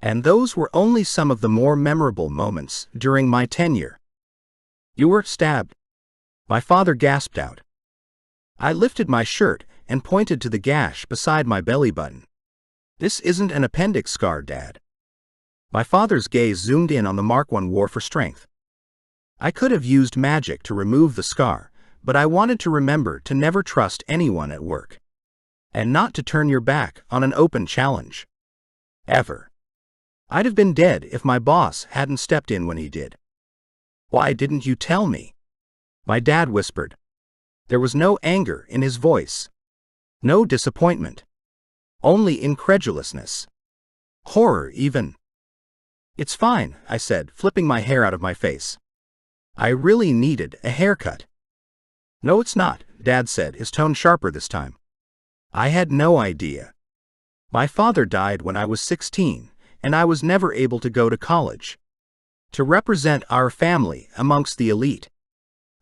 And those were only some of the more memorable moments during my tenure. You were stabbed? My father gasped out. I lifted my shirt and pointed to the gash beside my belly button. This isn't an appendix scar, Dad. My father's gaze zoomed in on the mark one wore for strength. I could have used magic to remove the scar, but I wanted to remember to never trust anyone at work. And not to turn your back on an open challenge. Ever. I'd have been dead if my boss hadn't stepped in when he did. Why didn't you tell me? My dad whispered. There was no anger in his voice. No disappointment. Only incredulousness. Horror, even. It's fine, I said, flipping my hair out of my face. I really needed a haircut. No, it's not, Dad said, his tone sharper this time. I had no idea. My father died when I was 16, and I was never able to go to college. To represent our family amongst the elite.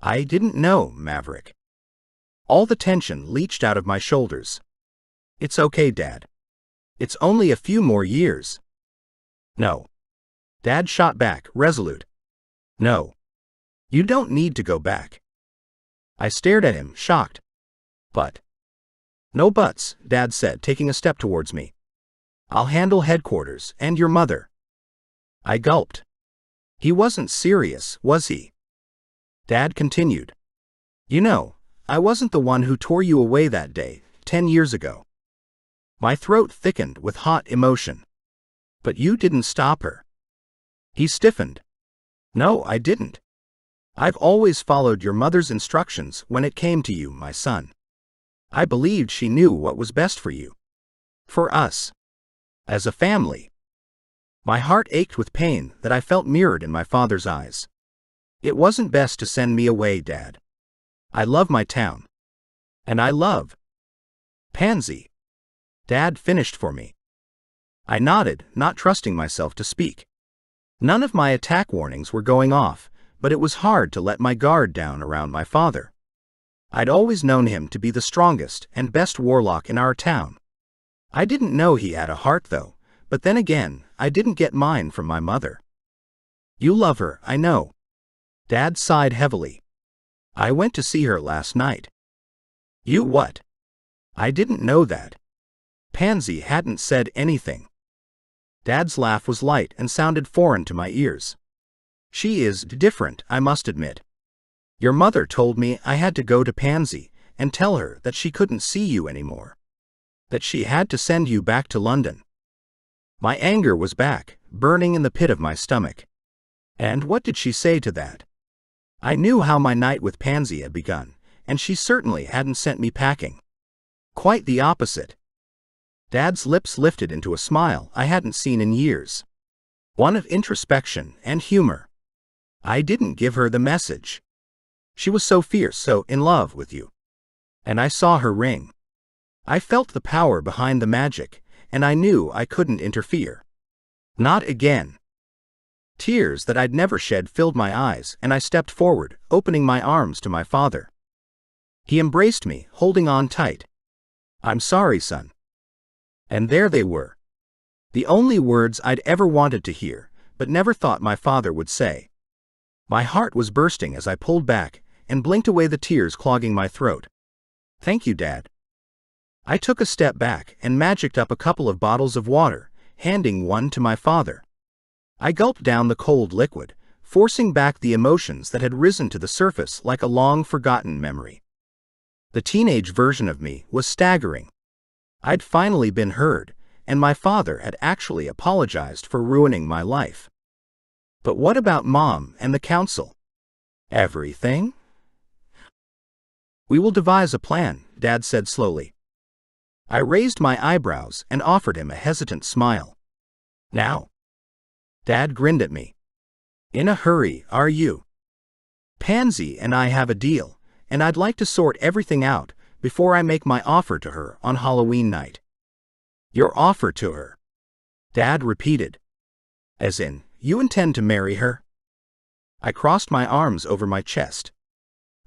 I didn't know, Maverick. All the tension leached out of my shoulders. It's okay, Dad. It's only a few more years. No. Dad shot back, resolute. No. You don't need to go back. I stared at him, shocked. But. No buts, Dad said, taking a step towards me. I'll handle headquarters and your mother. I gulped. He wasn't serious, was he? Dad continued. You know, I wasn't the one who tore you away that day, 10 years ago. My throat thickened with hot emotion. But you didn't stop her. He stiffened. No, I didn't. I've always followed your mother's instructions when it came to you, my son. I believed she knew what was best for you. For us. As a family. My heart ached with pain that I felt mirrored in my father's eyes. It wasn't best to send me away, Dad. I love my town. And I love Pansy. Dad finished for me. I nodded, not trusting myself to speak. None of my attack warnings were going off, but it was hard to let my guard down around my father. I'd always known him to be the strongest and best warlock in our town. I didn't know he had a heart, though, but then again, I didn't get mine from my mother. You love her, I know. Dad sighed heavily. I went to see her last night. You what? I didn't know that. Pansy hadn't said anything. Dad's laugh was light and sounded foreign to my ears. She is different, I must admit. Your mother told me I had to go to Pansy and tell her that she couldn't see you anymore. That she had to send you back to London. My anger was back, burning in the pit of my stomach. And what did she say to that? I knew how my night with Pansy had begun, and she certainly hadn't sent me packing. Quite the opposite. Dad's lips lifted into a smile I hadn't seen in years. One of introspection and humor. I didn't give her the message. She was so fierce, so in love with you. And I saw her ring. I felt the power behind the magic, and I knew I couldn't interfere. Not again. Tears that I'd never shed filled my eyes, and I stepped forward, opening my arms to my father. He embraced me, holding on tight. I'm sorry, son. And there they were. The only words I'd ever wanted to hear, but never thought my father would say. My heart was bursting as I pulled back, and blinked away the tears clogging my throat. "Thank you, Dad." I took a step back and magicked up a couple of bottles of water, handing one to my father. I gulped down the cold liquid, forcing back the emotions that had risen to the surface like a long-forgotten memory. The teenage version of me was staggering. I'd finally been heard, and my father had actually apologized for ruining my life. But what about Mom and the council? Everything? "We will devise a plan," Dad said slowly. I raised my eyebrows and offered him a hesitant smile. "Now?" Dad grinned at me. "In a hurry, are you? Pansy and I have a deal, and I'd like to sort everything out before I make my offer to her on Halloween night." "Your offer to her?" Dad repeated. "As in, you intend to marry her?" I crossed my arms over my chest.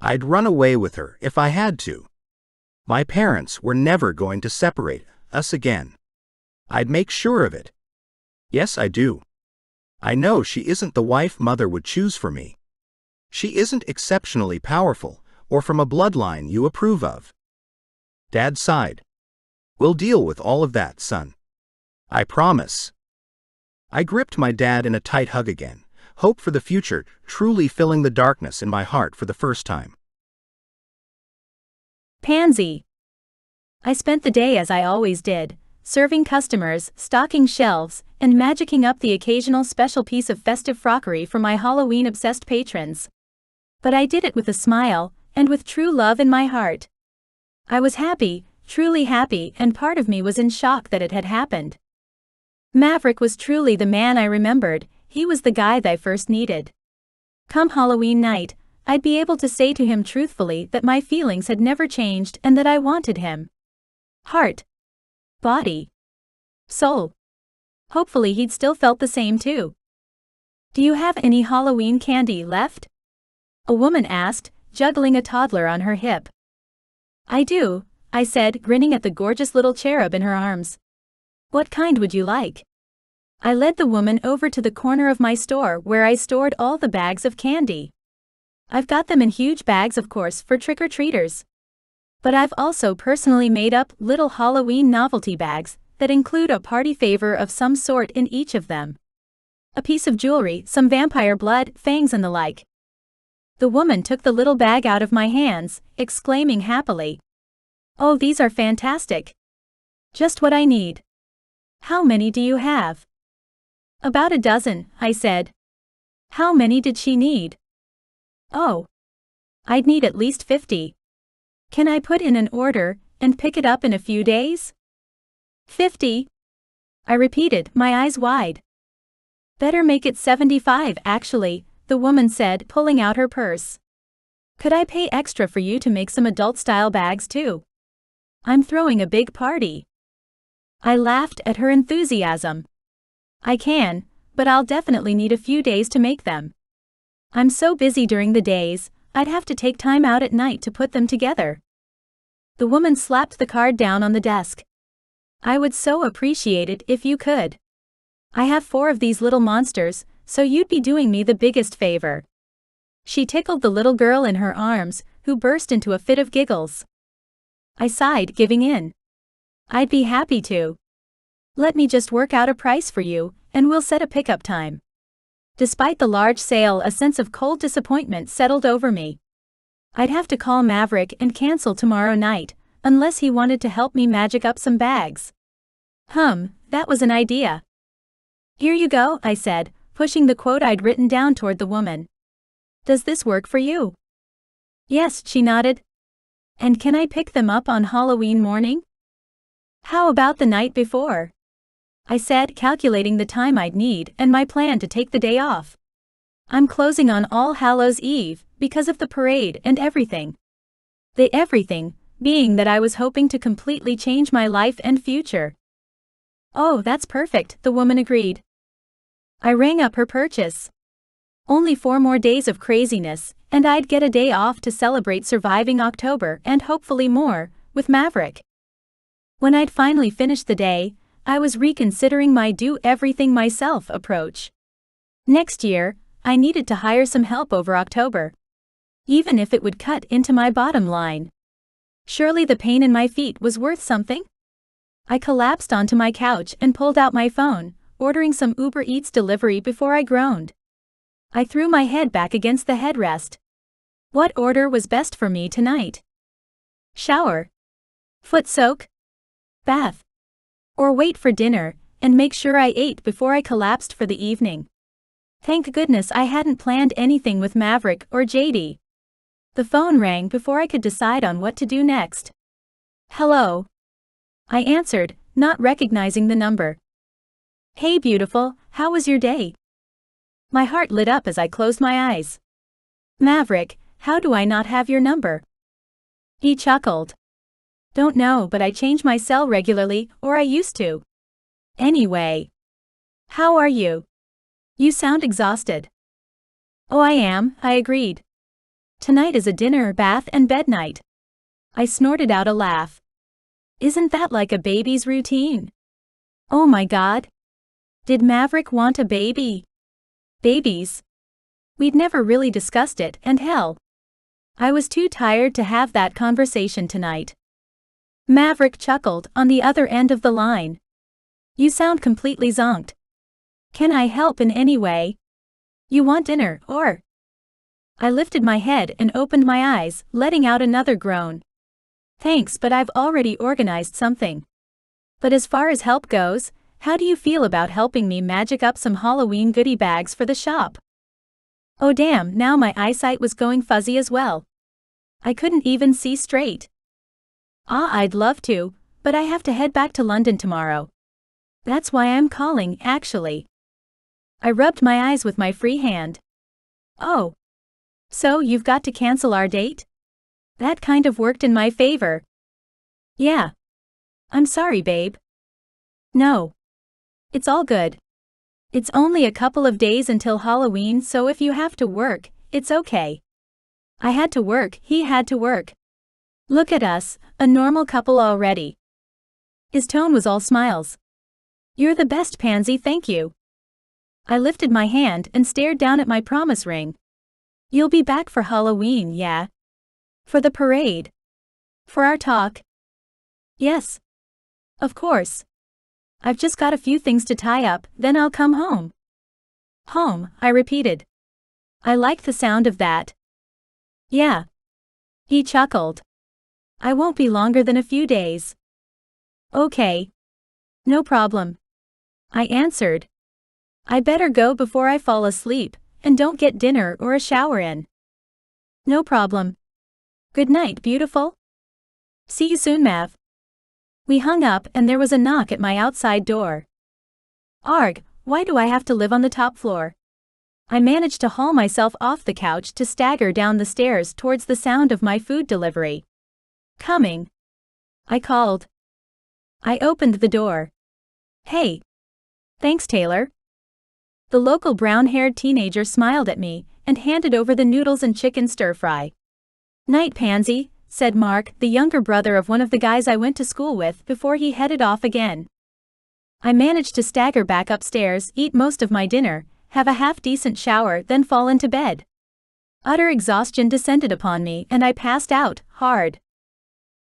I'd run away with her if I had to. My parents were never going to separate us again. I'd make sure of it. Yes, I do. I know she isn't the wife Mother would choose for me. She isn't exceptionally powerful or from a bloodline you approve of." Dad sighed. "We'll deal with all of that, son. I promise." I gripped my dad in a tight hug again, hope for the future truly filling the darkness in my heart for the first time. Pansy. I spent the day as I always did, serving customers, stocking shelves, and magicking up the occasional special piece of festive frockery for my Halloween-obsessed patrons. But I did it with a smile, and with true love in my heart. I was happy, truly happy, and part of me was in shock that it had happened. Maverick was truly the man I remembered. He was the guy that I first needed. Come Halloween night, I'd be able to say to him truthfully that my feelings had never changed and that I wanted him. Heart. Body. Soul. Hopefully he'd still felt the same too. "Do you have any Halloween candy left?" a woman asked, juggling a toddler on her hip. "I do," I said, grinning at the gorgeous little cherub in her arms. "What kind would you like?" I led the woman over to the corner of my store where I stored all the bags of candy. I've got them in huge bags, of course, for trick-or-treaters. But I've also personally made up little Halloween novelty bags that include a party favor of some sort in each of them. A piece of jewelry, some vampire blood, fangs and the like. The woman took the little bag out of my hands, exclaiming happily, "Oh, these are fantastic. Just what I need. How many do you have?" "About a dozen," I said. How many did she need? "Oh. I'd need at least 50. Can I put in an order and pick it up in a few days?" 50? I repeated, my eyes wide. "Better make it 75 actually," the woman said, pulling out her purse. "Could I pay extra for you to make some adult-style bags too? I'm throwing a big party." I laughed at her enthusiasm. "I can, but I'll definitely need a few days to make them. I'm so busy during the days, I'd have to take time out at night to put them together." The woman slapped the card down on the desk. "I would so appreciate it if you could. I have 4 of these little monsters, so you'd be doing me the biggest favor." She tickled the little girl in her arms, who burst into a fit of giggles. I sighed, giving in. "I'd be happy to. Let me just work out a price for you, and we'll set a pickup time." Despite the large sale, a sense of cold disappointment settled over me. I'd have to call Maverick and cancel tomorrow night, unless he wanted to help me magic up some bags. That was an idea. "Here you go," I said, pushing the quote I'd written down toward the woman. "Does this work for you?" "Yes," she nodded. "And can I pick them up on Halloween morning?" "How about the night before?" I said, calculating the time I'd need and my plan to take the day off. "I'm closing on All Hallows Eve, because of the parade and everything." The everything being that I was hoping to completely change my life and future. "Oh, that's perfect," the woman agreed. I rang up her purchase. Only 4 more days of craziness, and I'd get a day off to celebrate surviving October and hopefully more, with Maverick. When I'd finally finished the day, I was reconsidering my do-everything-myself approach. Next year, I needed to hire some help over October. even if it would cut into my bottom line. Surely the pain in my feet was worth something? I collapsed onto my couch and pulled out my phone, ordering some Uber Eats delivery before I groaned. I threw my head back against the headrest. What order was best for me tonight? Shower? Foot soak? Bath? Or wait for dinner and make sure I ate before I collapsed for the evening? Thank goodness I hadn't planned anything with Maverick or JD. The phone rang before I could decide on what to do next. Hello? I answered, not recognizing the number. Hey beautiful, how was your day? My heart lit up as I closed my eyes. Maverick, how do I not have your number? He chuckled. Don't know, but I change my cell regularly, or I used to. Anyway. How are you? You sound exhausted. Oh, I am, I agreed. Tonight is a dinner, bath, and bed night. I snorted out a laugh. Isn't that like a baby's routine? Oh my God. Did Maverick want a baby? Babies? We'd never really discussed it, and hell, I was too tired to have that conversation tonight. Maverick chuckled on the other end of the line. You sound completely zonked. Can I help in any way? You want dinner, or? I lifted my head and opened my eyes, letting out another groan. Thanks, but I've already organized something. But as far as help goes, how do you feel about helping me magic up some Halloween goodie bags for the shop? Oh damn, now my eyesight was going fuzzy as well. I couldn't even see straight. I'd love to, but I have to head back to London tomorrow. That's why I'm calling, actually. I rubbed my eyes with my free hand. Oh. So you've got to cancel our date? That kind of worked in my favor. Yeah. I'm sorry, babe. No. It's all good. It's only a couple of days until Halloween, so if you have to work, it's okay. I had to work, he had to work. Look at us, a normal couple already. His tone was all smiles. You're the best, Pansy, thank you. I lifted my hand and stared down at my promise ring. You'll be back for Halloween, yeah? For the parade? For our talk? Yes. Of course. I've just got a few things to tie up, then I'll come home. Home, I repeated. I liked the sound of that. Yeah. He chuckled. I won't be longer than a few days. Okay. No problem. I answered. I better go before I fall asleep, and don't get dinner or a shower in. No problem. Good night, beautiful. See you soon, Mav. We hung up and there was a knock at my outside door. Arg, why do I have to live on the top floor? I managed to haul myself off the couch to stagger down the stairs towards the sound of my food delivery. Coming. I called. I opened the door. Hey. Thanks, Taylor. The local brown-haired teenager smiled at me and handed over the noodles and chicken stir-fry. Night, Pansy, said Mark, the younger brother of one of the guys I went to school with, before he headed off again. I managed to stagger back upstairs, eat most of my dinner, have a half-decent shower, then fall into bed. Utter exhaustion descended upon me and I passed out, hard.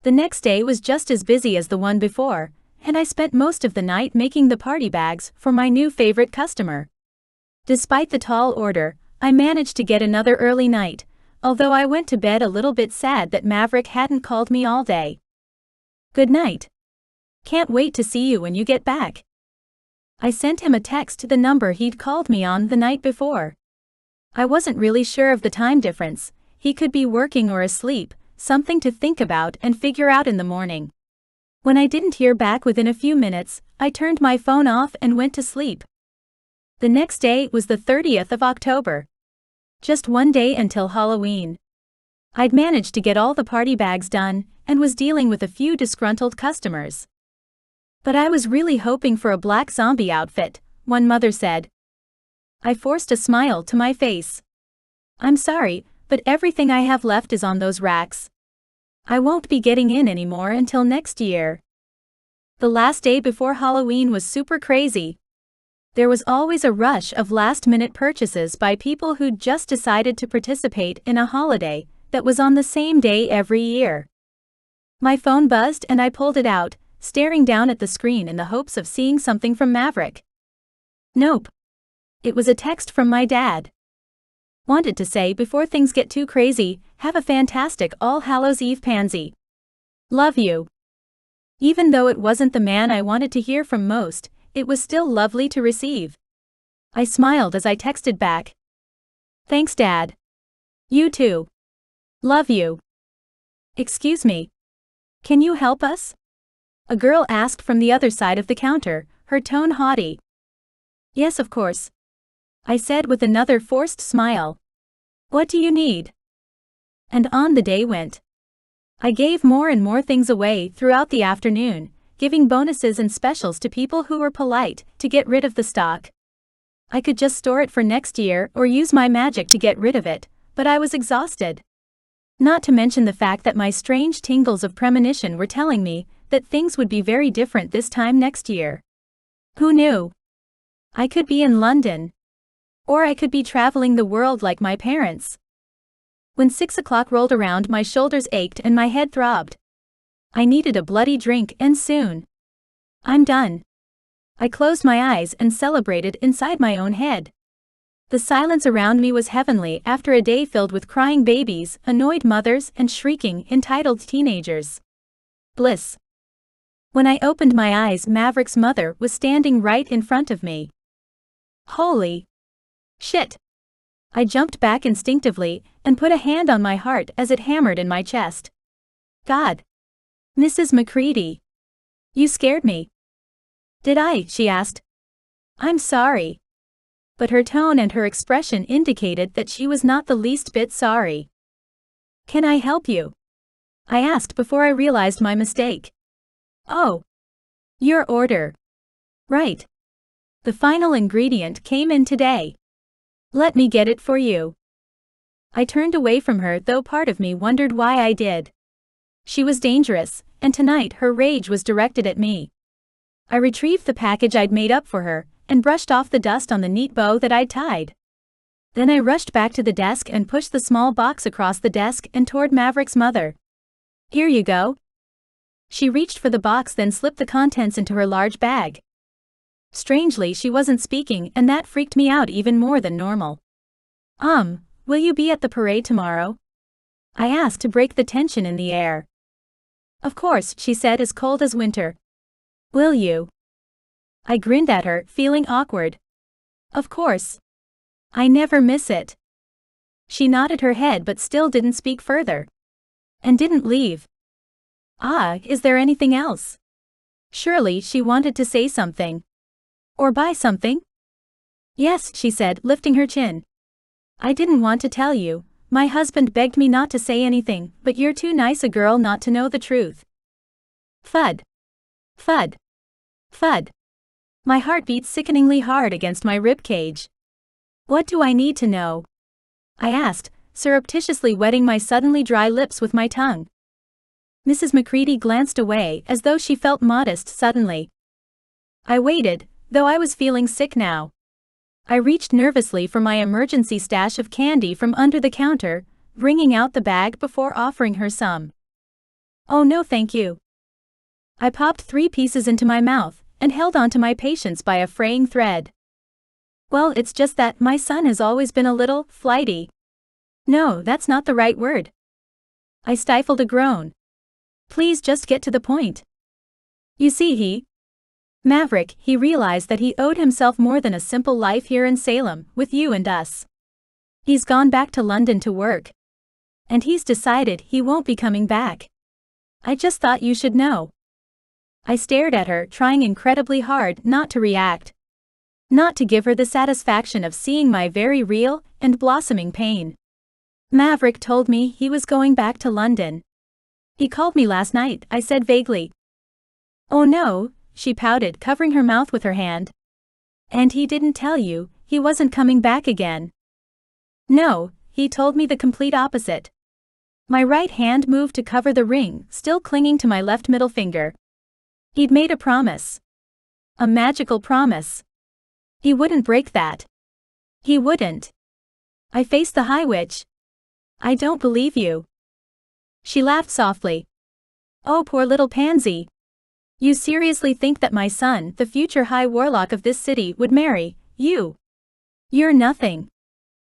The next day was just as busy as the one before, and I spent most of the night making the party bags for my new favorite customer. Despite the tall order, I managed to get another early night, although I went to bed a little bit sad that Maverick hadn't called me all day. Good night. Can't wait to see you when you get back. I sent him a text to the number he'd called me on the night before. I wasn't really sure of the time difference, he could be working or asleep, something to think about and figure out in the morning. When I didn't hear back within a few minutes, I turned my phone off and went to sleep. The next day was the 30th of October. Just one day until Halloween. I'd managed to get all the party bags done and was dealing with a few disgruntled customers. But I was really hoping for a black zombie outfit, one mother said. I forced a smile to my face. I'm sorry, but everything I have left is on those racks. I won't be getting in anymore until next year. The last day before Halloween was super crazy. There was always a rush of last-minute purchases by people who'd just decided to participate in a holiday that was on the same day every year. My phone buzzed and I pulled it out, staring down at the screen in the hopes of seeing something from Maverick. Nope. It was a text from my dad. Wanted to say, before things get too crazy, have a fantastic All Hallows Eve, pansy. Love you. Even though it wasn't the man I wanted to hear from most, it was still lovely to receive. I smiled as I texted back. Thanks, Dad. You too. Love you. Excuse me. Can you help us? A girl asked from the other side of the counter, her tone haughty. Yes, of course. I said with another forced smile. What do you need? And on the day went. I gave more and more things away throughout the afternoon, giving bonuses and specials to people who were polite to get rid of the stock. I could just store it for next year or use my magic to get rid of it, but I was exhausted. Not to mention the fact that my strange tingles of premonition were telling me that things would be very different this time next year. Who knew? I could be in London. Or I could be traveling the world like my parents. When 6 o'clock rolled around, my shoulders ached and my head throbbed. I needed a bloody drink, and soon. I'm done. I closed my eyes and celebrated inside my own head. The silence around me was heavenly after a day filled with crying babies, annoyed mothers, and shrieking, entitled teenagers. Bliss. When I opened my eyes, Maverick's mother was standing right in front of me. Holy shit! I jumped back instinctively and put a hand on my heart as it hammered in my chest. God. Mrs. McCready. You scared me. Did I? She asked. I'm sorry. But her tone and her expression indicated that she was not the least bit sorry. Can I help you? I asked before I realized my mistake. Oh. Your order. Right. The final ingredient came in today. Let me get it for you. I turned away from her, though part of me wondered why I did. She was dangerous, and tonight her rage was directed at me. I retrieved the package I'd made up for her, and brushed off the dust on the neat bow that I'd tied. Then I rushed back to the desk and pushed the small box across the desk and toward Maverick's mother. Here you go. She reached for the box, then slipped the contents into her large bag. Strangely, she wasn't speaking, and that freaked me out even more than normal. Will you be at the parade tomorrow? I asked to break the tension in the air. Of course, she said, as cold as winter. Will you? I grinned at her, feeling awkward. Of course. I never miss it. She nodded her head but still didn't speak further. And didn't leave. Is there anything else? Surely she wanted to say something. Or buy something? Yes, she said, lifting her chin. I didn't want to tell you. My husband begged me not to say anything, but you're too nice a girl not to know the truth. Thud. Thud. Thud. My heart beat sickeningly hard against my ribcage. What do I need to know? I asked, surreptitiously wetting my suddenly dry lips with my tongue. Mrs. McCready glanced away as though she felt modest suddenly. I waited, though I was feeling sick now. I reached nervously for my emergency stash of candy from under the counter, bringing out the bag before offering her some. Oh no, thank you. I popped 3 pieces into my mouth and held on to my patience by a fraying thread. Well, it's just that my son has always been a little flighty. No, that's not the right word. I stifled a groan. Please just get to the point. You see, Maverick, he realized that he owed himself more than a simple life here in Salem, with you and us. He's gone back to London to work. And he's decided he won't be coming back. I just thought you should know. I stared at her, trying incredibly hard not to react. Not to give her the satisfaction of seeing my very real and blossoming pain. Maverick told me he was going back to London. He called me last night, I said vaguely. Oh no, she pouted, covering her mouth with her hand. And he didn't tell you he wasn't coming back again? No, he told me the complete opposite. My right hand moved to cover the ring, still clinging to my left middle finger. He'd made a promise. A magical promise. He wouldn't break that. He wouldn't. I faced the High Witch. I don't believe you. She laughed softly. Oh, poor little pansy. You seriously think that my son, the future High Warlock of this city, would marry you? You're nothing.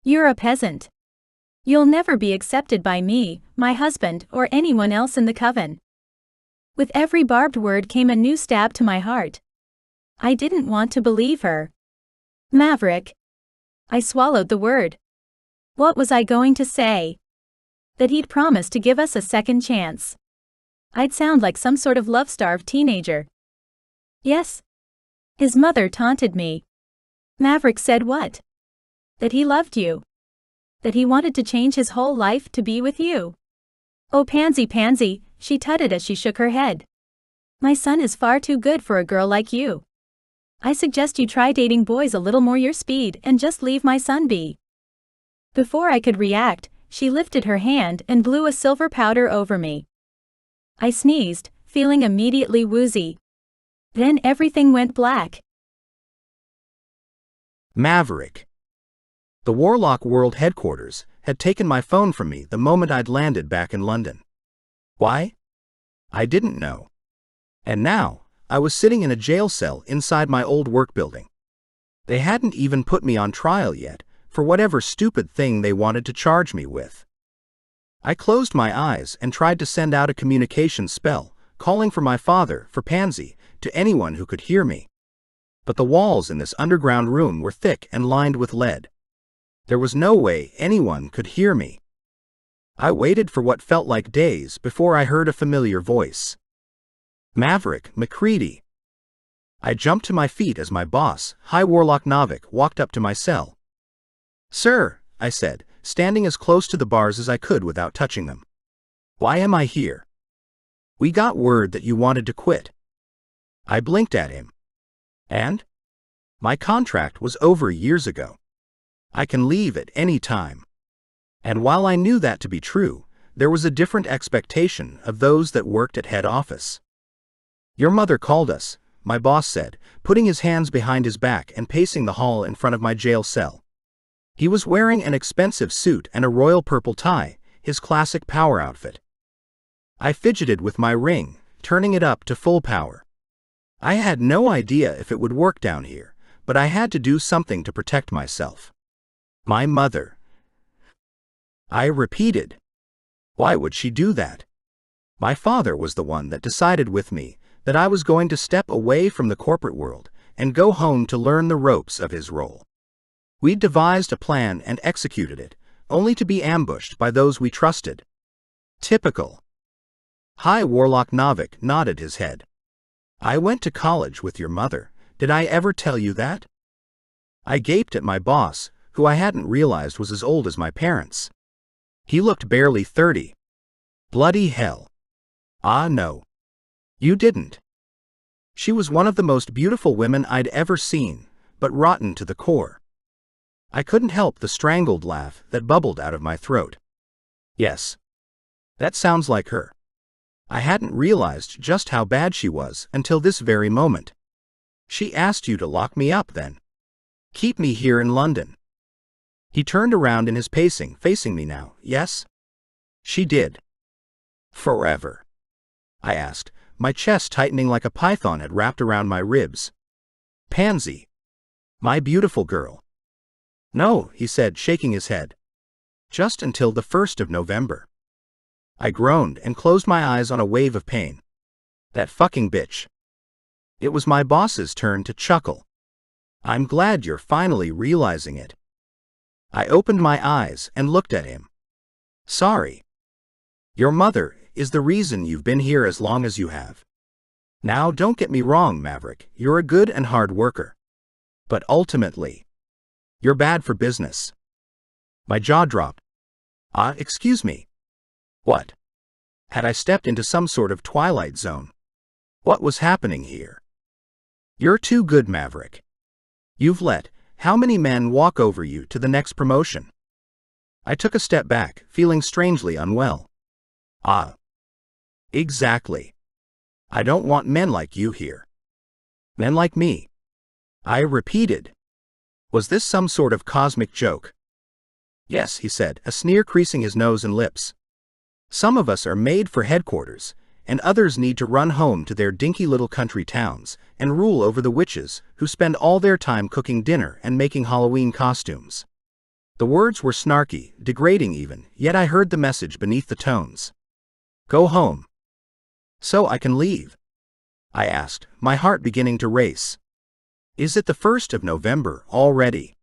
You're a peasant. You'll never be accepted by me, my husband, or anyone else in the coven. With every barbed word came a new stab to my heart. I didn't want to believe her. Maverick. I swallowed the word. What was I going to say? That he'd promised to give us a second chance. I'd sound like some sort of love-starved teenager. Yes. His mother taunted me. Maverick said what? That he loved you. That he wanted to change his whole life to be with you. Oh, Pansy, Pansy, she tutted as she shook her head. My son is far too good for a girl like you. I suggest you try dating boys a little more your speed and just leave my son be. Before I could react, she lifted her hand and blew a silver powder over me. I sneezed, feeling immediately woozy. Then everything went black. Maverick. The Warlock World headquarters had taken my phone from me the moment I'd landed back in London. Why? I didn't know. And now, I was sitting in a jail cell inside my old work building. They hadn't even put me on trial yet, for whatever stupid thing they wanted to charge me with. I closed my eyes and tried to send out a communication spell, calling for my father, for Pansy, to anyone who could hear me. But the walls in this underground room were thick and lined with lead. There was no way anyone could hear me. I waited for what felt like days before I heard a familiar voice. Maverick McCready. I jumped to my feet as my boss, High Warlock Novik, walked up to my cell. Sir, I said, standing as close to the bars as I could without touching them. Why am I here? We got word that you wanted to quit. I blinked at him. And? My contract was over years ago. I can leave at any time. And while I knew that to be true, there was a different expectation of those that worked at head office. Your mother called us, my boss said, putting his hands behind his back and pacing the hall in front of my jail cell. He was wearing an expensive suit and a royal purple tie, his classic power outfit. I fidgeted with my ring, turning it up to full power. I had no idea if it would work down here, but I had to do something to protect myself. My mother. I repeated. Why would she do that? My father was the one that decided with me that I was going to step away from the corporate world and go home to learn the ropes of his role. We devised a plan and executed it, only to be ambushed by those we trusted. Typical. High Warlock Novik nodded his head. I went to college with your mother. Did I ever tell you that? I gaped at my boss, who I hadn't realized was as old as my parents. He looked barely 30. Bloody hell. Ah, no. You didn't. She was one of the most beautiful women I'd ever seen, but rotten to the core. I couldn't help the strangled laugh that bubbled out of my throat. Yes. That sounds like her. I hadn't realized just how bad she was until this very moment. She asked you to lock me up then. Keep me here in London. He turned around in his pacing, facing me now, yes? She did. Forever? I asked, my chest tightening like a python had wrapped around my ribs. Pansy. My beautiful girl. No, he said, shaking his head. Just until the 1st of November. I groaned and closed my eyes on a wave of pain. That fucking bitch. It was my boss's turn to chuckle. I'm glad you're finally realizing it. I opened my eyes and looked at him. Sorry. Your mother is the reason you've been here as long as you have. Now don't get me wrong, Maverick, you're a good and hard worker. But ultimately, you're bad for business. My jaw dropped. Excuse me. What? Had I stepped into some sort of twilight zone? What was happening here? You're too good, Maverick. You've let how many men walk over you to the next promotion? I took a step back, feeling strangely unwell. Exactly. I don't want men like you here. Men like me. I repeated. Was this some sort of cosmic joke? Yes, he said, a sneer creasing his nose and lips. Some of us are made for headquarters, and others need to run home to their dinky little country towns and rule over the witches who spend all their time cooking dinner and making Halloween costumes. The words were snarky, degrading even, yet I heard the message beneath the tones. Go home. So I can leave? I asked, my heart beginning to race. Is it the 1st of November already?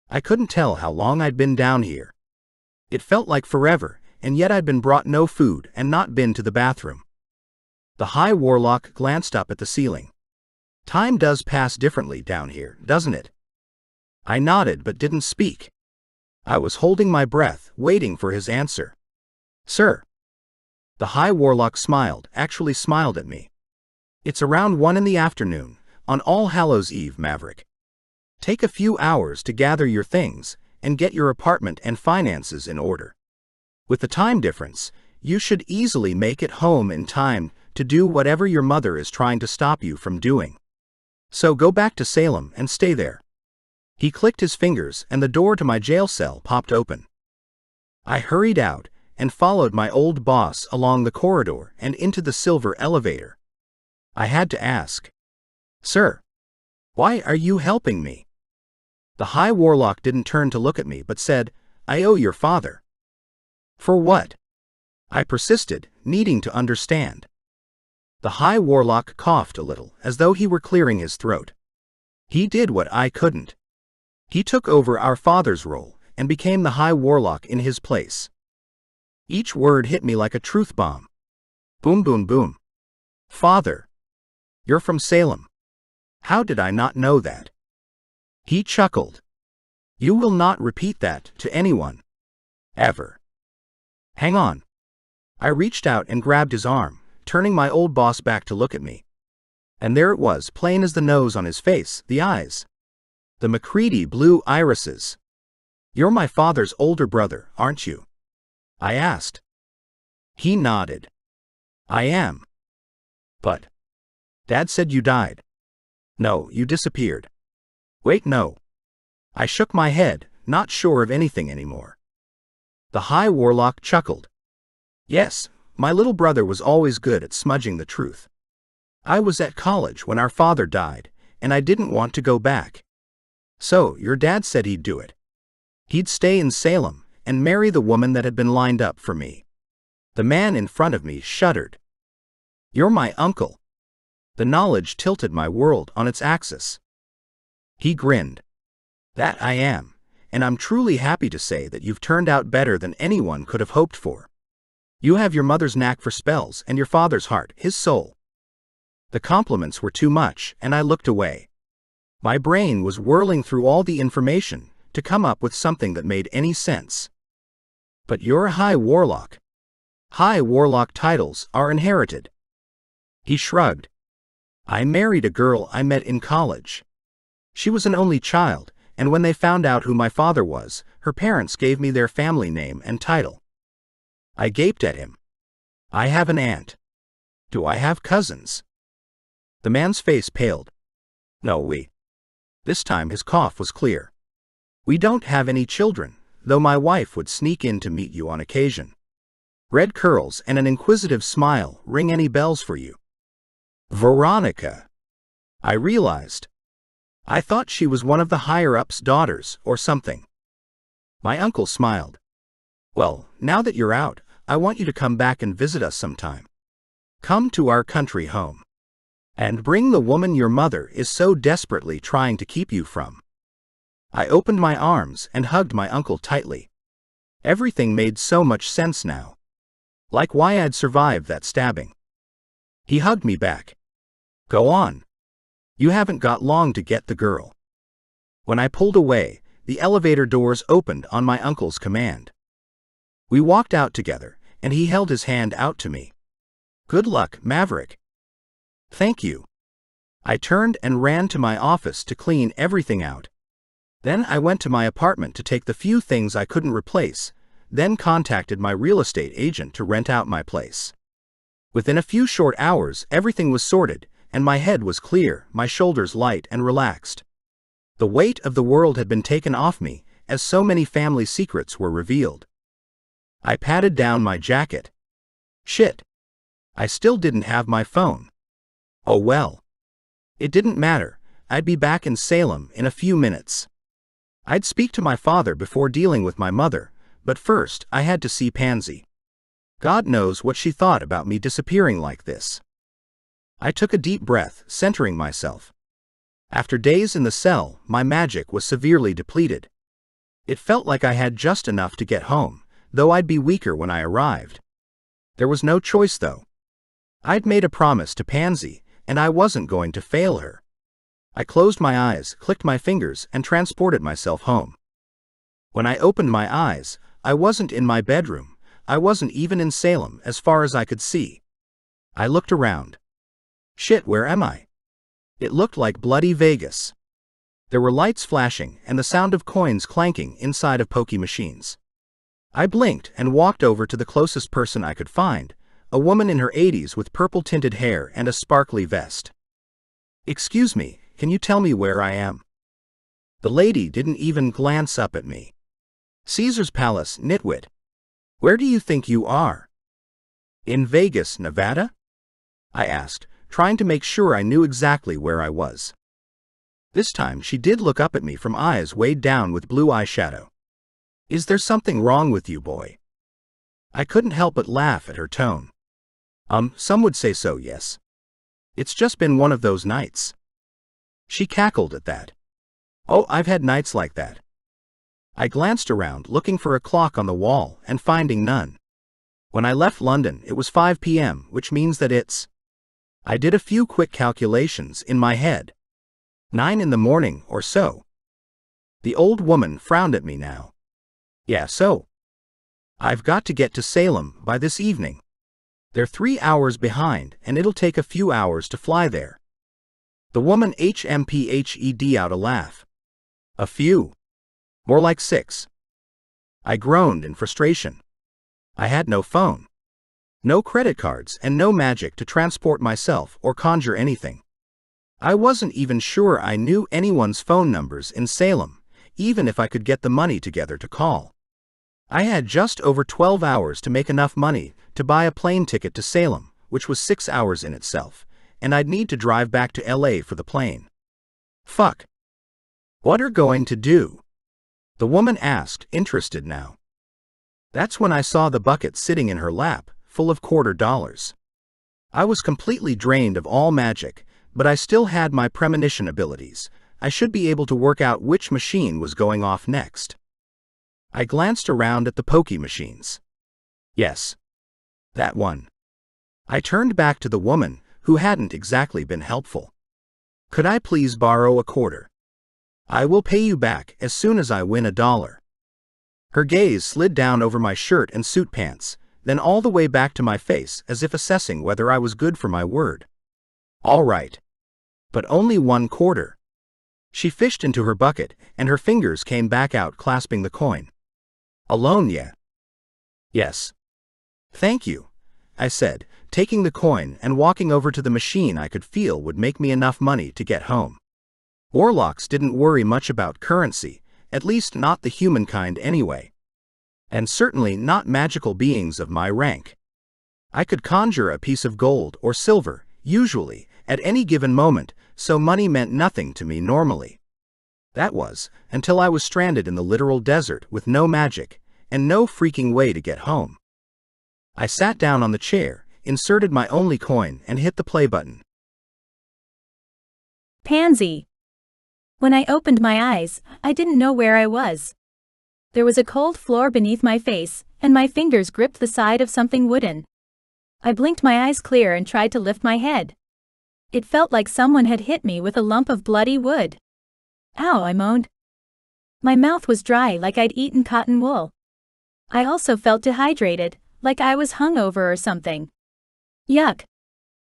I couldn't tell how long I'd been down here. It felt like forever, and yet I'd been brought no food and not been to the bathroom. The High Warlock glanced up at the ceiling. Time does pass differently down here, doesn't it? I nodded but didn't speak. I was holding my breath, waiting for his answer. Sir. The High Warlock smiled, actually smiled at me. It's around 1 in the afternoon, on All Hallows Eve, Maverick. Take a few hours to gather your things and get your apartment and finances in order. With the time difference, you should easily make it home in time to do whatever your mother is trying to stop you from doing. So go back to Salem and stay there. He clicked his fingers and the door to my jail cell popped open. I hurried out and followed my old boss along the corridor and into the silver elevator. I had to ask, Sir, why are you helping me? The High Warlock didn't turn to look at me but said, I owe your father. For what? I persisted, needing to understand. The High Warlock coughed a little, as though he were clearing his throat. He did what I couldn't. He took over our father's role and became the High Warlock in his place. Each word hit me like a truth bomb. Boom, boom, boom. Father. You're from Salem. How did I not know that? He chuckled. You will not repeat that to anyone. Ever. Hang on. I reached out and grabbed his arm, turning my old boss back to look at me. And there it was, plain as the nose on his face, the eyes. The Macready blue irises. You're my father's older brother, aren't you? I asked. He nodded. I am. But Dad said you died. No, you disappeared. Wait, no. I shook my head, not sure of anything anymore. The High Warlock chuckled. Yes, my little brother was always good at smudging the truth. I was at college when our father died, and I didn't want to go back. So, your dad said he'd do it. He'd stay in Salem and marry the woman that had been lined up for me. The man in front of me shuddered. You're my uncle. The knowledge tilted my world on its axis. He grinned. That I am, and I'm truly happy to say that you've turned out better than anyone could have hoped for. You have your mother's knack for spells and your father's heart, his soul. The compliments were too much, and I looked away. My brain was whirling through all the information to come up with something that made any sense. But you're a High Warlock. High Warlock titles are inherited. He shrugged. I married a girl I met in college. She was an only child, and when they found out who my father was, her parents gave me their family name and title. I gaped at him. I have an aunt. Do I have cousins? The man's face paled. No, we. This time his cough was clear. We don't have any children, though my wife would sneak in to meet you on occasion. Red curls and an inquisitive smile ring any bells for you? Veronica. I realized. I thought she was one of the higher-ups' daughters or something. My uncle smiled. Well, now that you're out, I want you to come back and visit us sometime. Come to our country home. And bring the woman your mother is so desperately trying to keep you from. I opened my arms and hugged my uncle tightly. Everything made so much sense now. Like why I'd survived that stabbing. He hugged me back. Go on. You haven't got long to get the girl. When I pulled away, the elevator doors opened on my uncle's command. We walked out together, and he held his hand out to me. Good luck, Maverick. Thank you. I turned and ran to my office to clean everything out. Then I went to my apartment to take the few things I couldn't replace, then contacted my real estate agent to rent out my place. Within a few short hours, everything was sorted, and my head was clear, my shoulders light and relaxed. The weight of the world had been taken off me, as so many family secrets were revealed. I patted down my jacket. Shit. I still didn't have my phone. Oh well. It didn't matter, I'd be back in Salem in a few minutes. I'd speak to my father before dealing with my mother, but first I had to see Pansy. God knows what she thought about me disappearing like this. I took a deep breath, centering myself. After days in the cell, my magic was severely depleted. It felt like I had just enough to get home, though I'd be weaker when I arrived. There was no choice though. I'd made a promise to Pansy, and I wasn't going to fail her. I closed my eyes, clicked my fingers, and transported myself home. When I opened my eyes, I wasn't in my bedroom. I wasn't even in Salem as far as I could see. I looked around. Shit, where am I? It looked like bloody Vegas. There were lights flashing and the sound of coins clanking inside of pokey machines. I blinked and walked over to the closest person I could find, a woman in her 80s with purple-tinted hair and a sparkly vest. "Excuse me, can you tell me where I am?" The lady didn't even glance up at me. "Caesar's Palace, nitwit. Where do you think you are?" "In Vegas, Nevada?" I asked, trying to make sure I knew exactly where I was. This time she did look up at me from eyes weighed down with blue eyeshadow. "Is there something wrong with you, boy?" I couldn't help but laugh at her tone. Some would say so, yes. It's just been one of those nights." She cackled at that. "Oh, I've had nights like that." I glanced around looking for a clock on the wall and finding none. When I left London, it was 5 p.m., which means that it's... I did a few quick calculations in my head. 9 in the morning or so. The old woman frowned at me now. "Yeah, so? I've got to get to Salem by this evening. They're 3 hours behind, and it'll take a few hours to fly there." The woman HMPHED out a laugh. "A few. More like 6. I groaned in frustration. I had no phone. No credit cards and no magic to transport myself or conjure anything. I wasn't even sure I knew anyone's phone numbers in Salem, even if I could get the money together to call. I had just over 12 hours to make enough money to buy a plane ticket to Salem, which was 6 hours in itself, and I'd need to drive back to LA for the plane. Fuck. "What are going to do?" the woman asked, interested now. That's when I saw the bucket sitting in her lap, full of $quarter. I was completely drained of all magic, but I still had my premonition abilities. I should be able to work out which machine was going off next. I glanced around at the pokey machines. Yes. That one. I turned back to the woman, who hadn't exactly been helpful. "Could I please borrow a $quarter? I will pay you back as soon as I win $1. Her gaze slid down over my shirt and suit pants, then all the way back to my face as if assessing whether I was good for my word. "All right. But only $1." She fished into her bucket, and her fingers came back out clasping the coin. "Alone, yeah?" "Yes." "Thank you," I said, taking the coin and walking over to the machine I could feel would make me enough money to get home. Warlocks didn't worry much about currency, at least not the humankind anyway. And certainly not magical beings of my rank. I could conjure a piece of gold or silver, usually, at any given moment, so money meant nothing to me normally. That was, until I was stranded in the literal desert with no magic, and no freaking way to get home. I sat down on the chair, inserted my only coin, and hit the play button. Pansy. When I opened my eyes, I didn't know where I was. There was a cold floor beneath my face, and my fingers gripped the side of something wooden. I blinked my eyes clear and tried to lift my head. It felt like someone had hit me with a lump of bloody wood. "Ow," I moaned. My mouth was dry like I'd eaten cotton wool. I also felt dehydrated, like I was hungover or something. Yuck.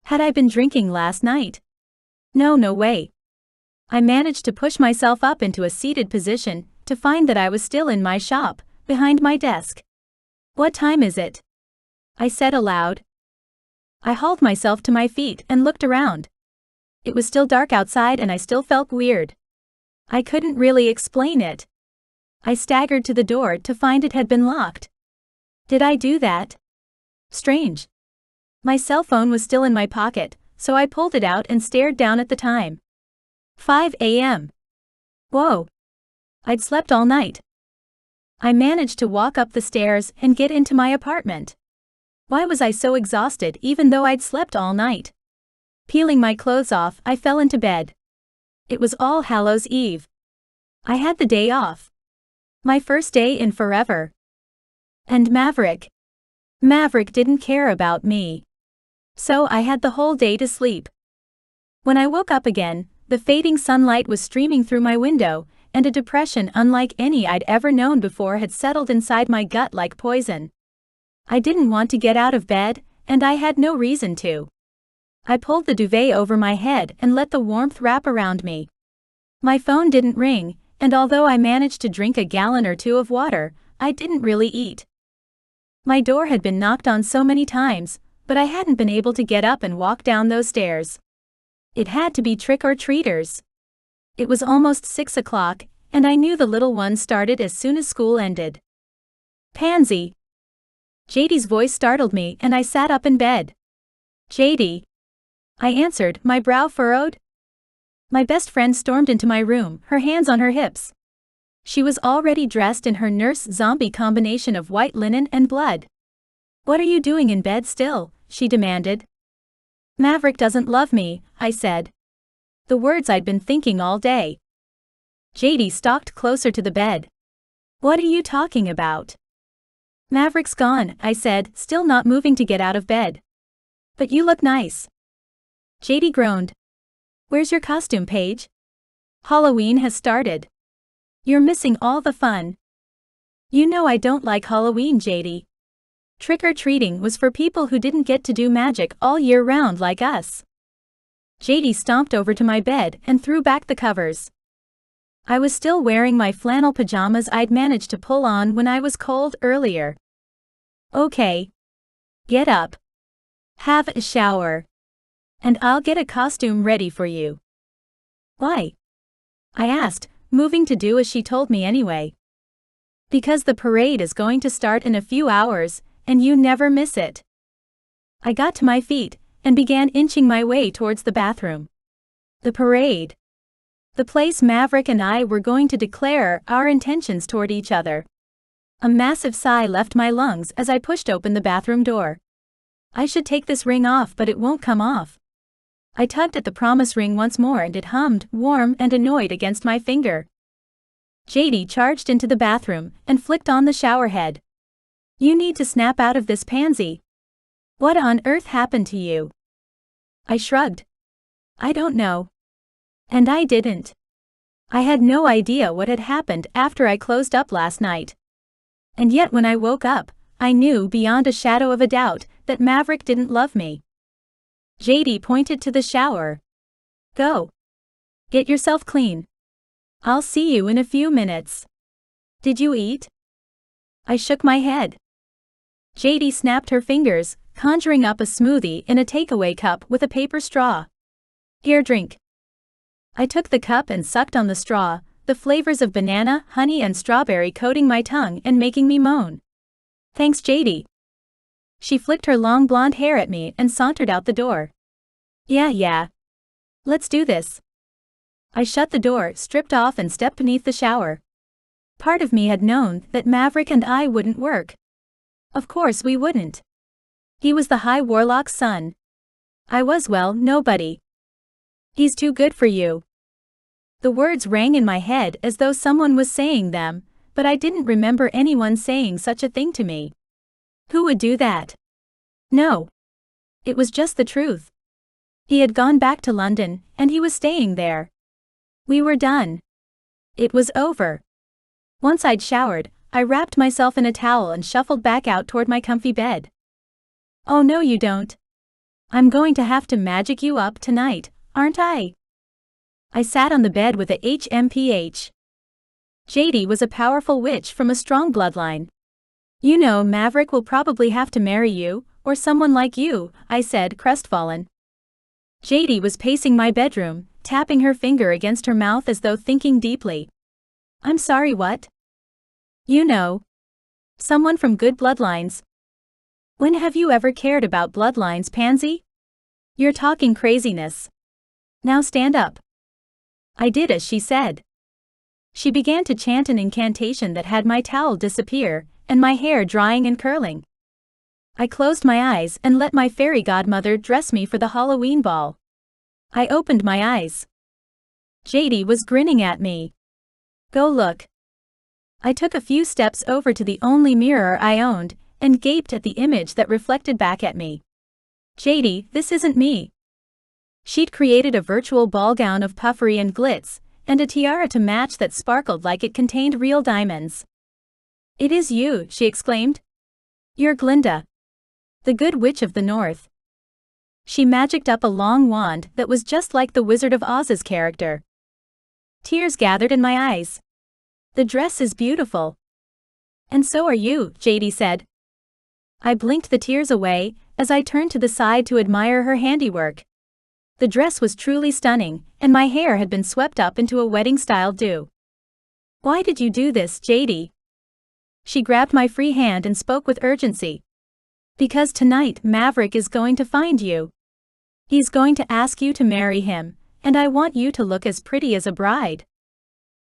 Had I been drinking last night? No way. I managed to push myself up into a seated position to find that I was still in my shop, behind my desk. "What time is it?" I said aloud. I hauled myself to my feet and looked around. It was still dark outside and I still felt weird. I couldn't really explain it. I staggered to the door to find it had been locked. Did I do that? Strange. My cell phone was still in my pocket, so I pulled it out and stared down at the time. 5 a.m. Whoa. I'd slept all night. I managed to walk up the stairs and get into my apartment. Why was I so exhausted even though I'd slept all night? Peeling my clothes off, I fell into bed. It was All Hallows Eve. I had the day off. My first day in forever. And Maverick didn't care about me. So I had the whole day to sleep. When I woke up again, the fading sunlight was streaming through my window, and a depression unlike any I'd ever known before had settled inside my gut like poison. I didn't want to get out of bed, and I had no reason to. I pulled the duvet over my head and let the warmth wrap around me. My phone didn't ring, and although I managed to drink a gallon or two of water, I didn't really eat. My door had been knocked on so many times, but I hadn't been able to get up and walk down those stairs. It had to be trick-or-treaters. It was almost 6 o'clock, and I knew the little ones started as soon as school ended. Pansy. JD's voice startled me and I sat up in bed. JD. I answered, my brow furrowed. My best friend stormed into my room, her hands on her hips. She was already dressed in her nurse-zombie combination of white linen and blood. What are you doing in bed still? She demanded. Maverick doesn't love me, I said. The words I'd been thinking all day. JD stalked closer to the bed. What are you talking about? Maverick's gone, I said, still not moving to get out of bed. But you look nice. JD groaned. Where's your costume, Paige? Halloween has started. You're missing all the fun. You know I don't like Halloween, JD. Trick-or-treating was for people who didn't get to do magic all year round like us. JD stomped over to my bed and threw back the covers. I was still wearing my flannel pajamas I'd managed to pull on when I was cold earlier. Okay. Get up. Have a shower. And I'll get a costume ready for you. Why? I asked, moving to do as she told me anyway. Because the parade is going to start in a few hours, and you never miss it. I got to my feet and began inching my way towards the bathroom. The parade. The place Maverick and I were going to declare our intentions toward each other. A massive sigh left my lungs as I pushed open the bathroom door. I should take this ring off, but it won't come off. I tugged at the promise ring once more and it hummed, warm and annoyed against my finger. JD charged into the bathroom and flicked on the shower head. You need to snap out of this, Pansy. What on earth happened to you? I shrugged. I don't know. And I didn't. I had no idea what had happened after I closed up last night. And yet when I woke up, I knew beyond a shadow of a doubt that Maverick didn't love me. JD pointed to the shower. Go. Get yourself clean. I'll see you in a few minutes. Did you eat? I shook my head. JD snapped her fingers, conjuring up a smoothie in a takeaway cup with a paper straw. Here, drink. I took the cup and sucked on the straw, the flavors of banana, honey and strawberry coating my tongue and making me moan. Thanks, JD. She flicked her long blonde hair at me and sauntered out the door. Yeah. Let's do this. I shut the door, stripped off and stepped beneath the shower. Part of me had known that Maverick and I wouldn't work. Of course we wouldn't. He was the High Warlock's son. I was, well, nobody. He's too good for you. The words rang in my head as though someone was saying them, but I didn't remember anyone saying such a thing to me. Who would do that? No. It was just the truth. He had gone back to London, and he was staying there. We were done. It was over. Once I'd showered, I wrapped myself in a towel and shuffled back out toward my comfy bed. Oh no you don't. I'm going to have to magic you up tonight, aren't I? I sat on the bed with a HMPH. JD was a powerful witch from a strong bloodline. You know Maverick will probably have to marry you, or someone like you, I said, crestfallen. JD was pacing my bedroom, tapping her finger against her mouth as though thinking deeply. I'm sorry, what? You know. Someone from good bloodlines. When have you ever cared about bloodlines, pansy? You're talking craziness. Now stand up. I did as she said. She began to chant an incantation that had my towel disappear, and my hair drying and curling. I closed my eyes and let my fairy godmother dress me for the Halloween ball. I opened my eyes. JD was grinning at me. Go look. I took a few steps over to the only mirror I owned, and gaped at the image that reflected back at me. JD, this isn't me. She'd created a virtual ball gown of puffery and glitz, and a tiara to match that sparkled like it contained real diamonds. It is you, she exclaimed. You're Glinda, the good witch of the north. She magicked up a long wand that was just like the Wizard of Oz's character. Tears gathered in my eyes. The dress is beautiful. And so are you, JD said. I blinked the tears away as I turned to the side to admire her handiwork. The dress was truly stunning, and my hair had been swept up into a wedding-style do. Why did you do this, JD? She grabbed my free hand and spoke with urgency. Because tonight Maverick is going to find you. He's going to ask you to marry him, and I want you to look as pretty as a bride.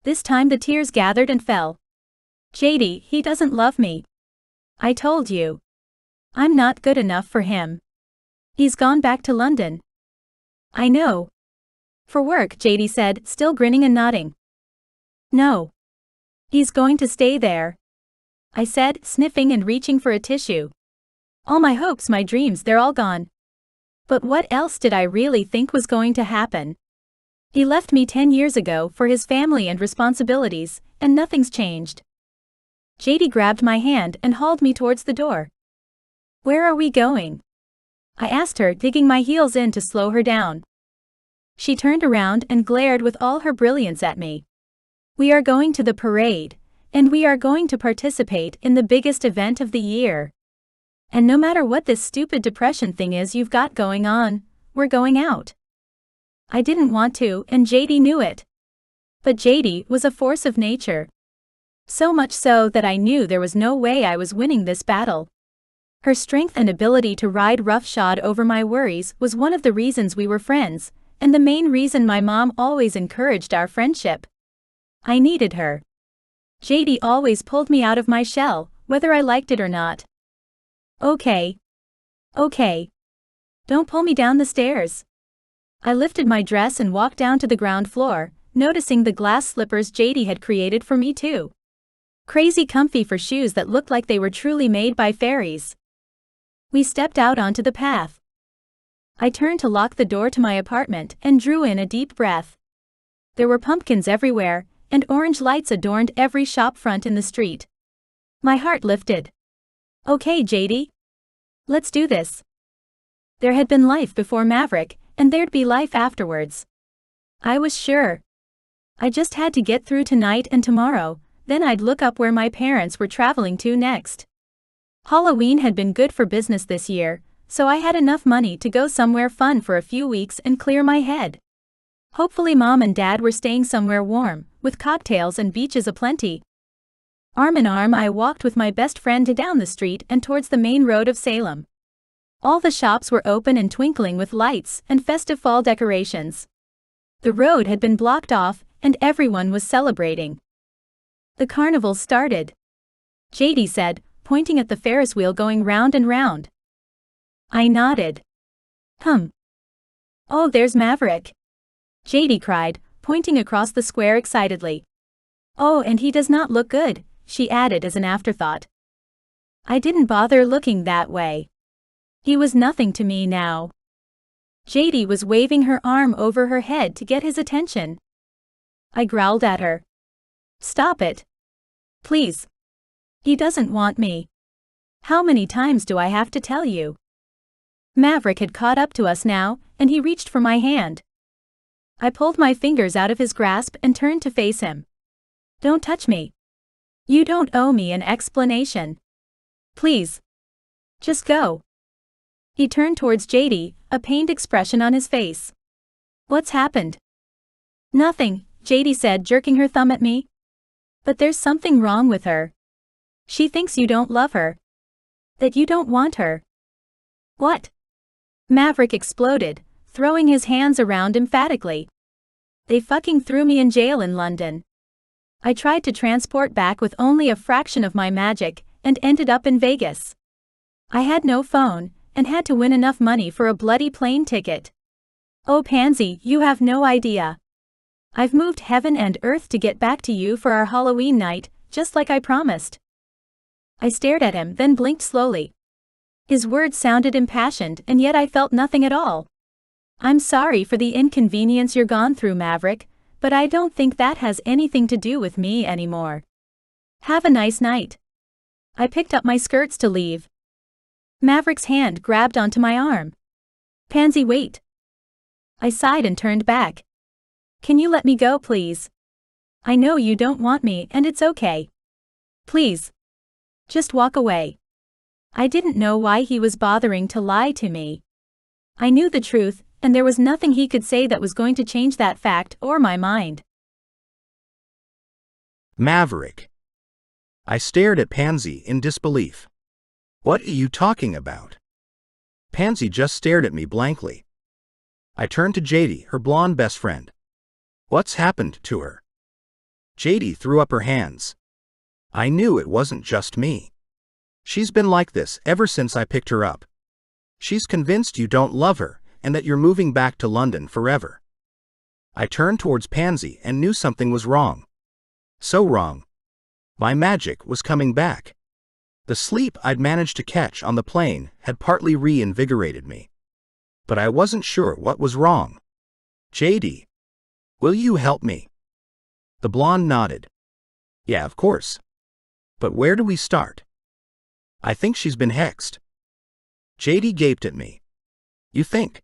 This time the tears gathered and fell. JD, he doesn't love me. I told you. I'm not good enough for him. He's gone back to London. I know. For work, JD said, still grinning and nodding. No. He's going to stay there. I said, sniffing and reaching for a tissue. All my hopes, my dreams, they're all gone. But what else did I really think was going to happen? He left me 10 years ago for his family and responsibilities, and nothing's changed. JD grabbed my hand and hauled me towards the door. Where are we going? I asked her, digging my heels in to slow her down. She turned around and glared with all her brilliance at me. We are going to the parade, and we are going to participate in the biggest event of the year. And no matter what this stupid depression thing is you've got going on, we're going out. I didn't want to, and JD knew it. But JD was a force of nature. So much so that I knew there was no way I was winning this battle. Her strength and ability to ride roughshod over my worries was one of the reasons we were friends, and the main reason my mom always encouraged our friendship. I needed her. JD always pulled me out of my shell, whether I liked it or not. Okay. Okay. Don't pull me down the stairs. I lifted my dress and walked down to the ground floor, noticing the glass slippers JD had created for me too. Crazy comfy for shoes that looked like they were truly made by fairies. We stepped out onto the path. I turned to lock the door to my apartment and drew in a deep breath. There were pumpkins everywhere, and orange lights adorned every shop front in the street. My heart lifted. Okay, JD. Let's do this. There had been life before Maverick, and there'd be life afterwards. I was sure. I just had to get through tonight and tomorrow, then I'd look up where my parents were traveling to next. Halloween had been good for business this year, so I had enough money to go somewhere fun for a few weeks and clear my head. Hopefully Mom and Dad were staying somewhere warm, with cocktails and beaches aplenty. Arm in arm I walked with my best friend down the street and towards the main road of Salem. All the shops were open and twinkling with lights and festive fall decorations. The road had been blocked off, and everyone was celebrating. The carnival started. JD said, pointing at the Ferris wheel going round and round. I nodded. Oh, there's Maverick. JD cried, pointing across the square excitedly. Oh, and he does not look good, she added as an afterthought. I didn't bother looking that way. He was nothing to me now. JD was waving her arm over her head to get his attention. I growled at her. Stop it. Please. He doesn't want me. How many times do I have to tell you? Maverick had caught up to us now, and he reached for my hand. I pulled my fingers out of his grasp and turned to face him. Don't touch me. You don't owe me an explanation. Please. Just go. He turned towards JD, a pained expression on his face. "What's happened?" "Nothing," JD said, jerking her thumb at me. "But there's something wrong with her. She thinks you don't love her. That you don't want her." "What?" Maverick exploded, throwing his hands around emphatically. "They fucking threw me in jail in London. I tried to transport back with only a fraction of my magic, and ended up in Vegas. I had no phone, and had to win enough money for a bloody plane ticket. Oh Pansy, you have no idea. I've moved heaven and earth to get back to you for our Halloween night, just like I promised." I stared at him, then blinked slowly. His words sounded impassioned, and yet I felt nothing at all. "I'm sorry for the inconvenience you're gone through, Maverick, but I don't think that has anything to do with me anymore. Have a nice night." I picked up my skirts to leave. Maverick's hand grabbed onto my arm. "Pansy, wait." I sighed and turned back. "Can you let me go, please? I know you don't want me, and it's okay. Please. Just walk away." I didn't know why he was bothering to lie to me. I knew the truth, and there was nothing he could say that was going to change that fact or my mind. Maverick. I stared at Pansy in disbelief. "What are you talking about?" Pansy just stared at me blankly. I turned to JD, her blonde best friend. "What's happened to her?" JD threw up her hands. I knew it wasn't just me. "She's been like this ever since I picked her up. She's convinced you don't love her, and that you're moving back to London forever." I turned towards Pansy and knew something was wrong. So wrong. My magic was coming back. The sleep I'd managed to catch on the plane had partly reinvigorated me. But I wasn't sure what was wrong. "JD, will you help me?" The blonde nodded. "Yeah, of course. But where do we start?" "I think she's been hexed." JD gaped at me. "You think?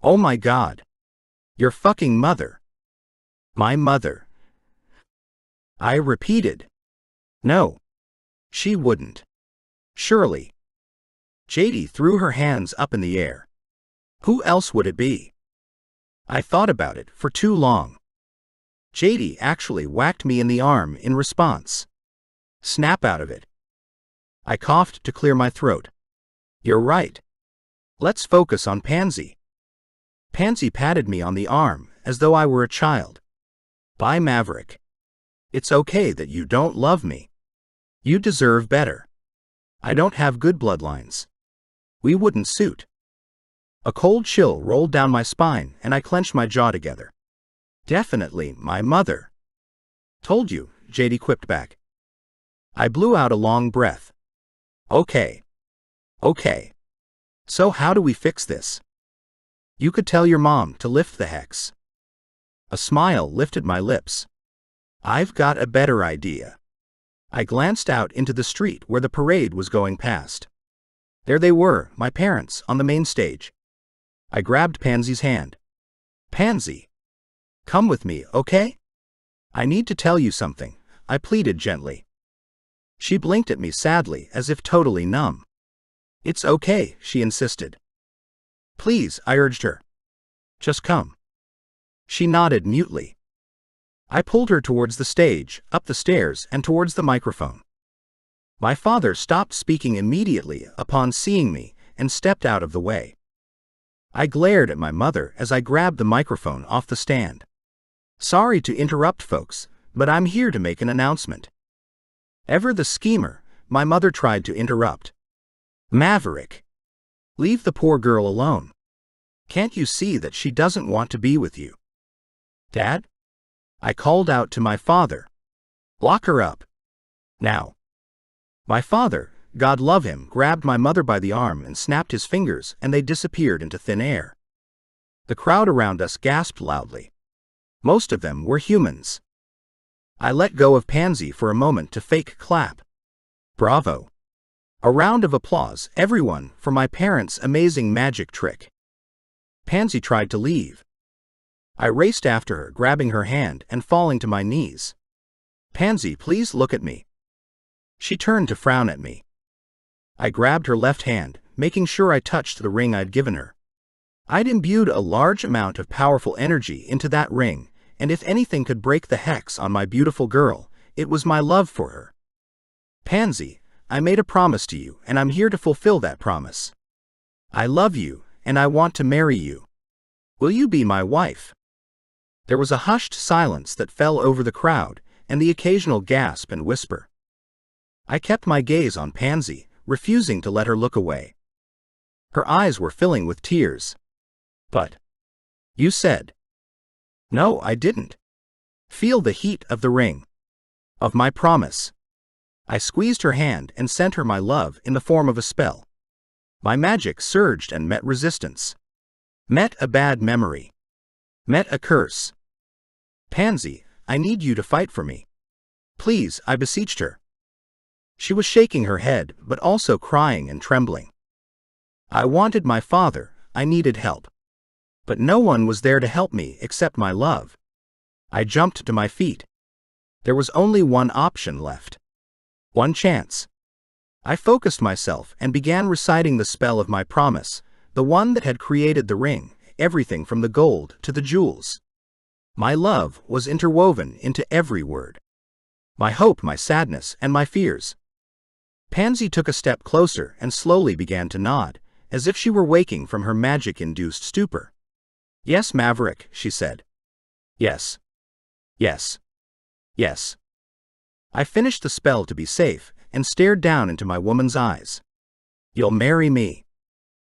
Oh my God. Your fucking mother." "My mother?" I repeated. "No. She wouldn't. Surely." JD threw her hands up in the air. "Who else would it be?" I thought about it for too long. JD actually whacked me in the arm in response. Snap out of it. I coughed to clear my throat. "You're right. Let's focus on Pansy." Pansy patted me on the arm as though I were a child. "Bye, Maverick. It's okay that you don't love me. You deserve better. I don't have good bloodlines. We wouldn't suit." A cold chill rolled down my spine and I clenched my jaw together. "Definitely my mother." "Told you," JD quipped back. I blew out a long breath. Okay. So how do we fix this?" "You could tell your mom to lift the hex." A smile lifted my lips. "I've got a better idea." I glanced out into the street where the parade was going past. There they were, my parents, on the main stage. I grabbed Pansy's hand. "Pansy, come with me, okay? I need to tell you something," I pleaded gently. She blinked at me sadly, as if totally numb. "It's okay," she insisted. "Please," I urged her. "Just come." She nodded mutely. I pulled her towards the stage, up the stairs, and towards the microphone. My father stopped speaking immediately upon seeing me and stepped out of the way. I glared at my mother as I grabbed the microphone off the stand. "Sorry to interrupt, folks, but I'm here to make an announcement." Ever the schemer, my mother tried to interrupt. "Maverick, leave the poor girl alone. Can't you see that she doesn't want to be with you?" "Dad?" I called out to my father. "Lock her up. Now." My father, God love him, grabbed my mother by the arm and snapped his fingers, and they disappeared into thin air. The crowd around us gasped loudly. Most of them were humans. I let go of Pansy for a moment to fake clap. Bravo. A round of applause, everyone, for my parents' amazing magic trick. Pansy tried to leave. I raced after her, grabbing her hand and falling to my knees. "Pansy, please look at me." She turned to frown at me. I grabbed her left hand, making sure I touched the ring I'd given her. I'd imbued a large amount of powerful energy into that ring, and if anything could break the hex on my beautiful girl, it was my love for her. Pansy, I made a promise to you, and I'm here to fulfill that promise. I love you, and I want to marry you. Will you be my wife? There was a hushed silence that fell over the crowd, and the occasional gasp and whisper. I kept my gaze on Pansy, refusing to let her look away. Her eyes were filling with tears. But you said. No, I didn't. Feel the heat of the ring. Of my promise. I squeezed her hand and sent her my love in the form of a spell. My magic surged and met resistance. Met a bad memory. Met a curse. Pansy, I need you to fight for me. Please, I beseeched her. She was shaking her head, but also crying and trembling. I wanted my father, I needed help. But no one was there to help me except my love. I jumped to my feet. There was only one option left. One chance. I focused myself and began reciting the spell of my promise, the one that had created the ring, everything from the gold to the jewels. My love was interwoven into every word. My hope, my sadness, and my fears. Pansy took a step closer and slowly began to nod, as if she were waking from her magic-induced stupor. Yes, Maverick, she said. Yes. Yes. Yes. I finished the spell to be safe and stared down into my woman's eyes. You'll marry me.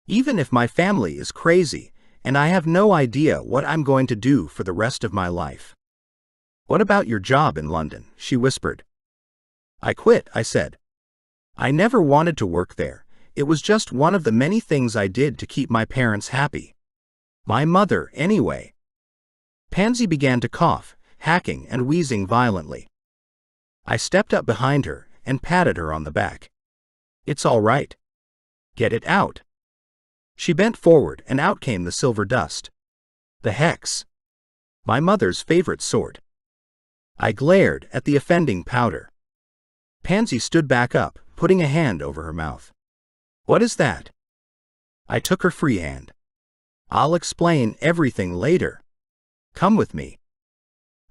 Even if my family is crazy, and I have no idea what I'm going to do for the rest of my life. What about your job in London? She whispered. I quit, I said. I never wanted to work there. It was just one of the many things I did to keep my parents happy. My mother, anyway. Pansy began to cough, hacking and wheezing violently. I stepped up behind her and patted her on the back. It's all right. Get it out. She bent forward and out came the silver dust. The hex. My mother's favorite sort. I glared at the offending powder. Pansy stood back up, putting a hand over her mouth. What is that? I took her free hand. I'll explain everything later. Come with me.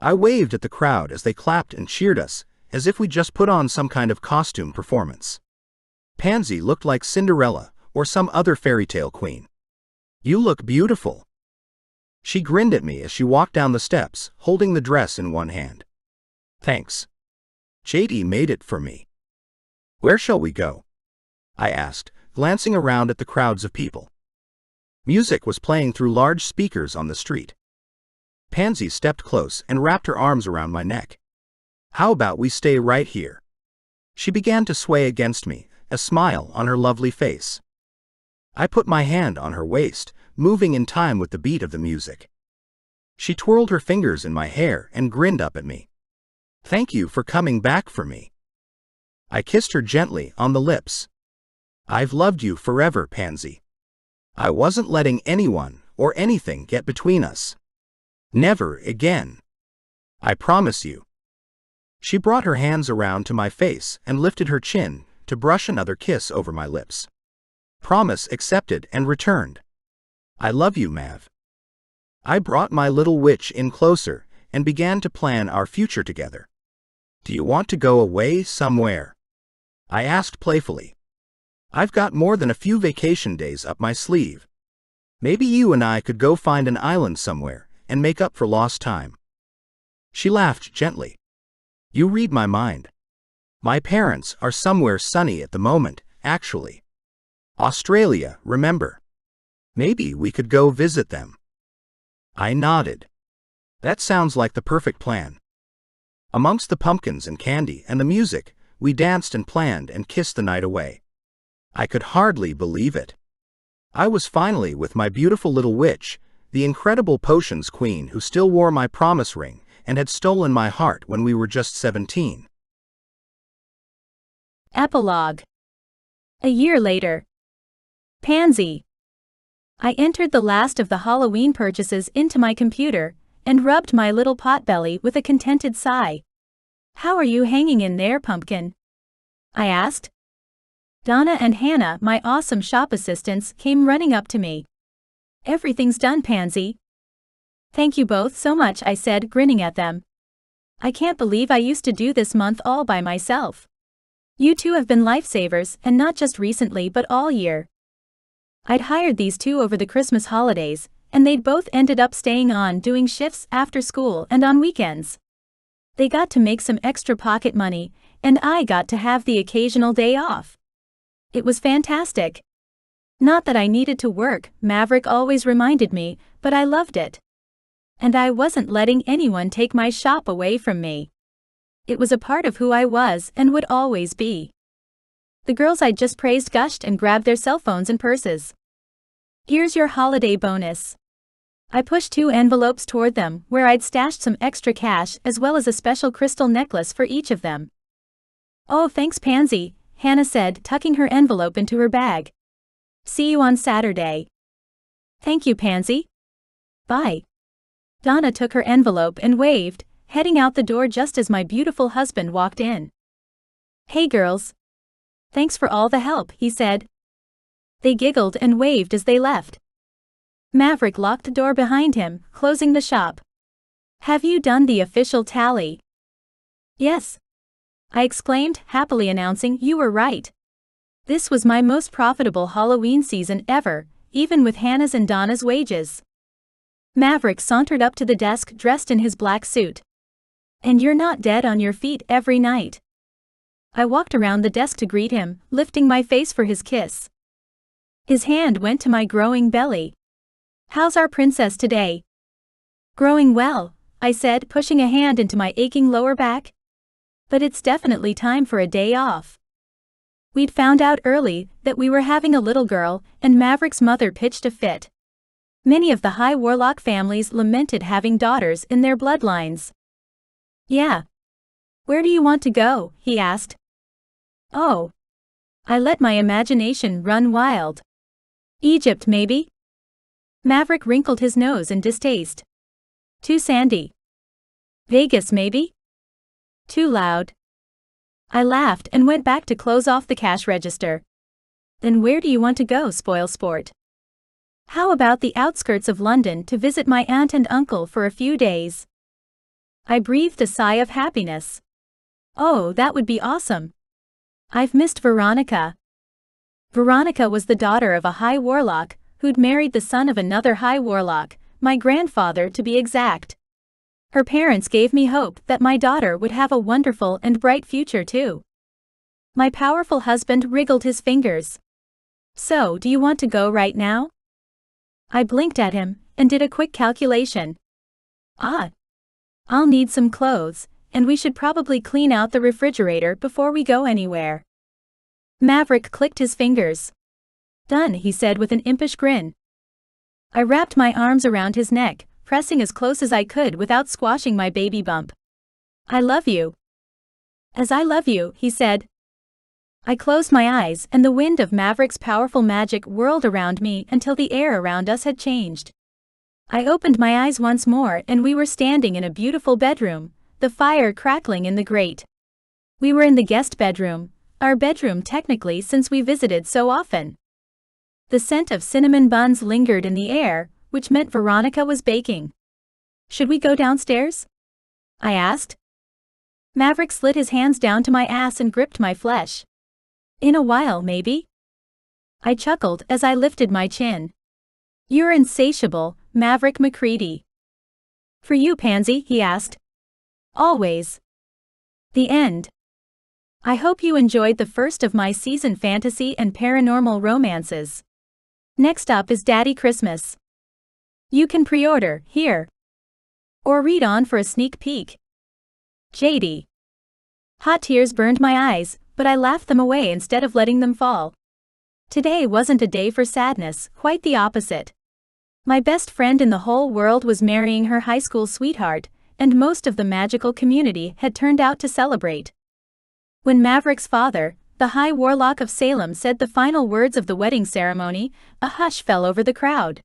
I waved at the crowd as they clapped and cheered us, as if we just put on some kind of costume performance. Pansy looked like Cinderella or some other fairy tale queen. You look beautiful. She grinned at me as she walked down the steps, holding the dress in one hand. Thanks. JD made it for me. Where shall we go? I asked, glancing around at the crowds of people. Music was playing through large speakers on the street. Pansy stepped close and wrapped her arms around my neck. How about we stay right here? She began to sway against me, a smile on her lovely face. I put my hand on her waist, moving in time with the beat of the music. She twirled her fingers in my hair and grinned up at me. Thank you for coming back for me. I kissed her gently on the lips. I've loved you forever, Pansy. I wasn't letting anyone or anything get between us. Never again. I promise you. She brought her hands around to my face and lifted her chin to brush another kiss over my lips. Promise accepted and returned. I love you, Mav. I brought my little witch in closer and began to plan our future together. Do you want to go away somewhere? I asked playfully. I've got more than a few vacation days up my sleeve. Maybe you and I could go find an island somewhere and make up for lost time. She laughed gently. You read my mind. My parents are somewhere sunny at the moment, actually. Australia, remember? Maybe we could go visit them. I nodded. That sounds like the perfect plan. Amongst the pumpkins and candy and the music, we danced and planned and kissed the night away. I could hardly believe it. I was finally with my beautiful little witch, the incredible potions queen who still wore my promise ring and had stolen my heart when we were just 17. Epilogue. A year later. Pansy. I entered the last of the Halloween purchases into my computer and rubbed my little potbelly with a contented sigh. How are you hanging in there, pumpkin? I asked. Donna and Hannah, my awesome shop assistants, came running up to me. Everything's done, Pansy. Thank you both so much, I said, grinning at them. I can't believe I used to do this month all by myself. You two have been lifesavers, and not just recently but all year. I'd hired these two over the Christmas holidays, and they'd both ended up staying on doing shifts after school and on weekends. They got to make some extra pocket money, and I got to have the occasional day off. It was fantastic. Not that I needed to work, Maverick always reminded me, but I loved it. And I wasn't letting anyone take my shop away from me. It was a part of who I was and would always be. The girls I'd just praised gushed and grabbed their cell phones and purses. Here's your holiday bonus. I pushed 2 envelopes toward them, where I'd stashed some extra cash as well as a special crystal necklace for each of them. Oh, thanks, Pansy, Hannah said, tucking her envelope into her bag. See you on Saturday. Thank you, Pansy. Bye. Donna took her envelope and waved, heading out the door just as my beautiful husband walked in. Hey girls. Thanks for all the help, he said. They giggled and waved as they left. Maverick locked the door behind him, closing the shop. Have you done the official tally? Yes. I exclaimed, happily announcing you were right. This was my most profitable Halloween season ever, even with Hannah's and Donna's wages. Maverick sauntered up to the desk dressed in his black suit. And you're not dead on your feet every night. I walked around the desk to greet him, lifting my face for his kiss. His hand went to my growing belly. How's our princess today? Growing well, I said, pushing a hand into my aching lower back. But it's definitely time for a day off. We'd found out early that we were having a little girl, and Maverick's mother pitched a fit. Many of the high warlock families lamented having daughters in their bloodlines. Yeah. Where do you want to go? He asked. Oh. I let my imagination run wild. Egypt, maybe? Maverick wrinkled his nose in distaste. Too sandy. Vegas, maybe? Too loud. I laughed and went back to close off the cash register. Then where do you want to go, spoilsport? How about the outskirts of London to visit my aunt and uncle for a few days? I breathed a sigh of happiness. Oh, that would be awesome. I've missed Veronica. Veronica was the daughter of a high warlock, who'd married the son of another high warlock, my grandfather to be exact. Her parents gave me hope that my daughter would have a wonderful and bright future too. My powerful husband wriggled his fingers. So, do you want to go right now? I blinked at him and did a quick calculation. I'll need some clothes, and we should probably clean out the refrigerator before we go anywhere. Maverick clicked his fingers. Done, he said with an impish grin. I wrapped my arms around his neck, pressing as close as I could without squashing my baby bump. I love you. As I love you, he said. I closed my eyes and the wind of Maverick's powerful magic whirled around me until the air around us had changed. I opened my eyes once more and we were standing in a beautiful bedroom, the fire crackling in the grate. We were in the guest bedroom, our bedroom technically since we visited so often. The scent of cinnamon buns lingered in the air, which meant Veronica was baking. Should we go downstairs? I asked. Maverick slid his hands down to my ass and gripped my flesh. In a while, maybe? I chuckled as I lifted my chin. You're insatiable, Maverick McCready. For you, Pansy, he asked. Always. The end. I hope you enjoyed the first of my season fantasy and paranormal romances. Next up is Daddy Christmas. You can pre-order here. Or read on for a sneak peek. JD. Hot tears burned my eyes, but I laughed them away instead of letting them fall. Today wasn't a day for sadness, quite the opposite. My best friend in the whole world was marrying her high school sweetheart, and most of the magical community had turned out to celebrate. When Maverick's father, the High Warlock of Salem, said the final words of the wedding ceremony, a hush fell over the crowd.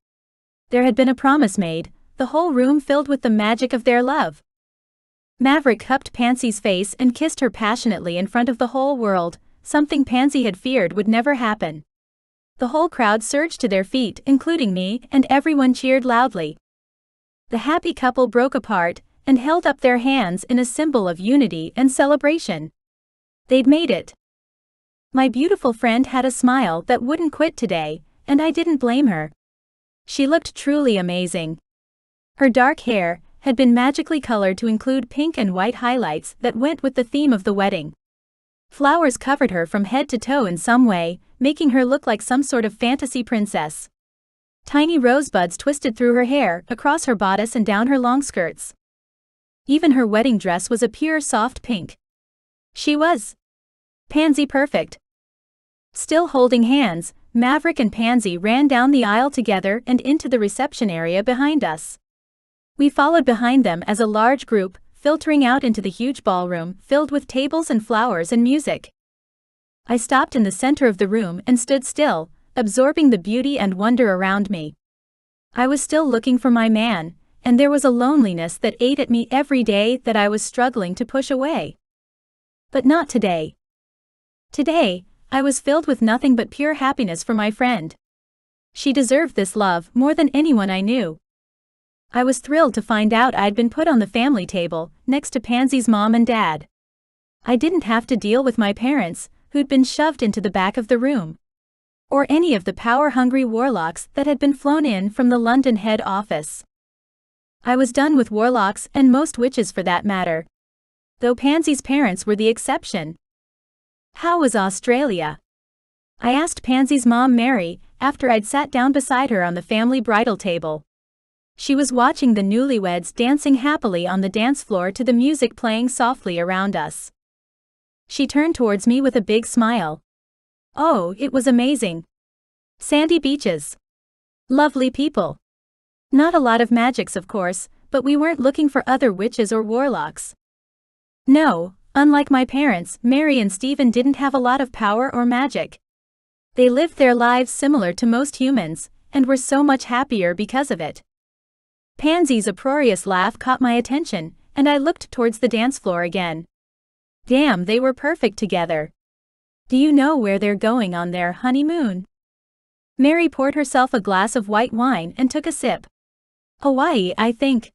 There had been a promise made, the whole room filled with the magic of their love. Maverick cupped Pansy's face and kissed her passionately in front of the whole world, something Pansy had feared would never happen. The whole crowd surged to their feet, including me, and everyone cheered loudly. The happy couple broke apart and held up their hands in a symbol of unity and celebration. They'd made it. My beautiful friend had a smile that wouldn't quit today, and I didn't blame her. She looked truly amazing. Her dark hair had been magically colored to include pink and white highlights that went with the theme of the wedding. Flowers covered her from head to toe in some way, making her look like some sort of fantasy princess. Tiny rosebuds twisted through her hair, across her bodice and down her long skirts. Even her wedding dress was a pure soft pink. She was pansy perfect. Still holding hands, Maverick and Pansy ran down the aisle together and into the reception area behind us. We followed behind them as a large group, filtering out into the huge ballroom filled with tables and flowers and music. I stopped in the center of the room and stood still, absorbing the beauty and wonder around me. I was still looking for my man, and there was a loneliness that ate at me every day that I was struggling to push away. But not today. Today, I was filled with nothing but pure happiness for my friend. She deserved this love more than anyone I knew. I was thrilled to find out I'd been put on the family table, next to Pansy's mom and dad. I didn't have to deal with my parents, who'd been shoved into the back of the room. Or any of the power-hungry warlocks that had been flown in from the London head office. I was done with warlocks and most witches for that matter. Though Pansy's parents were the exception. How was Australia? I asked Pansy's mom Mary, after I'd sat down beside her on the family bridal table. She was watching the newlyweds dancing happily on the dance floor to the music playing softly around us. She turned towards me with a big smile. Oh, it was amazing. Sandy beaches. Lovely people. Not a lot of magics, of course, but we weren't looking for other witches or warlocks. No, unlike my parents, Mary and Stephen didn't have a lot of power or magic. They lived their lives similar to most humans, and were so much happier because of it. Pansy's uproarious laugh caught my attention, and I looked towards the dance floor again. Damn, they were perfect together. Do you know where they're going on their honeymoon? Mary poured herself a glass of white wine and took a sip. Hawaii, I think.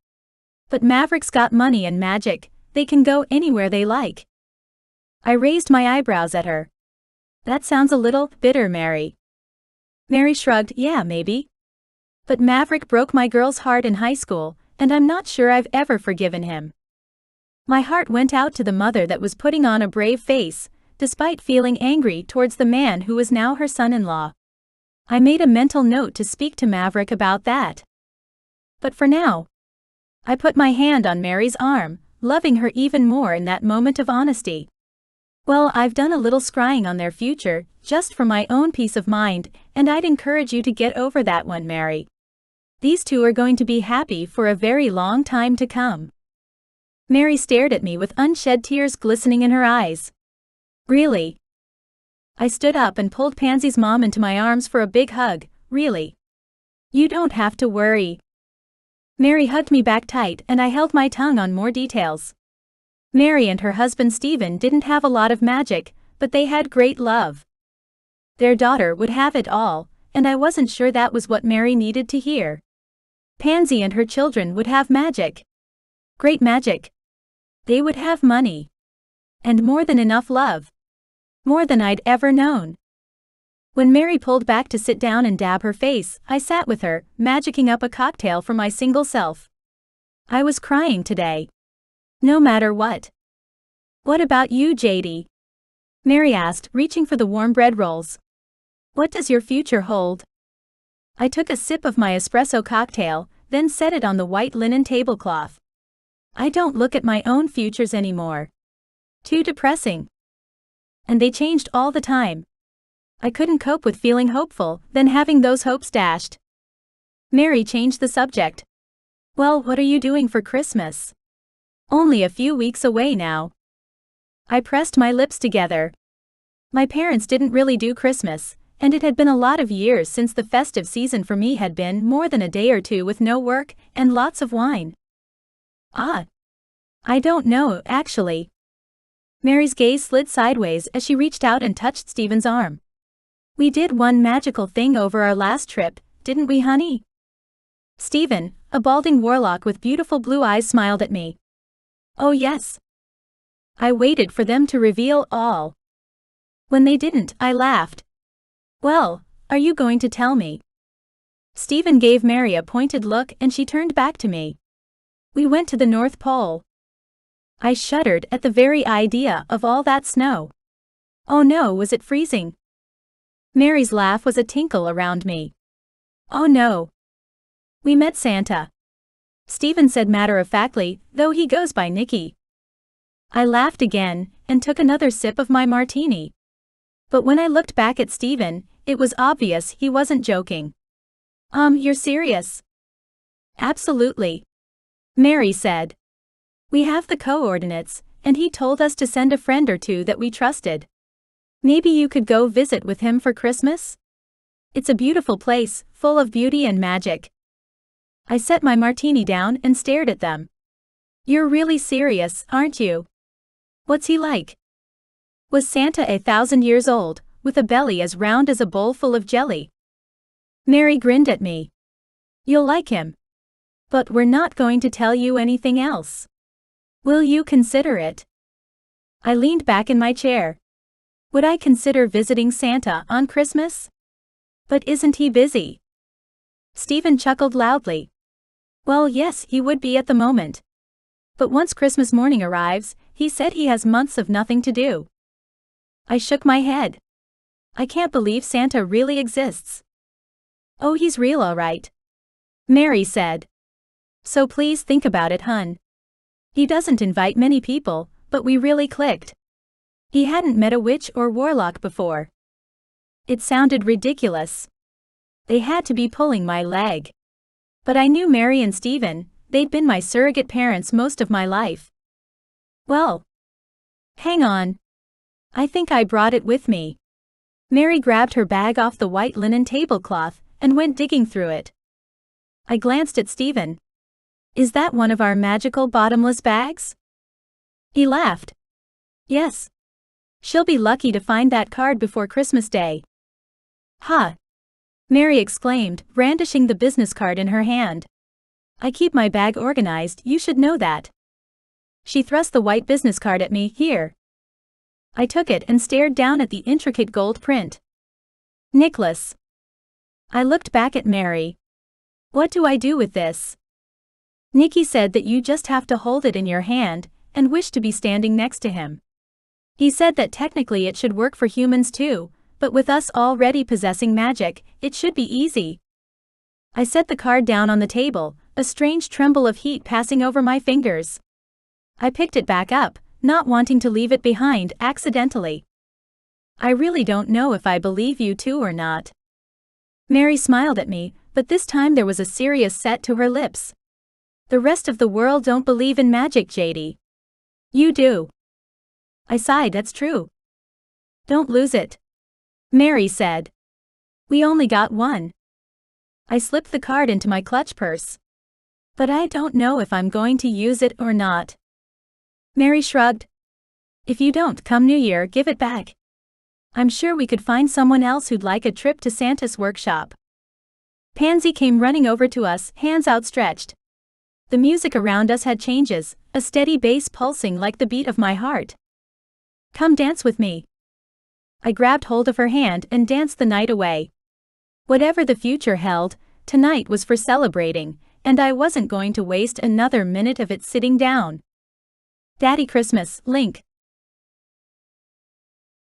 But Maverick's got money and magic, they can go anywhere they like. I raised my eyebrows at her. That sounds a little bitter, Mary. Mary shrugged, yeah, maybe. But Maverick broke my girl's heart in high school, and I'm not sure I've ever forgiven him. My heart went out to the mother that was putting on a brave face, despite feeling angry towards the man who was now her son-in-law. I made a mental note to speak to Maverick about that. But for now, I put my hand on Mary's arm, loving her even more in that moment of honesty. Well, I've done a little scrying on their future, just for my own peace of mind, and I'd encourage you to get over that one, Mary. These two are going to be happy for a very long time to come. Mary stared at me with unshed tears glistening in her eyes. Really? I stood up and pulled Pansy's mom into my arms for a big hug. Really? You don't have to worry. Mary hugged me back tight and I held my tongue on more details. Mary and her husband Stephen didn't have a lot of magic, but they had great love. Their daughter would have it all, and I wasn't sure that was what Mary needed to hear. Pansy and her children would have magic. Great magic. They would have money. And more than enough love. More than I'd ever known. When Mary pulled back to sit down and dab her face, I sat with her, magicking up a cocktail for my single self. I was crying today. No matter what. What about you, JD? Mary asked, reaching for the warm bread rolls. What does your future hold? I took a sip of my espresso cocktail, then set it on the white linen tablecloth. I don't look at my own futures anymore. Too depressing. And they changed all the time. I couldn't cope with feeling hopeful, then having those hopes dashed. Mary changed the subject. Well, what are you doing for Christmas? Only a few weeks away now. I pressed my lips together. My parents didn't really do Christmas, and it had been a lot of years since the festive season for me had been more than a day or two with no work and lots of wine. I don't know, actually. Mary's gaze slid sideways as she reached out and touched Stephen's arm. We did one magical thing over our last trip, didn't we, honey? Stephen, a balding warlock with beautiful blue eyes, smiled at me. Oh yes. I waited for them to reveal all. When they didn't, I laughed. Well, are you going to tell me? Stephen gave Mary a pointed look and she turned back to me. We went to the North Pole. I shuddered at the very idea of all that snow. Oh no, was it freezing? Mary's laugh was a tinkle around me. Oh no. We met Santa. Stephen said matter-of-factly, though he goes by Nicky. I laughed again, and took another sip of my martini. But when I looked back at Stephen, it was obvious he wasn't joking. You're serious? Absolutely. Mary said. We have the coordinates, and he told us to send a friend or two that we trusted. Maybe you could go visit with him for Christmas? It's a beautiful place, full of beauty and magic. I set my martini down and stared at them. You're really serious, aren't you? What's he like? Was Santa 1,000 years old, with a belly as round as a bowl full of jelly? Mary grinned at me. You'll like him. But we're not going to tell you anything else. Will you consider it? I leaned back in my chair. Would I consider visiting Santa on Christmas? But isn't he busy? Stephen chuckled loudly. Well, yes, he would be at the moment. But once Christmas morning arrives, he said he has months of nothing to do. I shook my head. I can't believe Santa really exists. Oh, he's real all right. Mary said. So please think about it, hun. He doesn't invite many people, but we really clicked. He hadn't met a witch or warlock before. It sounded ridiculous. They had to be pulling my leg. But I knew Mary and Stephen, they'd been my surrogate parents most of my life. Well. Hang on. I think I brought it with me. Mary grabbed her bag off the white linen tablecloth and went digging through it. I glanced at Stephen. Is that one of our magical bottomless bags? He laughed. Yes. She'll be lucky to find that card before Christmas Day. Huh. Mary exclaimed, brandishing the business card in her hand. I keep my bag organized, you should know that. She thrust the white business card at me. Here. I took it and stared down at the intricate gold print. Nicholas. I looked back at Mary. What do I do with this? Nicky said that you just have to hold it in your hand and wish to be standing next to him. He said that technically it should work for humans too, but with us already possessing magic, it should be easy. I set the card down on the table, a strange tremble of heat passing over my fingers. I picked it back up, not wanting to leave it behind accidentally. I really don't know if I believe you two or not. Mary smiled at me, but this time there was a serious set to her lips. The rest of the world don't believe in magic, JD. You do. I sighed. That's true. Don't lose it. Mary said. We only got one. I slipped the card into my clutch purse. But I don't know if I'm going to use it or not. Mary shrugged. If you don't come New Year, give it back. I'm sure we could find someone else who'd like a trip to Santa's workshop. Pansy came running over to us, hands outstretched. The music around us had changes, a steady bass pulsing like the beat of my heart. Come dance with me. I grabbed hold of her hand and danced the night away. Whatever the future held, tonight was for celebrating, and I wasn't going to waste another minute of it sitting down. Daddy Christmas, Link.